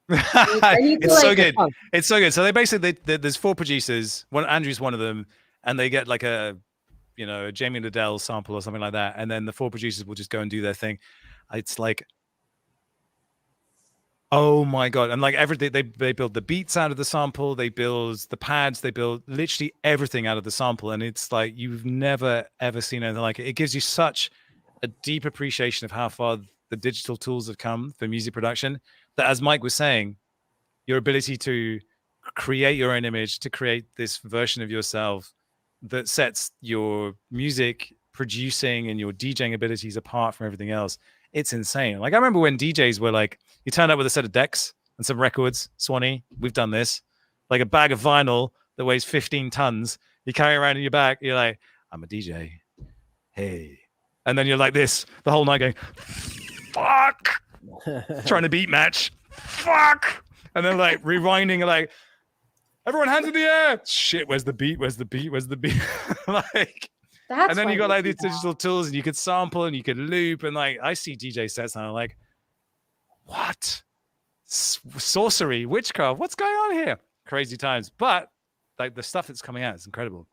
[SPEAKER 7] I need to,
[SPEAKER 1] It's so
[SPEAKER 7] like,
[SPEAKER 1] good. It's so good. So they basically there's 4 producers. Andrew's one of them, and they get like a Jamie Liddell sample or something like that, and then the 4 producers will just go and do their thing. It's like, oh my god! And like everything, they build the beats out of the sample, they build the pads, they build literally everything out of the sample, and it's like you've never ever seen anything like it. It gives you such a deep appreciation of how far the digital tools have come for music production. That, as Mike was saying, your ability to create your own image, to create this version of yourself that sets your music producing and your DJing abilities apart from everything else. It's insane. Like I remember when DJs were like, you turned up with a set of decks and some records, Swanny, we've done this, like a bag of vinyl that weighs 15 tons. You carry around in your back. You're like, I'm a DJ. Hey. And then you're like this the whole night going, fuck, trying to beat match. Fuck. And then like rewinding, like, everyone hands in the air. Shit, where's the beat? Where's the beat? Where's the beat? Like,
[SPEAKER 7] that's
[SPEAKER 1] and then you got like these
[SPEAKER 7] that.
[SPEAKER 1] digital tools, and you could sample and you could loop. And like, I see DJ sets and I'm like, what? Sorcery, witchcraft, what's going on here? Crazy times. But like the stuff that's coming out is incredible.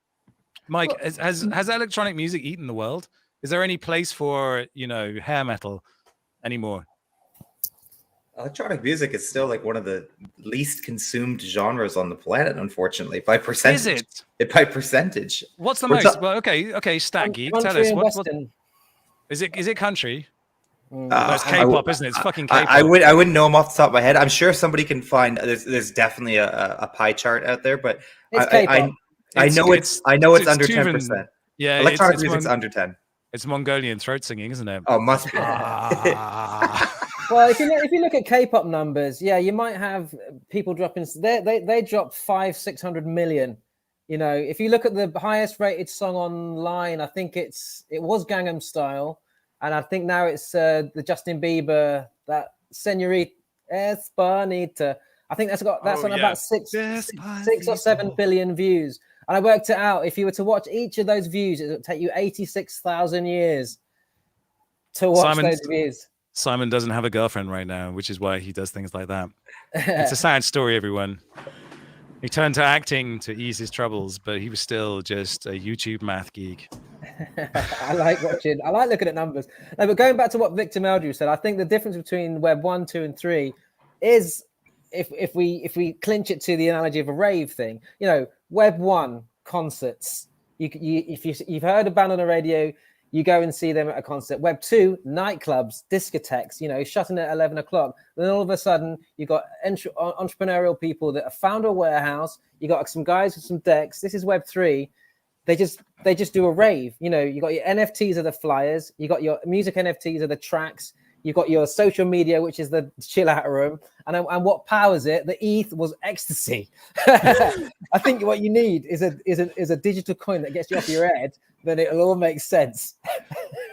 [SPEAKER 1] Mike, has electronic music eaten the world? Is there any place for, hair metal anymore?
[SPEAKER 8] Electronic music is still like one of the least consumed genres on the planet, unfortunately, by percentage.
[SPEAKER 1] Is it?
[SPEAKER 8] By percentage.
[SPEAKER 1] What's the most? Well, okay, Stat Geek, tell us. What is it? Country? It's K-pop, isn't it? It's fucking K-pop.
[SPEAKER 8] I wouldn't know them off the top of my head. I'm sure somebody can find. There's definitely a pie chart out there, but I know it's under 10%.
[SPEAKER 1] Yeah,
[SPEAKER 8] electronic music's under 10.
[SPEAKER 1] It's Mongolian throat singing, isn't it?
[SPEAKER 8] Oh, must be.
[SPEAKER 4] Well, if you look at K-pop numbers, yeah, you might have people dropping. They dropped 500-600 million. If you look at the highest rated song online, I think it was Gangnam Style, and I think now it's the Justin Bieber, that Señorita Espanita. I think that's on about 6 or 7 billion views. And I worked it out. If you were to watch each of those views, it would take you 86,000 years to watch those views.
[SPEAKER 1] Simon doesn't have a girlfriend right now, which is why he does things like that. It's a sad story, everyone. He turned to acting to ease his troubles, but he was still just a YouTube math geek.
[SPEAKER 4] I like looking at numbers. No, but going back to what Victor Meldrew said, I think the difference between Web 1, 2, and 3 is if we clinch it to the analogy of a rave thing, Web 1 concerts. If you've heard a band on the radio, you go and see them at a concert. Web 2, nightclubs, discotheques, shutting at 11 o'clock. Then all of a sudden, you've got entrepreneurial people that have found a warehouse. You got some guys with some decks. This is Web 3. They just do a rave. You got your NFTs are the flyers. You got your music NFTs are the tracks. You've got your social media, which is the chill out room. And what powers it? The ETH was ecstasy. I think what you need is a digital coin that gets you off your head. Then it'll all make sense.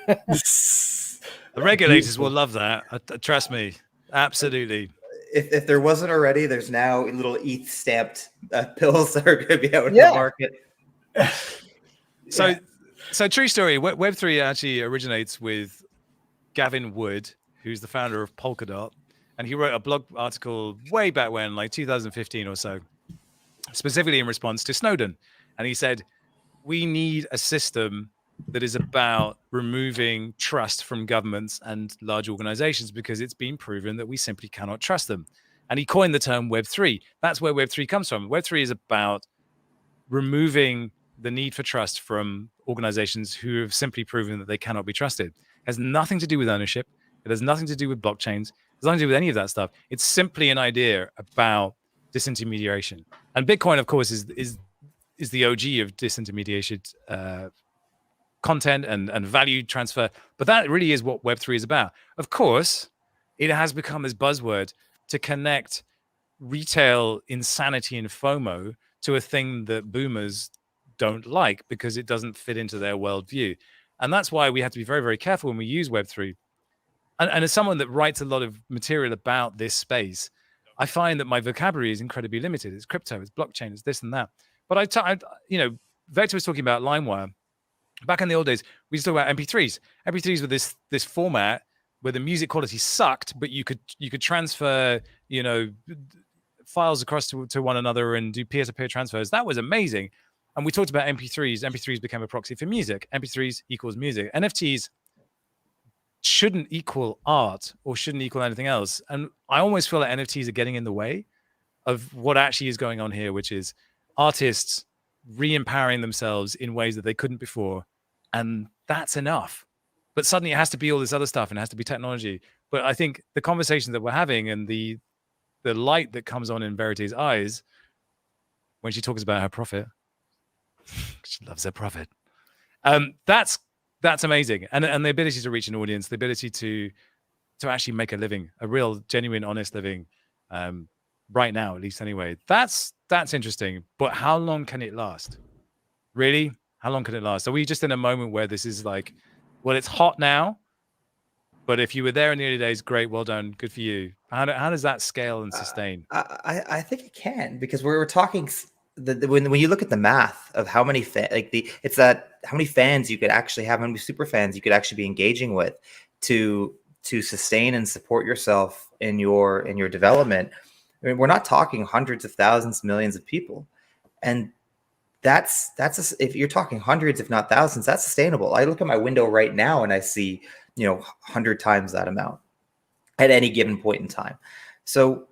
[SPEAKER 1] The regulators will love that. Trust me. Absolutely.
[SPEAKER 8] If there wasn't already, there's now little ETH stamped pills that are going to be out in the market.
[SPEAKER 1] So true story. Web3 actually originates with Gavin Wood, who's the founder of Polkadot, and he wrote a blog article way back when, like 2015 or so, specifically in response to Snowden. And he said, we need a system that is about removing trust from governments and large organizations because it's been proven that we simply cannot trust them. And he coined the term Web3. That's where Web3 comes from. Web3 is about removing the need for trust from organizations who have simply proven that they cannot be trusted. It has nothing to do with ownership. It has nothing to do with blockchains. It has nothing to do with any of that stuff. It's simply an idea about disintermediation. And Bitcoin, of course, is the OG of disintermediated content and value transfer. But that really is what Web3 is about. Of course, it has become this buzzword to connect retail insanity and FOMO to a thing that boomers don't like because it doesn't fit into their worldview. And that's why we have to be very, very careful when we use Web3. And as someone that writes a lot of material about this space, I find that my vocabulary is incredibly limited. It's crypto, it's blockchain, it's this and that. But Vector was talking about LimeWire. Back in the old days, we used to talk about MP3s. MP3s were this format where the music quality sucked, but you could transfer, files across to one another and do peer-to-peer transfers. That was amazing. And we talked about MP3s. MP3s became a proxy for music. MP3s equals music. NFTs shouldn't equal art or shouldn't equal anything else. And I almost feel like NFTs are getting in the way of what actually is going on here, which is artists re-empowering themselves in ways that they couldn't before. And that's enough. But suddenly it has to be all this other stuff and it has to be technology. But I think the conversation that we're having and the light that comes on in Verite's eyes when she talks about her profit, she loves her profit. That's amazing. And the ability to reach an audience, the ability to actually make a living, a real, genuine, honest living, right now, at least anyway. That's interesting. But how long can it last? Really? How long can it last? Are we just in a moment where this is like, well, it's hot now, but if you were there in the early days, great, well done, good for you. How does that scale and sustain?
[SPEAKER 8] I think it can, because we're talking when you look at the math of how many how many fans you could actually have, how many super fans you could actually be engaging with to sustain and support yourself in your development. I mean, we're not talking hundreds of thousands, millions of people, and if you're talking hundreds, if not thousands, that's sustainable. I look at my window right now and I see 100 times that amount at any given point in time. So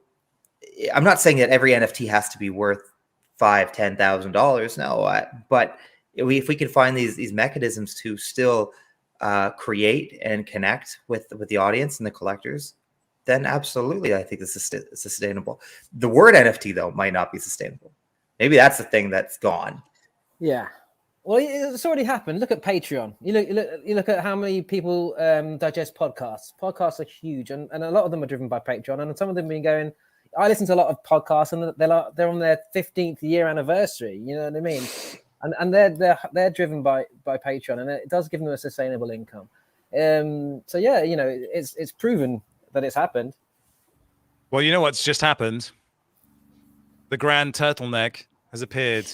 [SPEAKER 8] I'm not saying that every NFT has to be worth $5,000-$10,000. No, but if we can find these mechanisms to still create and connect with the audience and the collectors, then absolutely, I think this is sustainable. The word NFT, though, might not be sustainable. Maybe that's the thing that's gone.
[SPEAKER 4] Yeah. Well, it's already happened. Look at Patreon. You look at how many people digest podcasts. Podcasts are huge, and a lot of them are driven by Patreon. And some of them have been going. I listen to a lot of podcasts, and they're on their 15th year anniversary. You know what I mean? And they're driven by Patreon, and it does give them a sustainable income. So yeah, it's proven that it's happened.
[SPEAKER 1] Well, you know what's just happened? The grand turtleneck has appeared.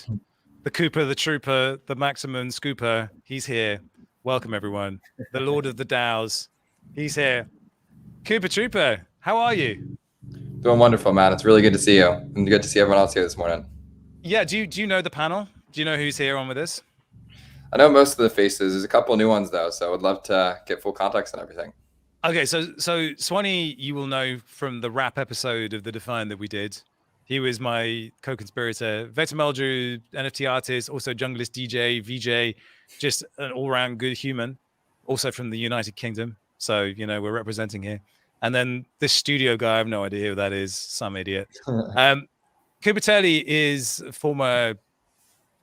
[SPEAKER 1] The Cooper, the Trooper, the Maximum Scooper, he's here. Welcome, everyone. The Lord of the DAOs, he's here. Cooper Trooper, how are you?
[SPEAKER 9] Doing wonderful, man. It's really good to see you, and good to see everyone else here this morning.
[SPEAKER 1] Yeah, do you know the panel? Do you know who's here on with us?
[SPEAKER 9] I know most of the faces. There's a couple new ones, though, so I would love to get full context on everything.
[SPEAKER 1] Okay, so Swanny, you will know from the rap episode of the Defiant that we did. He was my co-conspirator. Vector Meldrew, NFT artist, also junglist, DJ, VJ, just an all-round good human. Also from the United Kingdom. So, we're representing here. And then this studio guy, I have no idea who that is. Some idiot. Cooper Turley is a former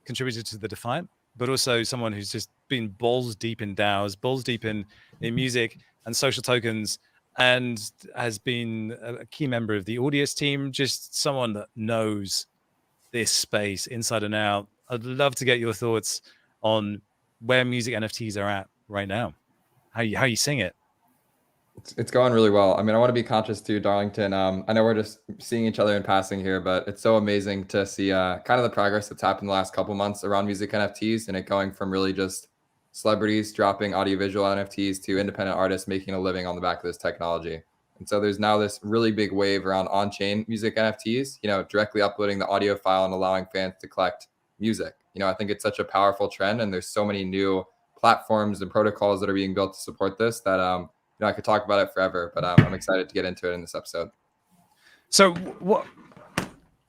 [SPEAKER 1] contributor to the Defiant, but also someone who's just been balls deep in DAOs, balls deep in music and social tokens, and has been a key member of the Audius team, just someone that knows this space inside and out. I'd love to get your thoughts on where music NFTs are at right now. How you seeing it?
[SPEAKER 9] It's going really well. I mean, I want to be conscious too, Darlington. I know we're just seeing each other in passing here, but it's so amazing to see kind of the progress that's happened the last couple months around music NFTs, and it going from really just celebrities dropping audiovisual NFTs to independent artists making a living on the back of this technology. And so there's now this really big wave around on-chain music NFTs, directly uploading the audio file and allowing fans to collect music. I think it's such a powerful trend, and there's so many new platforms and protocols that are being built to support this that I could talk about it forever, but I'm excited to get into it in this episode.
[SPEAKER 1] So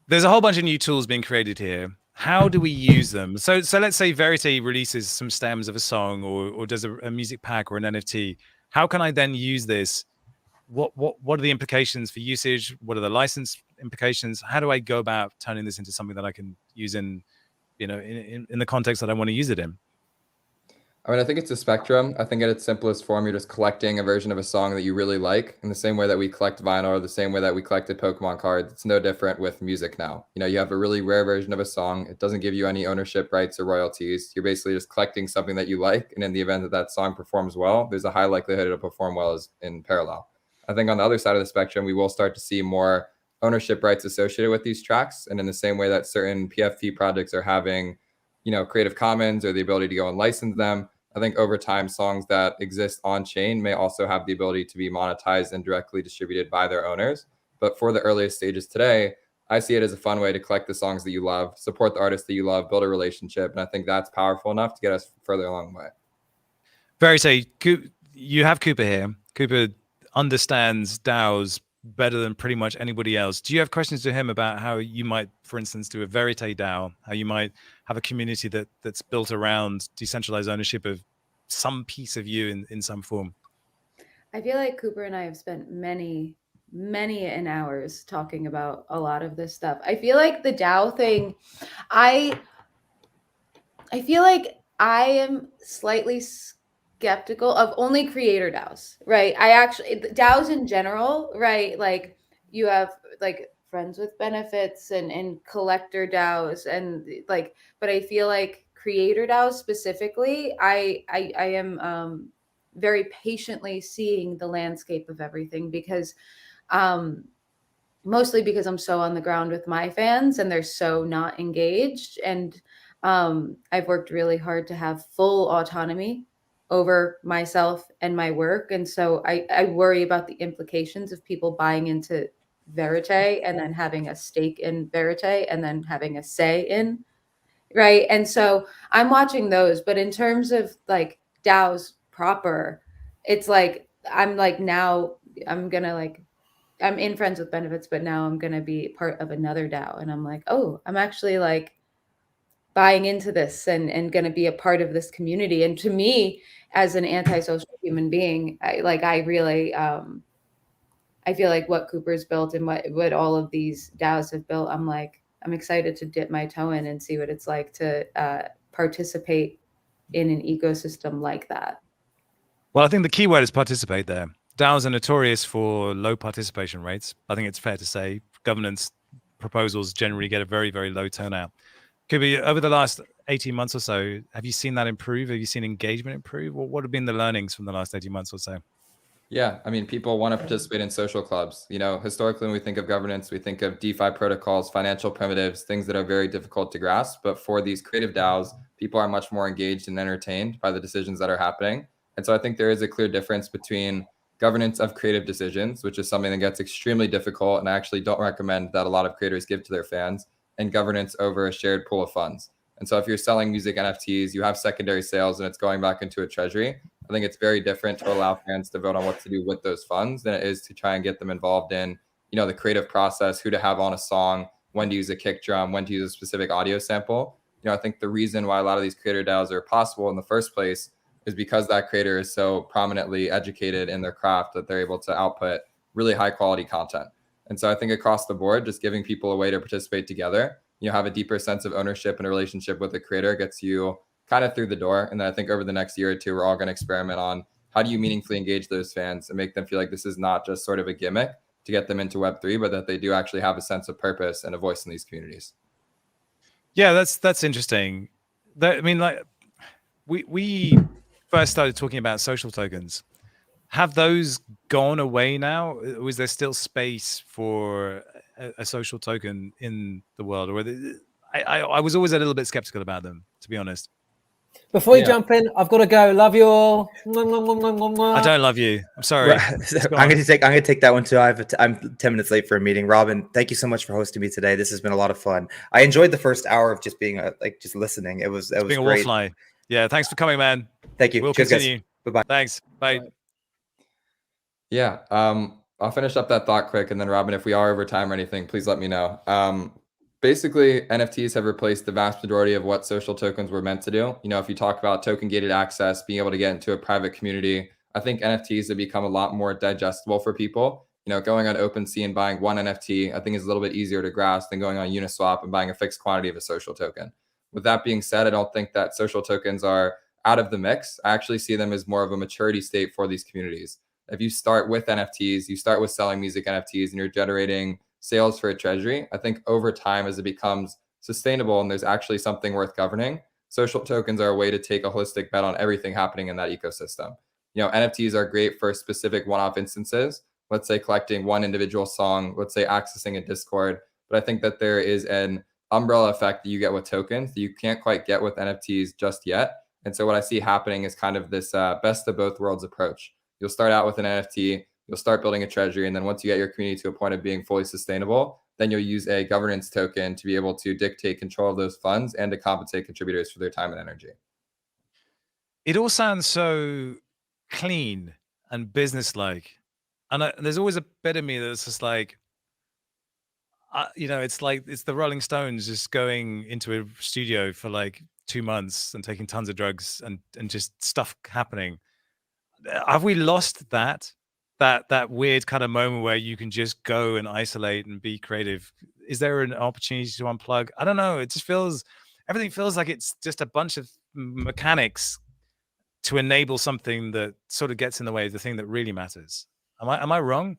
[SPEAKER 1] there's a whole bunch of new tools being created here. How do we use them? So let's say Verite releases some stems of a song or does a music pack or an NFT. How can I then use this? What are the implications for usage? What are the license implications? How do I go about turning this into something that I can use in the context that I want to use it in?
[SPEAKER 9] I mean, I think it's a spectrum. I think at its simplest form, you're just collecting a version of a song that you really like, in the same way that we collect vinyl or the same way that we collected Pokemon cards. It's no different with music now. You have a really rare version of a song. It doesn't give you any ownership rights or royalties. You're basically just collecting something that you like. And in the event that song performs well, there's a high likelihood it'll perform well as in parallel. I think on the other side of the spectrum, we will start to see more ownership rights associated with these tracks. And in the same way that certain PFP projects are having, Creative Commons or the ability to go and license them, I think over time, songs that exist on chain may also have the ability to be monetized and directly distributed by their owners. But for the earliest stages today, I see it as a fun way to collect the songs that you love, support the artists that you love, build a relationship. And I think that's powerful enough to get us further along the way.
[SPEAKER 1] Verite, you have Cooper here. Cooper understands DAOs better than pretty much anybody else. Do you have questions to him about how you might, for instance, do a Verite DAO, how you might have a community that's built around decentralized ownership of some piece of you in some form?
[SPEAKER 7] I feel like Cooper and I have spent many an hours talking about a lot of this stuff. I feel like the DAO thing, I feel like I am slightly skeptical of only creator DAOs, right? DAOs in general, right? Like you have like friends with benefits and collector DAOs and like, but I feel like creator DAOs specifically, I am very patiently seeing the landscape of everything because mostly because I'm so on the ground with my fans and they're so not engaged. And I've worked really hard to have full autonomy over myself and my work. And so I worry about the implications of people buying into Verite and then having a stake in Verite and then having a say in, right? And so I'm watching those. But in terms of like DAOs proper, it's like I'm in Friends with Benefits, but now I'm gonna be part of another DAO, and I'm like, oh, I'm actually like buying into this and gonna be a part of this community. And to me, as an antisocial human being, I really I feel like what Cooper's built and what all of these DAOs have built, I'm excited to dip my toe in and see what it's like to participate in an ecosystem like that.
[SPEAKER 1] Well, I think the key word is participate there. DAOs are notorious for low participation rates. I think it's fair to say governance proposals generally get a very, very low turnout. Kubi, over the last 18 months or so, have you seen that improve? Have you seen engagement improve? What have been the learnings from the last 18 months or so?
[SPEAKER 9] Yeah, I mean, people want to participate in social clubs. Historically, when we think of governance, we think of DeFi protocols, financial primitives, things that are very difficult to grasp. But for these creative DAOs, people are much more engaged and entertained by the decisions that are happening. And so I think there is a clear difference between governance of creative decisions, which is something that gets extremely difficult, and I actually don't recommend that a lot of creators give to their fans, and governance over a shared pool of funds. And so if you're selling music NFTs, you have secondary sales and it's going back into a treasury, I think it's very different to allow fans to vote on what to do with those funds than it is to try and get them involved in, the creative process, who to have on a song, when to use a kick drum, when to use a specific audio sample. I think the reason why a lot of these creator DAOs are possible in the first place is because that creator is so prominently educated in their craft that they're able to output really high quality content. And so I think across the board, just giving people a way to participate together, have a deeper sense of ownership and a relationship with the creator gets you kind of through the door. And then I think over the next year or two, we're all going to experiment on how do you meaningfully engage those fans and make them feel like this is not just sort of a gimmick to get them into Web3, but that they do actually have a sense of purpose and a voice in these communities.
[SPEAKER 1] Yeah, that's interesting. We first started talking about social tokens. Have those gone away now? Or is there still space for a social token in the world? Or I was always a little bit skeptical about them, to be honest.
[SPEAKER 4] Before you jump in, I've got to go. Love you all. I
[SPEAKER 1] don't love you. I'm sorry.
[SPEAKER 8] I'm going to take that one too. I'm 10 minutes late for a meeting. Robin, thank you so much for hosting me today. This has been a lot of fun. I enjoyed the first hour of just being just listening. It was
[SPEAKER 1] being
[SPEAKER 8] great.
[SPEAKER 1] A wallfly. Yeah, thanks for coming, man.
[SPEAKER 8] Thank you.
[SPEAKER 1] We'll
[SPEAKER 8] Cheers,
[SPEAKER 1] continue.
[SPEAKER 8] Bye bye.
[SPEAKER 1] Thanks. Bye.
[SPEAKER 9] Yeah, I'll finish up that thought quick, and then Robin, if we are over time or anything, please let me know. Basically, NFTs have replaced the vast majority of what social tokens were meant to do. If you talk about token gated access, being able to get into a private community, I think NFTs have become a lot more digestible for people. Going on OpenSea and buying one NFT, I think is a little bit easier to grasp than going on Uniswap and buying a fixed quantity of a social token. With that being said, I don't think that social tokens are out of the mix. I actually see them as more of a maturity state for these communities. If you start with NFTs, you start with selling music NFTs and you're generating sales for a treasury, I think over time, as it becomes sustainable and there's actually something worth governing, social tokens are a way to take a holistic bet on everything happening in that ecosystem. NFTs are great for specific one-off instances let's say collecting one individual song, let's say accessing a Discord. But I think that there is an umbrella effect that you get with tokens that you can't quite get with NFTs just yet. And so what I see happening is kind of this best of both worlds approach. You'll start out with an NFT, you'll start building a treasury, and then once you get your community to a point of being fully sustainable, then you'll use a governance token to be able to dictate control of those funds and to compensate contributors for their time and energy.
[SPEAKER 1] It all sounds so clean and businesslike, and there's always a bit of me that's just like, it's like it's the Rolling Stones just going into a studio for like 2 months and taking tons of drugs and just stuff happening. Have we lost that weird kind of moment where you can just go and isolate and be creative? Is there an opportunity to unplug? I don't know. It just everything feels like it's just a bunch of mechanics to enable something that sort of gets in the way of the thing that really matters. Am I wrong?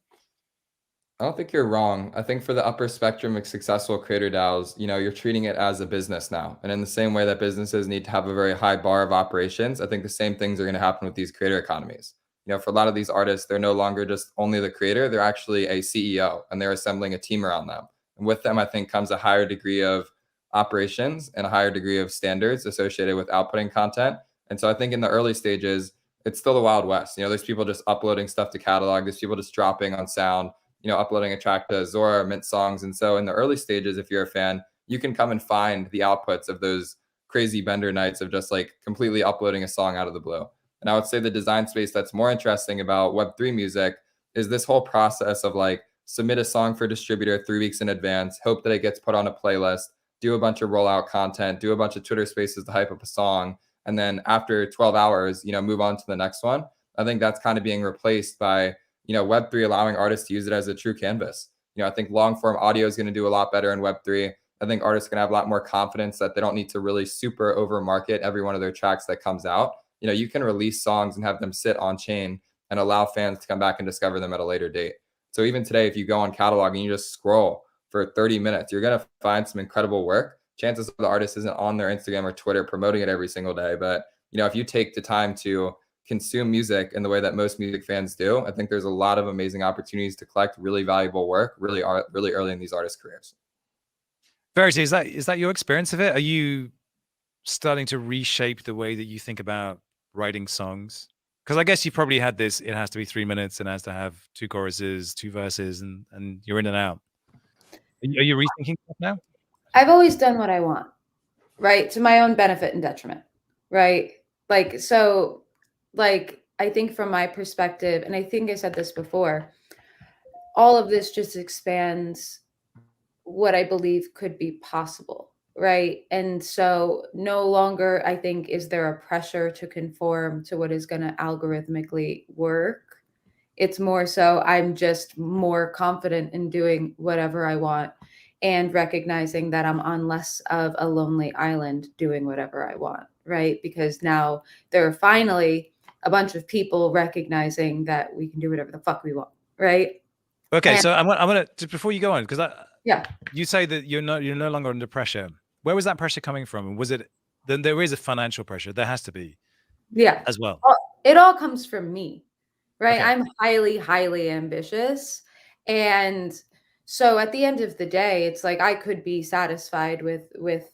[SPEAKER 9] I don't think you're wrong. I think for the upper spectrum of successful creator DAOs, you're treating it as a business now. And in the same way that businesses need to have a very high bar of operations, I think the same things are going to happen with these creator economies. For a lot of these artists, they're no longer just only the creator, they're actually a CEO and they're assembling a team around them. And with them, I think comes a higher degree of operations and a higher degree of standards associated with outputting content. And so I think in the early stages, it's still the Wild West. There's people just uploading stuff to catalog, there's people just dropping on sound, uploading a track to Zora or Mint Songs. And so in the early stages, if you're a fan, you can come and find the outputs of those crazy bender nights of just like completely uploading a song out of the blue. And I would say the design space that's more interesting about Web3 music is this whole process of like submit a song for distributor 3 weeks in advance, hope that it gets put on a playlist, do a bunch of rollout content, do a bunch of Twitter spaces to hype up a song. And then after 12 hours, move on to the next one. I think that's kind of being replaced by Web3 allowing artists to use it as a true canvas. I think long form audio is going to do a lot better in Web3. I think artists can have a lot more confidence that they don't need to really super over market every one of their tracks that comes out. You can release songs and have them sit on chain and allow fans to come back and discover them at a later date. So even today, if you go on catalog and you just scroll for 30 minutes, you're going to find some incredible work. Chances are the artist isn't on their Instagram or Twitter promoting it every single day. But, if you take the time to consume music in the way that most music fans do, I think there's a lot of amazing opportunities to collect really valuable work really early in these artists' careers.
[SPEAKER 1] Verite, is that your experience of it? Are you starting to reshape the way that you think about writing songs? Because I guess you probably had this, it has to be 3 minutes and has to have 2 choruses, 2 verses, and you're in and out. Are you rethinking stuff now?
[SPEAKER 7] I've always done what I want, right? To my own benefit and detriment, right? I think from my perspective, and I think I said this before, all of this just expands what I believe could be possible, right? And so no longer, I think, is there a pressure to conform to what is going to algorithmically work. It's more so I'm just more confident in doing whatever I want and recognizing that I'm on less of a lonely island doing whatever I want, right? Because now there are finally a bunch of people recognizing that we can do whatever the fuck we want, right?
[SPEAKER 1] Okay, so I'm gonna before you go on, because
[SPEAKER 7] yeah,
[SPEAKER 1] you say that you're no longer under pressure. Where was that pressure coming from? Was it then there is a financial pressure? There has to be, as well.
[SPEAKER 7] It all comes from me, right?
[SPEAKER 1] Okay.
[SPEAKER 7] I'm highly, highly ambitious, and so at the end of the day, it's like I could be satisfied with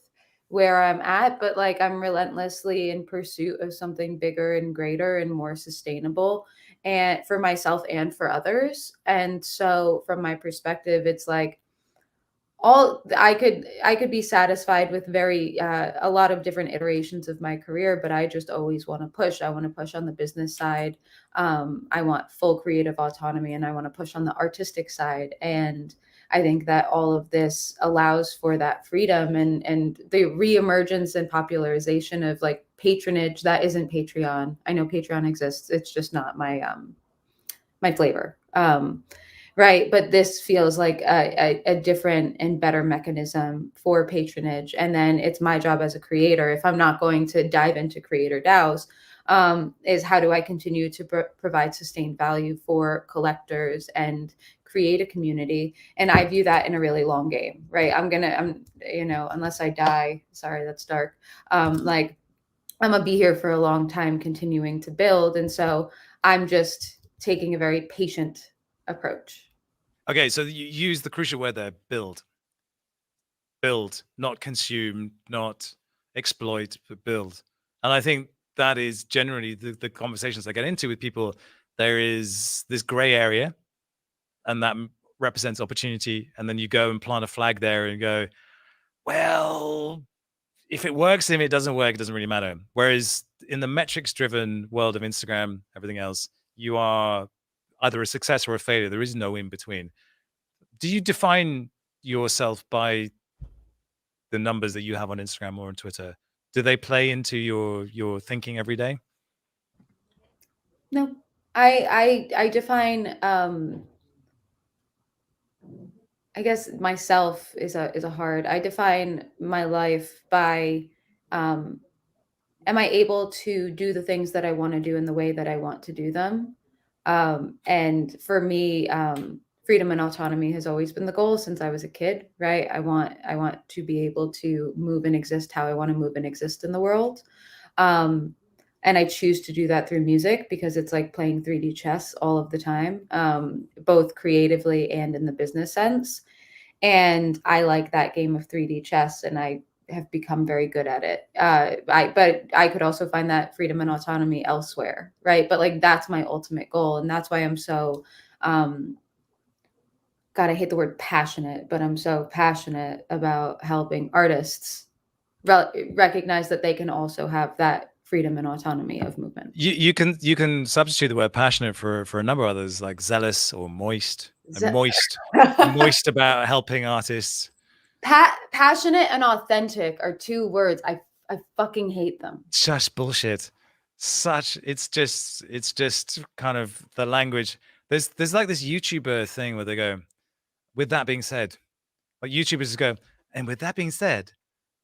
[SPEAKER 7] where I'm at, but like I'm relentlessly in pursuit of something bigger and greater and more sustainable, and for myself and for others. And so from my perspective, it's like I could be satisfied with a lot of different iterations of my career, but I just always want to push. I want to push on the business side. I want full creative autonomy, and I want to push on the artistic side. And I think that all of this allows for that freedom and the reemergence and popularization of like patronage that isn't Patreon. I know Patreon exists. It's just not my my flavor. Right. But this feels like a different and better mechanism for patronage. And then it's my job as a creator, if I'm not going to dive into creator DAOs, is how do I continue to provide sustained value for collectors and create a community? And I view that in a really long game, right? I'm unless I die, sorry, that's dark. Like I'm gonna be here for a long time continuing to build. And so I'm just taking a very patient approach.
[SPEAKER 1] Okay, so you use the crucial word there, build. Build, not consume, not exploit, but build. And I think that is generally the conversations I get into with people. There is this gray area, and that represents opportunity. And then you go and plant a flag there and go, well, if it works, if it doesn't work, it doesn't really matter. Whereas in the metrics driven world of Instagram, everything else, you are either a success or a failure. There is no in between. Do you define yourself by the numbers that you have on Instagram or on Twitter? Do they play into your thinking every day?
[SPEAKER 7] No, I define I guess myself is a hard. I define my life by am I able to do the things that I want to do in the way that I want to do them? And for me, freedom and autonomy has always been the goal since I was a kid, right? I want to be able to move and exist how I want to move and exist in the world. And I choose to do that through music because it's like playing 3D chess all of the time, both creatively and in the business sense. And I like that game of 3D chess, and I have become very good at it. But I could also find that freedom and autonomy elsewhere, right? But like that's my ultimate goal, and that's why I'm so God, I hate the word passionate, but I'm so passionate about helping artists recognize that they can also have that freedom and autonomy of movement.
[SPEAKER 1] You can substitute the word passionate for a number of others, like zealous or moist. Moist about helping artists.
[SPEAKER 7] Passionate and authentic are two words. I fucking hate them.
[SPEAKER 1] Just bullshit. It's just kind of the language. There's like this YouTuber thing where they go, with that being said, like YouTubers go, and with that being said,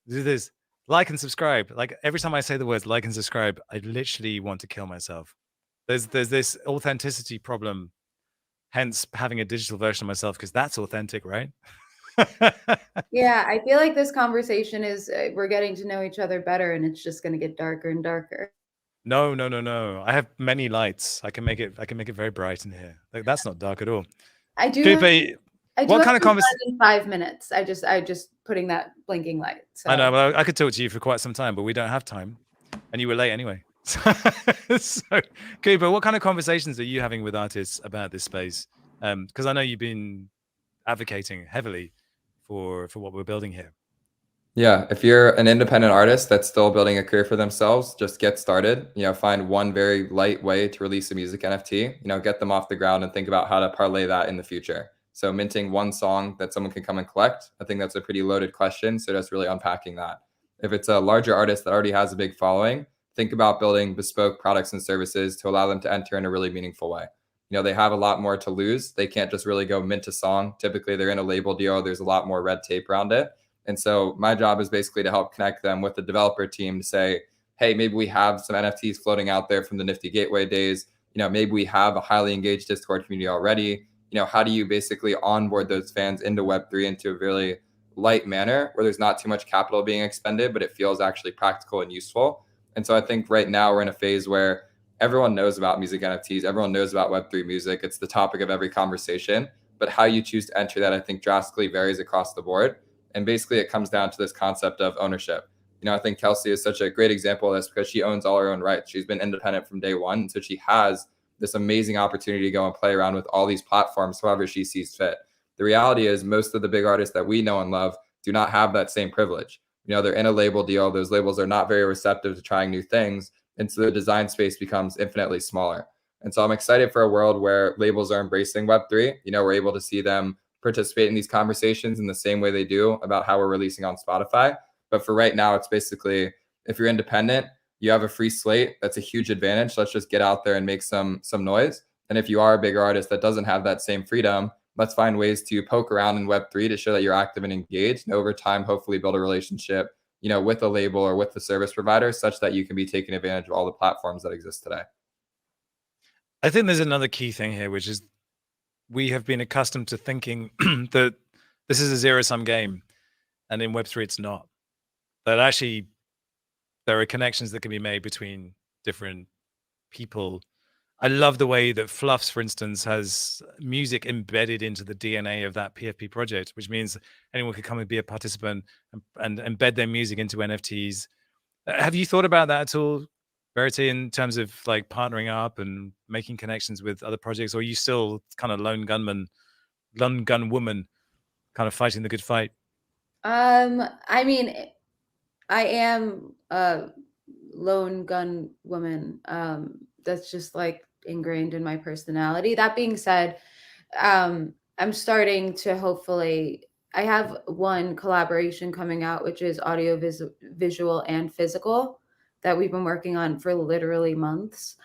[SPEAKER 1] do this, like and subscribe. Like every time I say the words like and subscribe, I literally want to kill myself. There's this authenticity problem, hence having a digital version of myself, because that's authentic, right?
[SPEAKER 7] Yeah, I feel like this conversation is we're getting to know each other better, and it's just going to get darker and darker.
[SPEAKER 1] No. I have many lights. I can make it very bright in here. Like, that's not dark at all.
[SPEAKER 7] I do.
[SPEAKER 1] What kind of conversation?
[SPEAKER 7] In 5 minutes. I just putting that blinking light. So.
[SPEAKER 1] I know. Well, I could talk to you for quite some time, but we don't have time, and you were late anyway. So, Cooper, what kind of conversations are you having with artists about this space? Because I know you've been advocating heavily for what we're building here.
[SPEAKER 9] Yeah, if you're an independent artist that's still building a career for themselves, just get started. Find one very light way to release a music NFT. Get them off the ground and think about how to parlay that in the future. So minting one song that someone can come and collect, I think that's a pretty loaded question. So just really unpacking that. If it's a larger artist that already has a big following, think about building bespoke products and services to allow them to enter in a really meaningful way. They have a lot more to lose. They can't just really go mint a song. Typically, they're in a label deal. There's a lot more red tape around it. And so my job is basically to help connect them with the developer team to say, hey, maybe we have some NFTs floating out there from the Nifty Gateway days. Maybe we have a highly engaged Discord community already. How do you basically onboard those fans into Web3 into a really light manner where there's not too much capital being expended, but it feels actually practical and useful. And so I think right now we're in a phase where everyone knows about music NFTs. Everyone knows about Web3 music. It's the topic of every conversation. But how you choose to enter that, I think, drastically varies across the board. And basically, it comes down to this concept of ownership. I think Kelsey is such a great example of this because she owns all her own rights. She's been independent from day one. And so she has this amazing opportunity to go and play around with all these platforms however she sees fit. The reality is most of the big artists that we know and love do not have that same privilege. They're in a label deal. Those labels are not very receptive to trying new things. And so the design space becomes infinitely smaller. And so I'm excited for a world where labels are embracing Web3. We're able to see them participate in these conversations in the same way they do about how we're releasing on Spotify. But for right now, it's basically, if you're independent, you have a free slate. That's a huge advantage. Let's just get out there and make some noise. And if you are a bigger artist that doesn't have that same freedom, let's find ways to poke around in Web3 to show that you're active and engaged. And over time, hopefully build a relationship, with a label or with the service provider such that you can be taking advantage of all the platforms that exist today.
[SPEAKER 1] I think there's another key thing here, which is we have been accustomed to thinking that this is a zero-sum game. And in Web3, it's not. That actually there are connections that can be made between different people I love the way that Fluffs, for instance, has music embedded into the DNA of that PFP project, which means anyone could come and be a participant and embed their music into NFTs. Have you thought about that at all, Verite, in terms of like partnering up and making connections with other projects, or are you still kind of lone gun woman, kind of fighting the good fight?
[SPEAKER 7] I mean, I am a lone gun woman. That's just like ingrained in my personality. That being said, I'm starting to hopefully. I have one collaboration coming out, which is audio, visual, and physical, that we've been working on for literally months.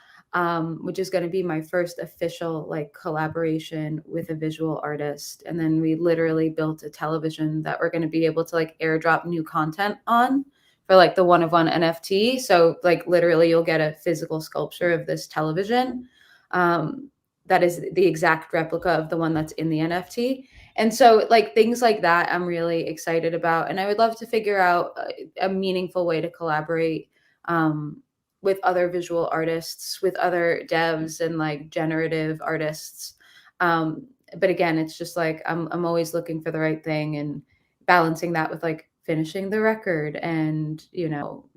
[SPEAKER 7] Which is going to be my first official like collaboration with a visual artist. And then we literally built a television that we're going to be able to like airdrop new content on for like the one of one NFT. So like literally you'll get a physical sculpture of this television. That is the exact replica of the one that's in the NFT. And so like things like that, I'm really excited about. And I would love to figure out a meaningful way to collaborate with other visual artists, with other devs and like generative artists. But again, it's just like I'm always looking for the right thing and balancing that with like finishing the record and, you know,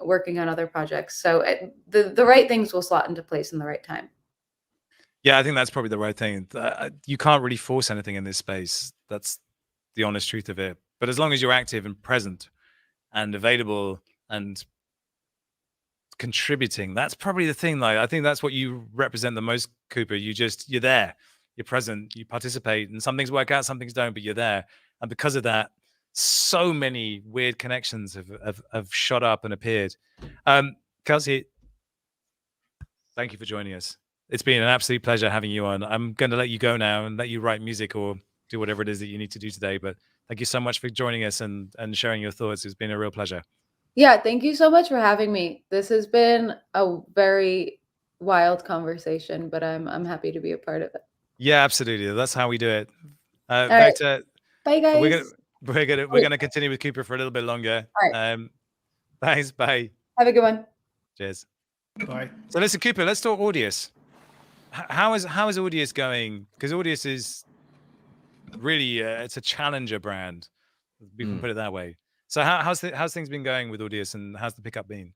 [SPEAKER 7] working on other projects. So the right things will slot into place in the right time.
[SPEAKER 1] Yeah, I think that's probably the right thing. You can't really force anything in this space. That's the honest truth of it. But as long as you're active and present and available and contributing, that's probably the thing. Like, I think that's what you represent the most, Cooper. You're there, you're present, you participate, and some things work out, some things don't, but you're there. And because of that, so many weird connections have shot up and appeared. Kelsey, thank you for joining us. It's been an absolute pleasure having you on. I'm going to let you go now and let you write music or do whatever it is that you need to do today. But thank you so much for joining us and sharing your thoughts. It's been a real pleasure.
[SPEAKER 7] Yeah, thank you so much for having me. This has been a very wild conversation, but I'm happy to be a part of it.
[SPEAKER 1] Yeah, absolutely. That's how we do it.
[SPEAKER 7] Vector, bye guys.
[SPEAKER 1] We're gonna continue with Cooper for a little bit longer.
[SPEAKER 7] All right.
[SPEAKER 1] Thanks. Bye.
[SPEAKER 7] Have a good one.
[SPEAKER 1] Cheers.
[SPEAKER 3] Bye.
[SPEAKER 1] So listen, Cooper, let's talk Audius. How is Audius going? Because Audius is really it's a challenger brand. We can put it that way. So how's things been going with Audius, and how's the pickup been?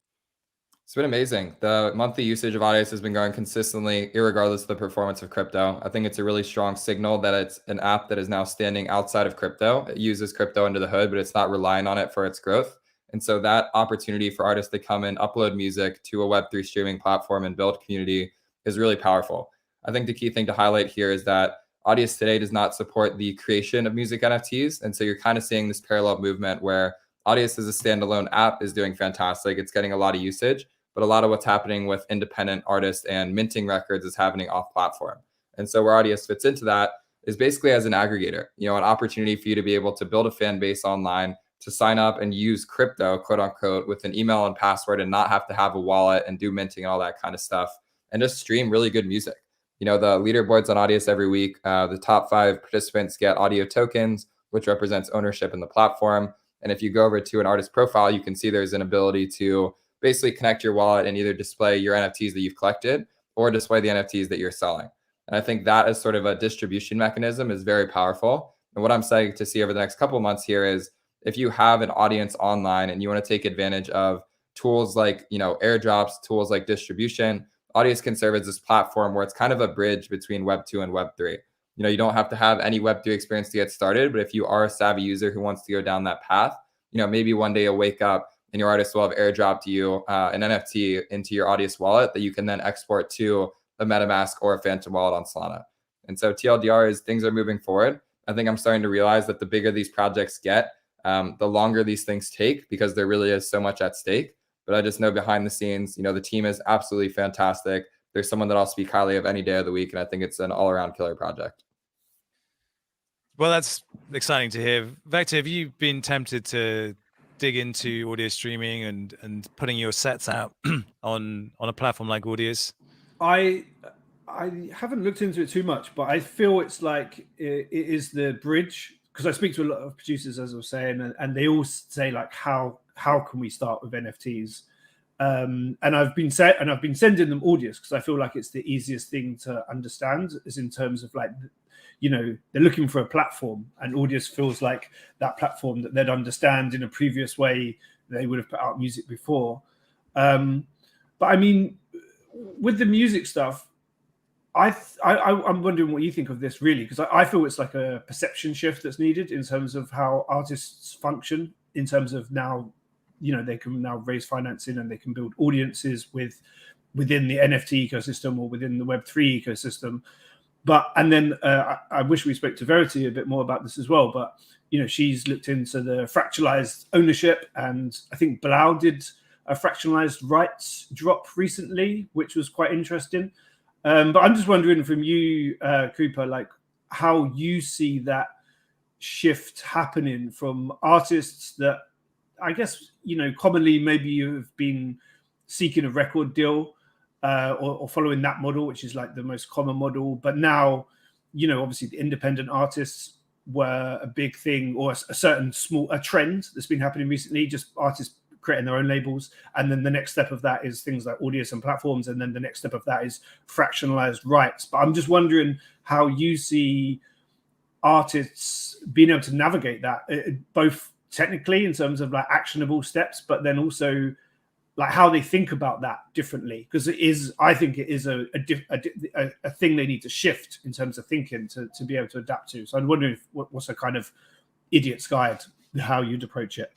[SPEAKER 9] It's been amazing. The monthly usage of Audius has been going consistently, irregardless of the performance of crypto. I think it's a really strong signal that it's an app that is now standing outside of crypto. It uses crypto under the hood, but it's not relying on it for its growth. And so that opportunity for artists to come and upload music to a Web3 streaming platform and build community is really powerful. I think the key thing to highlight here is that Audius today does not support the creation of music NFTs. And so you're kind of seeing this parallel movement where Audius as a standalone app is doing fantastic. It's getting a lot of usage, but a lot of what's happening with independent artists and minting records is happening off platform. And so where Audius fits into that is basically as an aggregator, an opportunity for you to be able to build a fan base online, to sign up and use crypto, quote unquote, with an email and password and not have to have a wallet and do minting and all that kind of stuff, and just stream really good music. The leaderboards on Audius every week, the top 5 participants get audio tokens, which represents ownership in the platform. And if you go over to an artist profile, you can see there's an ability to basically connect your wallet and either display your NFTs that you've collected or display the NFTs that you're selling. And I think that as sort of a distribution mechanism is very powerful. And what I'm saying to see over the next couple of months here is if you have an audience online and you want to take advantage of tools like, airdrops, tools like distribution, Audius can serve as this platform where it's kind of a bridge between Web 2 and Web 3. You don't have to have any Web 3 experience to get started, but if you are a savvy user who wants to go down that path, maybe one day you'll wake up and your artist will have airdropped you an NFT into your Audius wallet that you can then export to a MetaMask or a Phantom wallet on Solana. And so TLDR is things are moving forward. I think I'm starting to realize that the bigger these projects get, the longer these things take because there really is so much at stake. But I just know behind the scenes, the team is absolutely fantastic. There's someone that I'll speak highly of any day of the week. And I think it's an all-around killer project.
[SPEAKER 1] Well, that's exciting to hear. Vector, have you been tempted to dig into audio streaming and putting your sets out on a platform like Audius?
[SPEAKER 3] I haven't looked into it too much, but I feel it's like it is the bridge, because I speak to a lot of producers, as I was saying, and they all say like, how can we start with NFTs? And I've been sending them Audius because I feel like it's the easiest thing to understand, is in terms of like, you know, they're looking for a platform, and Audius feels like that platform that they'd understand in a previous way they would have put out music before. But I mean, with the music stuff, I'm wondering what you think of this, really, because I feel it's like a perception shift that's needed in terms of how artists function, in terms of now, you know, they can now raise financing and they can build audiences within the NFT ecosystem or within the Web3 ecosystem. But, and then I wish we spoke to Verite a bit more about this as well, but, you know, she's looked into the fractionalized ownership, and I think Blau did a fractionalized rights drop recently, which was quite interesting. But I'm just wondering from you, Cooper, like how you see that shift happening from artists that, I guess, you know, commonly maybe you've been seeking a record deal or following that model, which is like the most common model. But now, you know, obviously the independent artists were a big thing, or a certain a trend that's been happening recently, just artists creating their own labels. And then the next step of that is things like Audius and platforms. And then the next step of that is fractionalized rights. But I'm just wondering how you see artists being able to navigate that, both technically in terms of like actionable steps, but then also like how they think about that differently, because I think it is a thing they need to shift in terms of thinking to be able to adapt to. So I'm wondering what's a kind of idiot's guide how you'd approach it.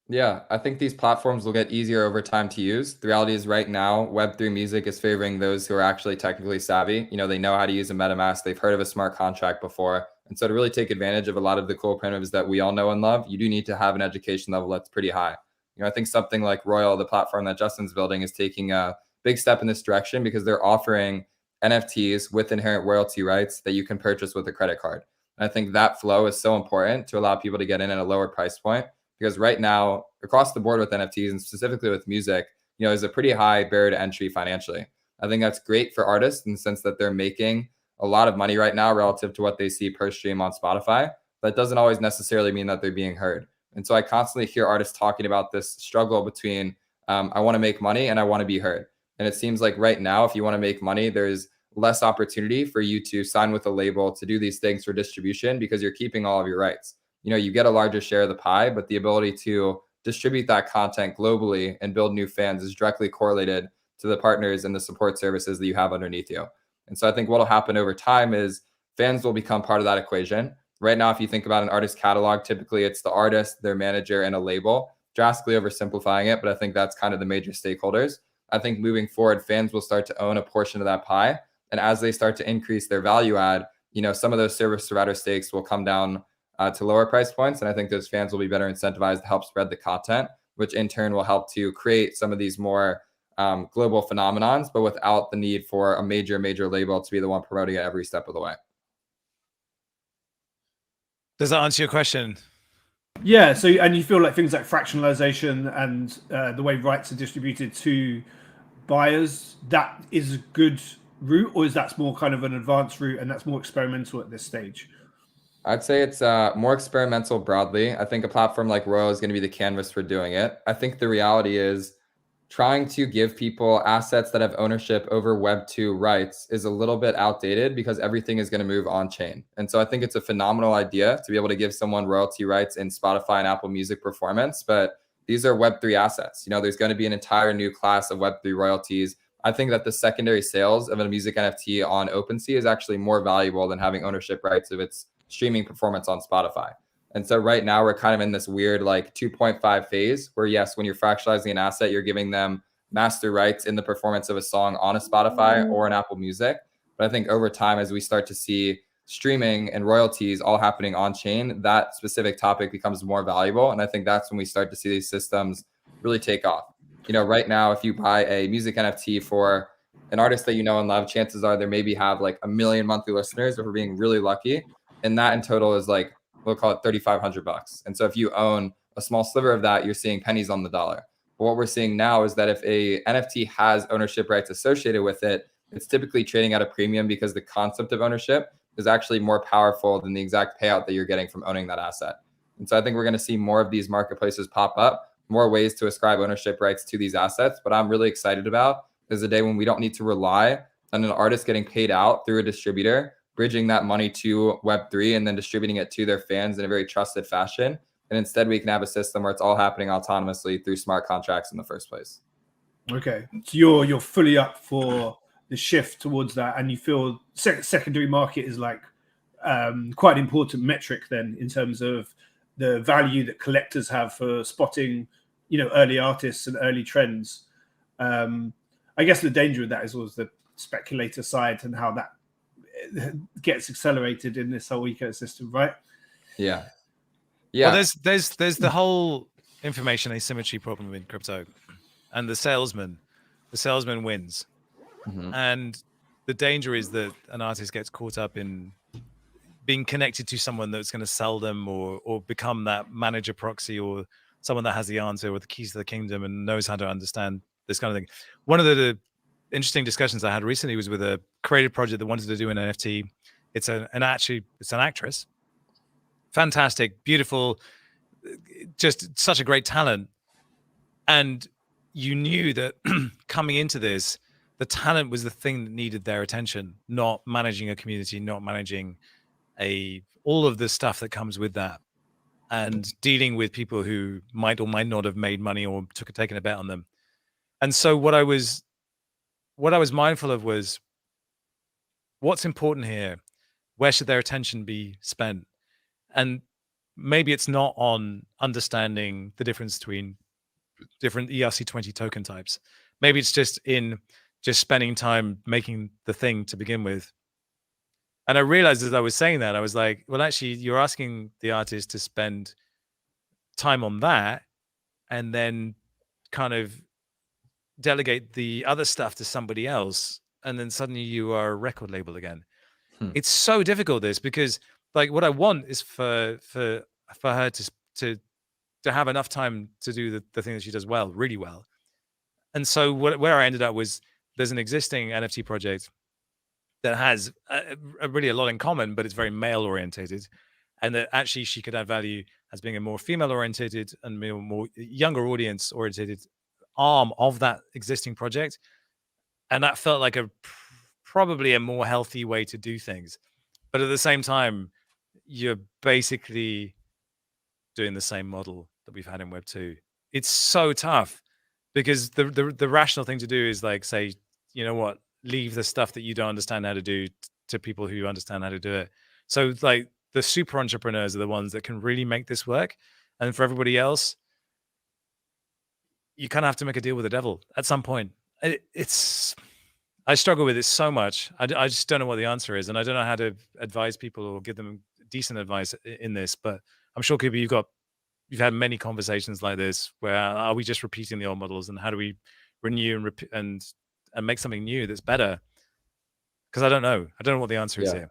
[SPEAKER 9] Yeah, I think these platforms will get easier over time to use. The reality is right now, Web3 music is favoring those who are actually technically savvy. You know, they know how to use a MetaMask. They've heard of a smart contract before. And so to really take advantage of a lot of the cool primitives that we all know and love, you do need to have an education level that's pretty high. You know, I think something like Royal, the platform that Justin's building, is taking a big step in this direction because they're offering NFTs with inherent royalty rights that you can purchase with a credit card. And I think that flow is so important to allow people to get in at a lower price point. Because right now, across the board with NFTs and specifically with music, you know, there's a pretty high barrier to entry financially. I think that's great for artists in the sense that they're making a lot of money right now relative to what they see per stream on Spotify. That doesn't always necessarily mean that they're being heard. And so I constantly hear artists talking about this struggle between I want to make money and I want to be heard. And it seems like right now, if you want to make money, there's less opportunity for you to sign with a label to do these things for distribution because you're keeping all of your rights. You know, you get a larger share of the pie, but the ability to distribute that content globally and build new fans is directly correlated to the partners and the support services that you have underneath you. And so I think what will happen over time is fans will become part of that equation. Right now, if you think about an artist catalog, typically it's the artist, their manager, and a label, drastically oversimplifying it, but I think that's kind of the major stakeholders. I think moving forward, fans will start to own a portion of that pie. And as they start to increase their value add, you know, some of those service provider stakes will come down to lower price points. And I think those fans will be better incentivized to help spread the content, which in turn will help to create some of these more global phenomenons, but without the need for a major label to be the one promoting it every step of the way.
[SPEAKER 1] Does that answer your question?
[SPEAKER 3] Yeah. So, and you feel like things like fractionalization and the way rights are distributed to buyers, that is a good route, or is that more kind of an advanced route and that's more experimental at this stage?
[SPEAKER 9] I'd say it's more experimental broadly. I think a platform like Royal is going to be the canvas for doing it. I think the reality is trying to give people assets that have ownership over Web2 rights is a little bit outdated because everything is going to move on chain. And so I think it's a phenomenal idea to be able to give someone royalty rights in Spotify and Apple Music performance, but these are Web3 assets. You know, there's going to be an entire new class of Web3 royalties. I think that the secondary sales of a music NFT on OpenSea is actually more valuable than having ownership rights of its streaming performance on Spotify. And so right now we're kind of in this weird like 2.5 phase where yes, when you're fractionalizing an asset, you're giving them master rights in the performance of a song on a Spotify or an Apple Music. But I think over time, as we start to see streaming and royalties all happening on chain, that specific topic becomes more valuable. And I think that's when we start to see these systems really take off. You know, right now, if you buy a music NFT for an artist that you know and love, chances are there maybe have like 1 million monthly listeners if we're being really lucky. And that in total is like, we'll call it $3,500. And so if you own a small sliver of that, you're seeing pennies on the dollar. But what we're seeing now is that if a NFT has ownership rights associated with it, it's typically trading at a premium because the concept of ownership is actually more powerful than the exact payout that you're getting from owning that asset. And so I think we're going to see more of these marketplaces pop up. more ways to ascribe ownership rights to these assets. But I'm really excited about is the day when we don't need to rely on an artist getting paid out through a distributor, bridging that money to Web3 and then distributing it to their fans in a very trusted fashion. And instead, we can have a system where it's all happening autonomously through smart contracts in the first place.
[SPEAKER 3] Okay, so you're fully up for the shift towards that, and you feel secondary market is like quite an important metric then in terms of the value that collectors have for spotting, early artists and early trends. I guess the danger of that is always the speculator side and how that gets accelerated in this whole ecosystem, right?
[SPEAKER 9] Yeah.
[SPEAKER 1] Well, there's the whole information asymmetry problem in crypto, and the salesman wins. And the danger is that an artist gets caught up in being connected to someone that's going to sell them or become that manager proxy or someone that has the answer or the keys to the kingdom and knows how to understand this kind of thing. One of the interesting discussions I had recently was with a creative project that wanted to do an NFT. It's an actress. Fantastic, beautiful, just such a great talent. And you knew that coming into this, the talent was the thing that needed their attention, not managing a community, not managing all of the stuff that comes with that, and dealing with people who might or might not have made money or taken a bet on them. And so what I was mindful of was what's important here. Where should their attention be spent? And maybe it's not on understanding the difference between different ERC20 token types. Maybe it's just spending time making the thing to begin with. And I realized as I was saying that, I was like, well, actually, you're asking the artist to spend time on that and then kind of delegate the other stuff to somebody else. And then suddenly you are a record label again. It's so difficult, this, because like what I want is for her to have enough time to do the thing that she does well, really well. And so where I ended up was there's an existing NFT project that has really a lot in common, but it's very male orientated, and that actually she could add value as being a more female orientated and more younger audience orientated arm of that existing project. And that felt like probably a more healthy way to do things. But at the same time, you're basically doing the same model that we've had in Web 2. It's so tough because the rational thing to do is like say, you know what, leave the stuff that you don't understand how to do to people who understand how to do it. So like the super entrepreneurs are the ones that can really make this work. And for everybody else, you kind of have to make a deal with the devil at some point. I struggle with it so much. I just don't know what the answer is. And I don't know how to advise people or give them decent advice in this, but I'm sure, Kubi, you've had many conversations like this where are we just repeating the old models and how do we renew and make something new that's better? Because I don't know what the answer is here.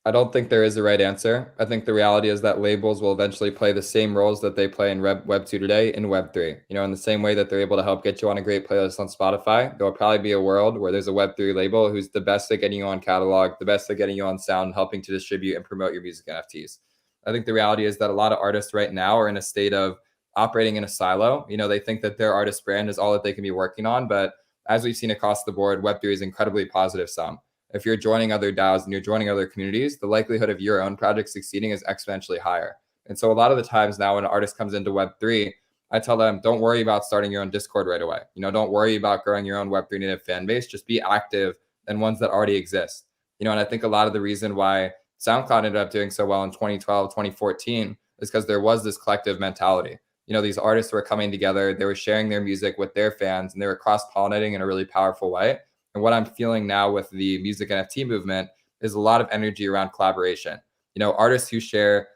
[SPEAKER 9] I don't think there is a right answer. I think the reality is that labels will eventually play the same roles that they play in Web 2 today in Web 3. You know, in the same way that they're able to help get you on a great playlist on Spotify, there will probably be a world where there's a Web 3 label who's the best at getting you on catalog, the best at getting you on sound, helping to distribute and promote your music NFTs. I think the reality is that a lot of artists right now are in a state of operating in a silo. You know, they think that their artist brand is all that they can be working on. But as we've seen across the board, Web 3 is incredibly positive sum. If you're joining other DAOs and you're joining other communities, the likelihood of your own project succeeding is exponentially higher. And so a lot of the times now when an artist comes into Web3, I tell them, don't worry about starting your own Discord right away. You know, don't worry about growing your own Web3 native fan base. Just be active in ones that already exist. You know, and I think a lot of the reason why SoundCloud ended up doing so well in 2012, 2014 is because there was this collective mentality. You know, these artists were coming together, they were sharing their music with their fans, and they were cross-pollinating in a really powerful way. And what I'm feeling now with the music NFT movement is a lot of energy around collaboration. You know, artists who share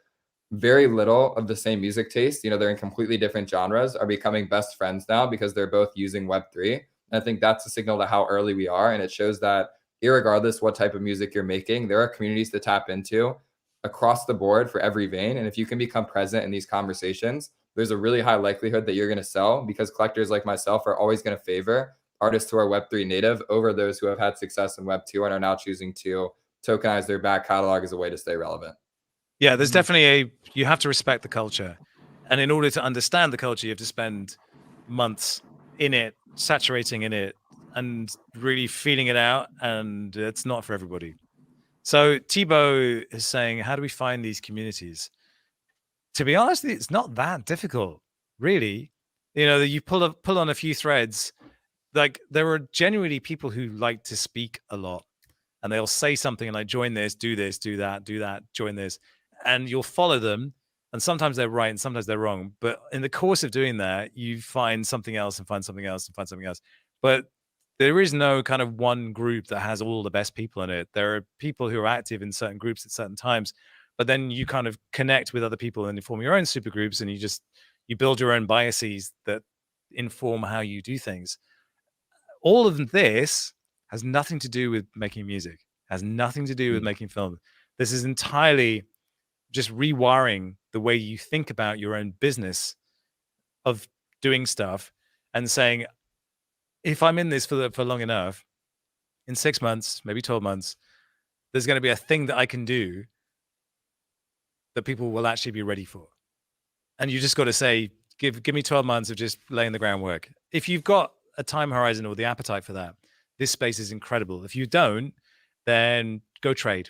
[SPEAKER 9] very little of the same music taste, you know, they're in completely different genres, are becoming best friends now because they're both using Web3. And I think that's a signal to how early we are. And it shows that irregardless what type of music you're making, there are communities to tap into across the board for every vein. And if you can become present in these conversations, there's a really high likelihood that you're going to sell, because collectors like myself are always going to favor artists who are Web3 native over those who have had success in Web2 and are now choosing to tokenize their back catalog as a way to stay relevant.
[SPEAKER 1] Yeah, there's definitely you have to respect the culture. And in order to understand the culture, you have to spend months in it, saturating in it, and really feeling it out. And it's not for everybody. So Thibaut is saying, how do we find these communities? To be honest, it's not that difficult, really. You know, you pull on a few threads. Like, there are genuinely people who like to speak a lot, and they'll say something like, join this, do that, join this. And you'll follow them. And sometimes they're right and sometimes they're wrong. But in the course of doing that, you find something else and find something else and find something else. But there is no kind of one group that has all the best people in it. There are people who are active in certain groups at certain times, but then you kind of connect with other people and you form your own super groups, and you build your own biases that inform how you do things. All of this has nothing to do with making music, has nothing to do with making film. This is entirely just rewiring the way you think about your own business of doing stuff and saying, if I'm in this for long enough, in 6 months, maybe 12 months, there's going to be a thing that I can do that people will actually be ready for. And you just got to say, give me 12 months of just laying the groundwork. If you've got a time horizon or the appetite for that, this space is incredible. If you don't, then go trade.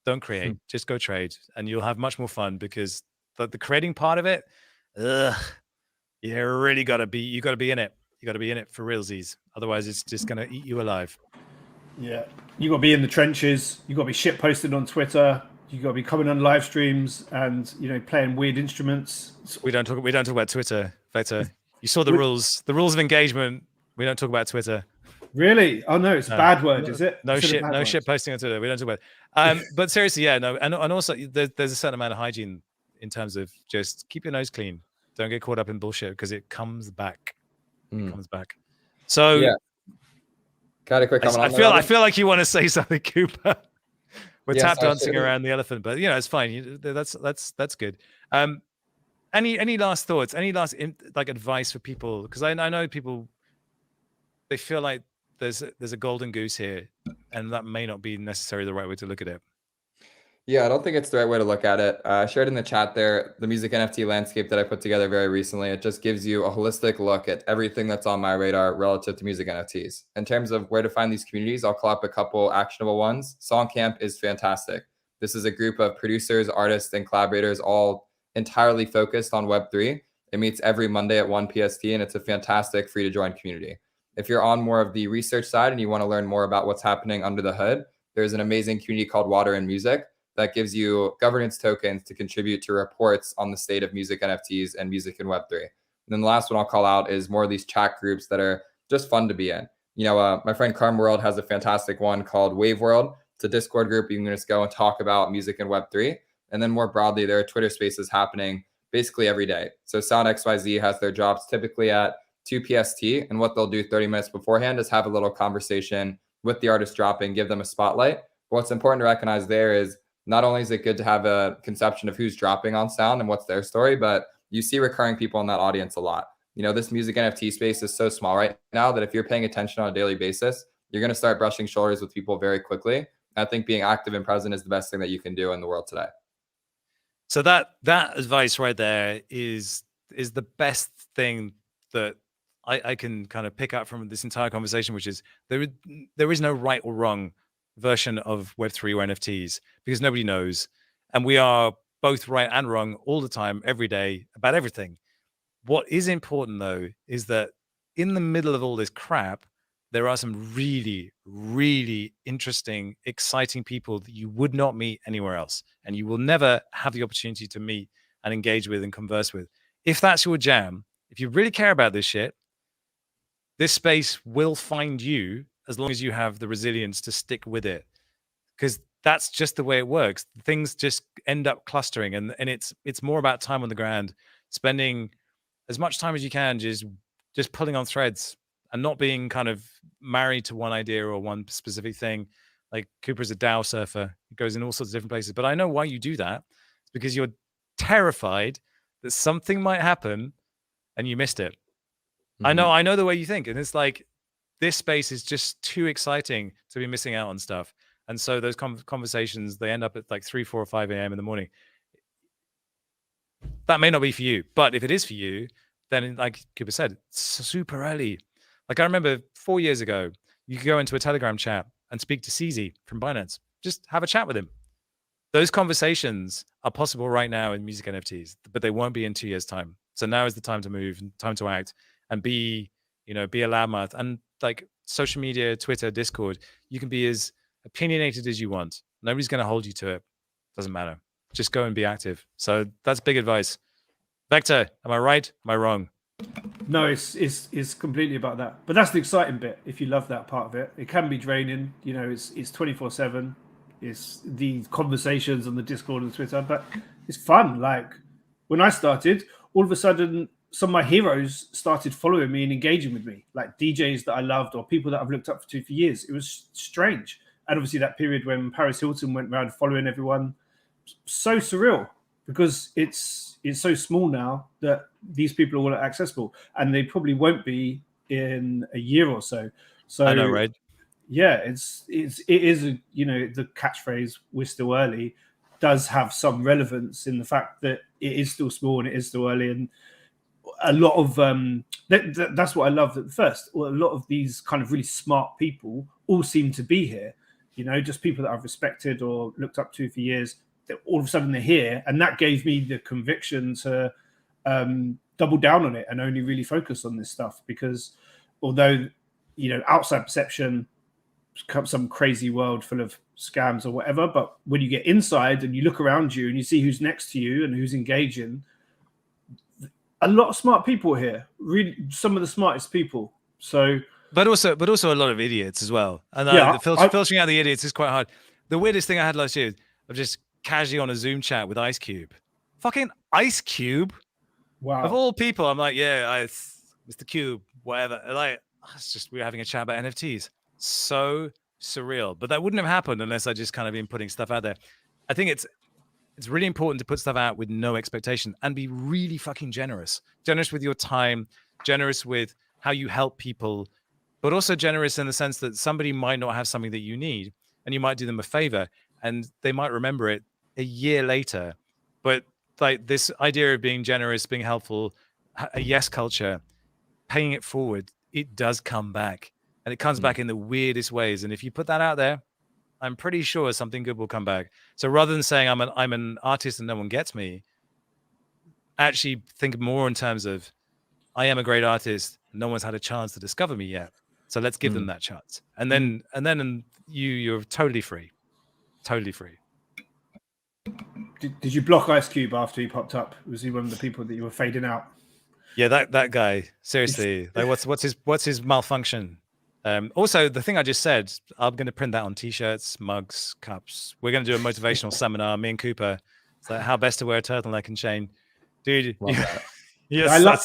[SPEAKER 1] Don't create, just go trade, and you'll have much more fun, because the creating part of it, you really got to be in it. You got to be in it for realsies. Otherwise, it's just going to eat you alive.
[SPEAKER 3] Yeah, you got to be in the trenches. You got to be shit posted on Twitter. You got to be coming on live streams and playing weird instruments.
[SPEAKER 1] We don't talk about Twitter, Vector. You saw the rules. The rules of engagement. We don't talk about Twitter.
[SPEAKER 3] Really? Oh no, it's a bad word, is it?
[SPEAKER 1] No shit posting on Twitter. We don't talk about it. But seriously, yeah, no, and also there's a certain amount of hygiene in terms of just keep your nose clean. Don't get caught up in bullshit, because it comes back. It comes back. So
[SPEAKER 9] yeah. Got a quick comment.
[SPEAKER 1] I feel like you want to say something, Cooper. We're tap dancing around the elephant, but it's fine. That's good. Any last thoughts? Any last advice for people? Because I know people, they feel like there's a golden goose here, and that may not be necessarily the right way to look at it.
[SPEAKER 9] Yeah, I don't think it's the right way to look at it. I shared in the chat there the music NFT landscape that I put together very recently. It just gives you a holistic look at everything that's on my radar relative to music NFTs. In terms of where to find these communities, I'll call up a couple actionable ones. Songcamp is fantastic. This is a group of producers, artists, and collaborators all entirely focused on Web3. It meets every Monday at 1 PST, and it's a fantastic free-to-join community. If you're on more of the research side and you want to learn more about what's happening under the hood, there's an amazing community called Water and Music that gives you governance tokens to contribute to reports on the state of music NFTs and music in Web3. And then the last one I'll call out is more of these chat groups that are just fun to be in. My friend Karm World has a fantastic one called Wave World. It's a Discord group. You can just go and talk about music in Web3. And then more broadly, there are Twitter spaces happening basically every day. So Sound XYZ has their drops typically at 2 PST. And what they'll do 30 minutes beforehand is have a little conversation with the artist dropping, give them a spotlight. But what's important to recognize there is not only is it good to have a conception of who's dropping on Sound and what's their story, but you see recurring people in that audience a lot. This music NFT space is so small right now that if you're paying attention on a daily basis, you're going to start brushing shoulders with people very quickly. And I think being active and present is the best thing that you can do in the world today.
[SPEAKER 1] So that advice right there is the best thing that I can kind of pick up from this entire conversation, which is there is no right or wrong version of Web3 or NFTs, because nobody knows. And we are both right and wrong all the time, every day, about everything. What is important, though, is that in the middle of all this crap, there are some really, really interesting, exciting people that you would not meet anywhere else. And you will never have the opportunity to meet and engage with and converse with. If that's your jam, if you really care about this shit, this space will find you, as long as you have the resilience to stick with it, because that's just the way it works. Things just end up clustering, and it's more about time on the ground, spending as much time as you can just pulling on threads and not being kind of married to one idea or one specific thing. Like Cooper's a DAO surfer. He goes in all sorts of different places. But I know why you do that. It's because you're terrified that something might happen and you missed it. I know the way you think. And it's like, this space is just too exciting to be missing out on stuff. And so those conversations, they end up at like 3, 4, or 5 a.m. in the morning. that may not be for you. But if it is for you, then like Cooper said, it's super early. Like I remember 4 years ago, you could go into a Telegram chat and speak to CZ from Binance. Just have a chat with him. Those conversations are possible right now in music NFTs, but they won't be in 2 years' time. So now is the time to move, time to act, and be a loudmouth. And like social media, Twitter, Discord, you can be as opinionated as you want. Nobody's going to hold you to it. Doesn't matter. Just go and be active. So that's big advice. Vector, am I right? Am I wrong?
[SPEAKER 3] No, it's completely about that. But that's the exciting bit. If you love that part of it, it can be draining. It's 24/7. It's the conversations on the Discord and Twitter, but it's fun. Like when I started, all of a sudden, some of my heroes started following me and engaging with me, like DJs that I loved or people that I've looked up to for years. It was strange. And obviously that period when Paris Hilton went around following everyone, so surreal because it's so small now that these people are all accessible and they probably won't be in a year or so. So
[SPEAKER 1] I know, right?
[SPEAKER 3] Yeah, it is the catchphrase "we're still early" does have some relevance in the fact that it is still small and it is still early, and a lot of that's what I love at first. Well, a lot of these kind of really smart people all seem to be here. Just people that I've respected or looked up to for years. That all of a sudden they're here, and that gave me the conviction to double down on it and only really focus on this stuff. Because although outside perception, some crazy world full of scams or whatever, but when you get inside and you look around you and you see who's next to you and who's engaging, a lot of smart people here, really some of the smartest people. So
[SPEAKER 1] but also a lot of idiots as well, and filtering out the idiots is quite hard. The weirdest thing I had last year of just casually on a Zoom chat with Ice Cube, fucking Ice Cube.
[SPEAKER 3] Wow.
[SPEAKER 1] Of all people, I'm like, yeah, Mr. Cube, whatever. Like, it's just we were having a chat about NFTs. So surreal, but that wouldn't have happened unless I just kind of been putting stuff out there. I think it's really important to put stuff out with no expectation and be really fucking generous with your time, generous with how you help people, but also generous in the sense that somebody might not have something that you need and you might do them a favor and they might remember it a year later. But like this idea of being generous, being helpful, a yes culture, paying it forward, it does come back. And it comes back in the weirdest ways. And if you put that out there, I'm pretty sure something good will come back. So rather than saying I'm an artist and no one gets me, actually think more in terms of I am a great artist. No one's had a chance to discover me yet. So let's give them that chance. And then you're totally free. Totally free.
[SPEAKER 3] Did you block Ice Cube after he popped up? Was he one of the people that you were fading out?
[SPEAKER 1] Yeah, that guy. Seriously, like what's his malfunction? Also, the thing I just said, I'm going to print that on T-shirts, mugs, cups. We're going to do a motivational seminar. Me and Cooper. It's like how best to wear a turtleneck and chain, dude. You're so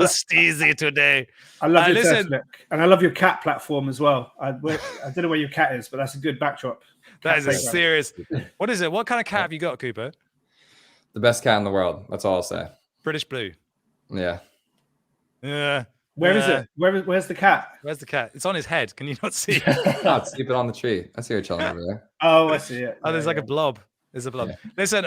[SPEAKER 1] steezy today.
[SPEAKER 3] I love your turtleneck, and I love your cat platform as well. I don't know where your cat is, but that's a good backdrop.
[SPEAKER 1] That is a serious. What is it? What kind of cat have you got, Cooper?
[SPEAKER 9] The best cat in the world. That's all I'll say.
[SPEAKER 1] British Blue.
[SPEAKER 9] Yeah.
[SPEAKER 1] Yeah.
[SPEAKER 3] Where is it? Where's the cat?
[SPEAKER 1] Where's the cat? It's on his head. Can you not see?
[SPEAKER 9] No, it's sleeping on the tree. I see her chilling over there.
[SPEAKER 3] Oh, I see it.
[SPEAKER 1] Oh, there's like a blob. There's a blob. Yeah. Listen,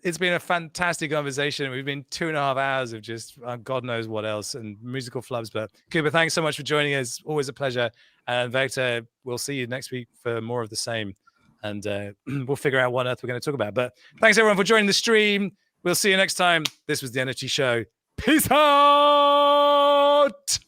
[SPEAKER 1] it's been a fantastic conversation. We've been 2.5 hours of just God knows what else and musical flubs. But Cooper, thanks so much for joining us. Always a pleasure. And Vector, we'll see you next week for more of the same. And we'll figure out what on earth we're going to talk about. But thanks everyone for joining the stream. We'll see you next time. This was the NFT Show. Peace out.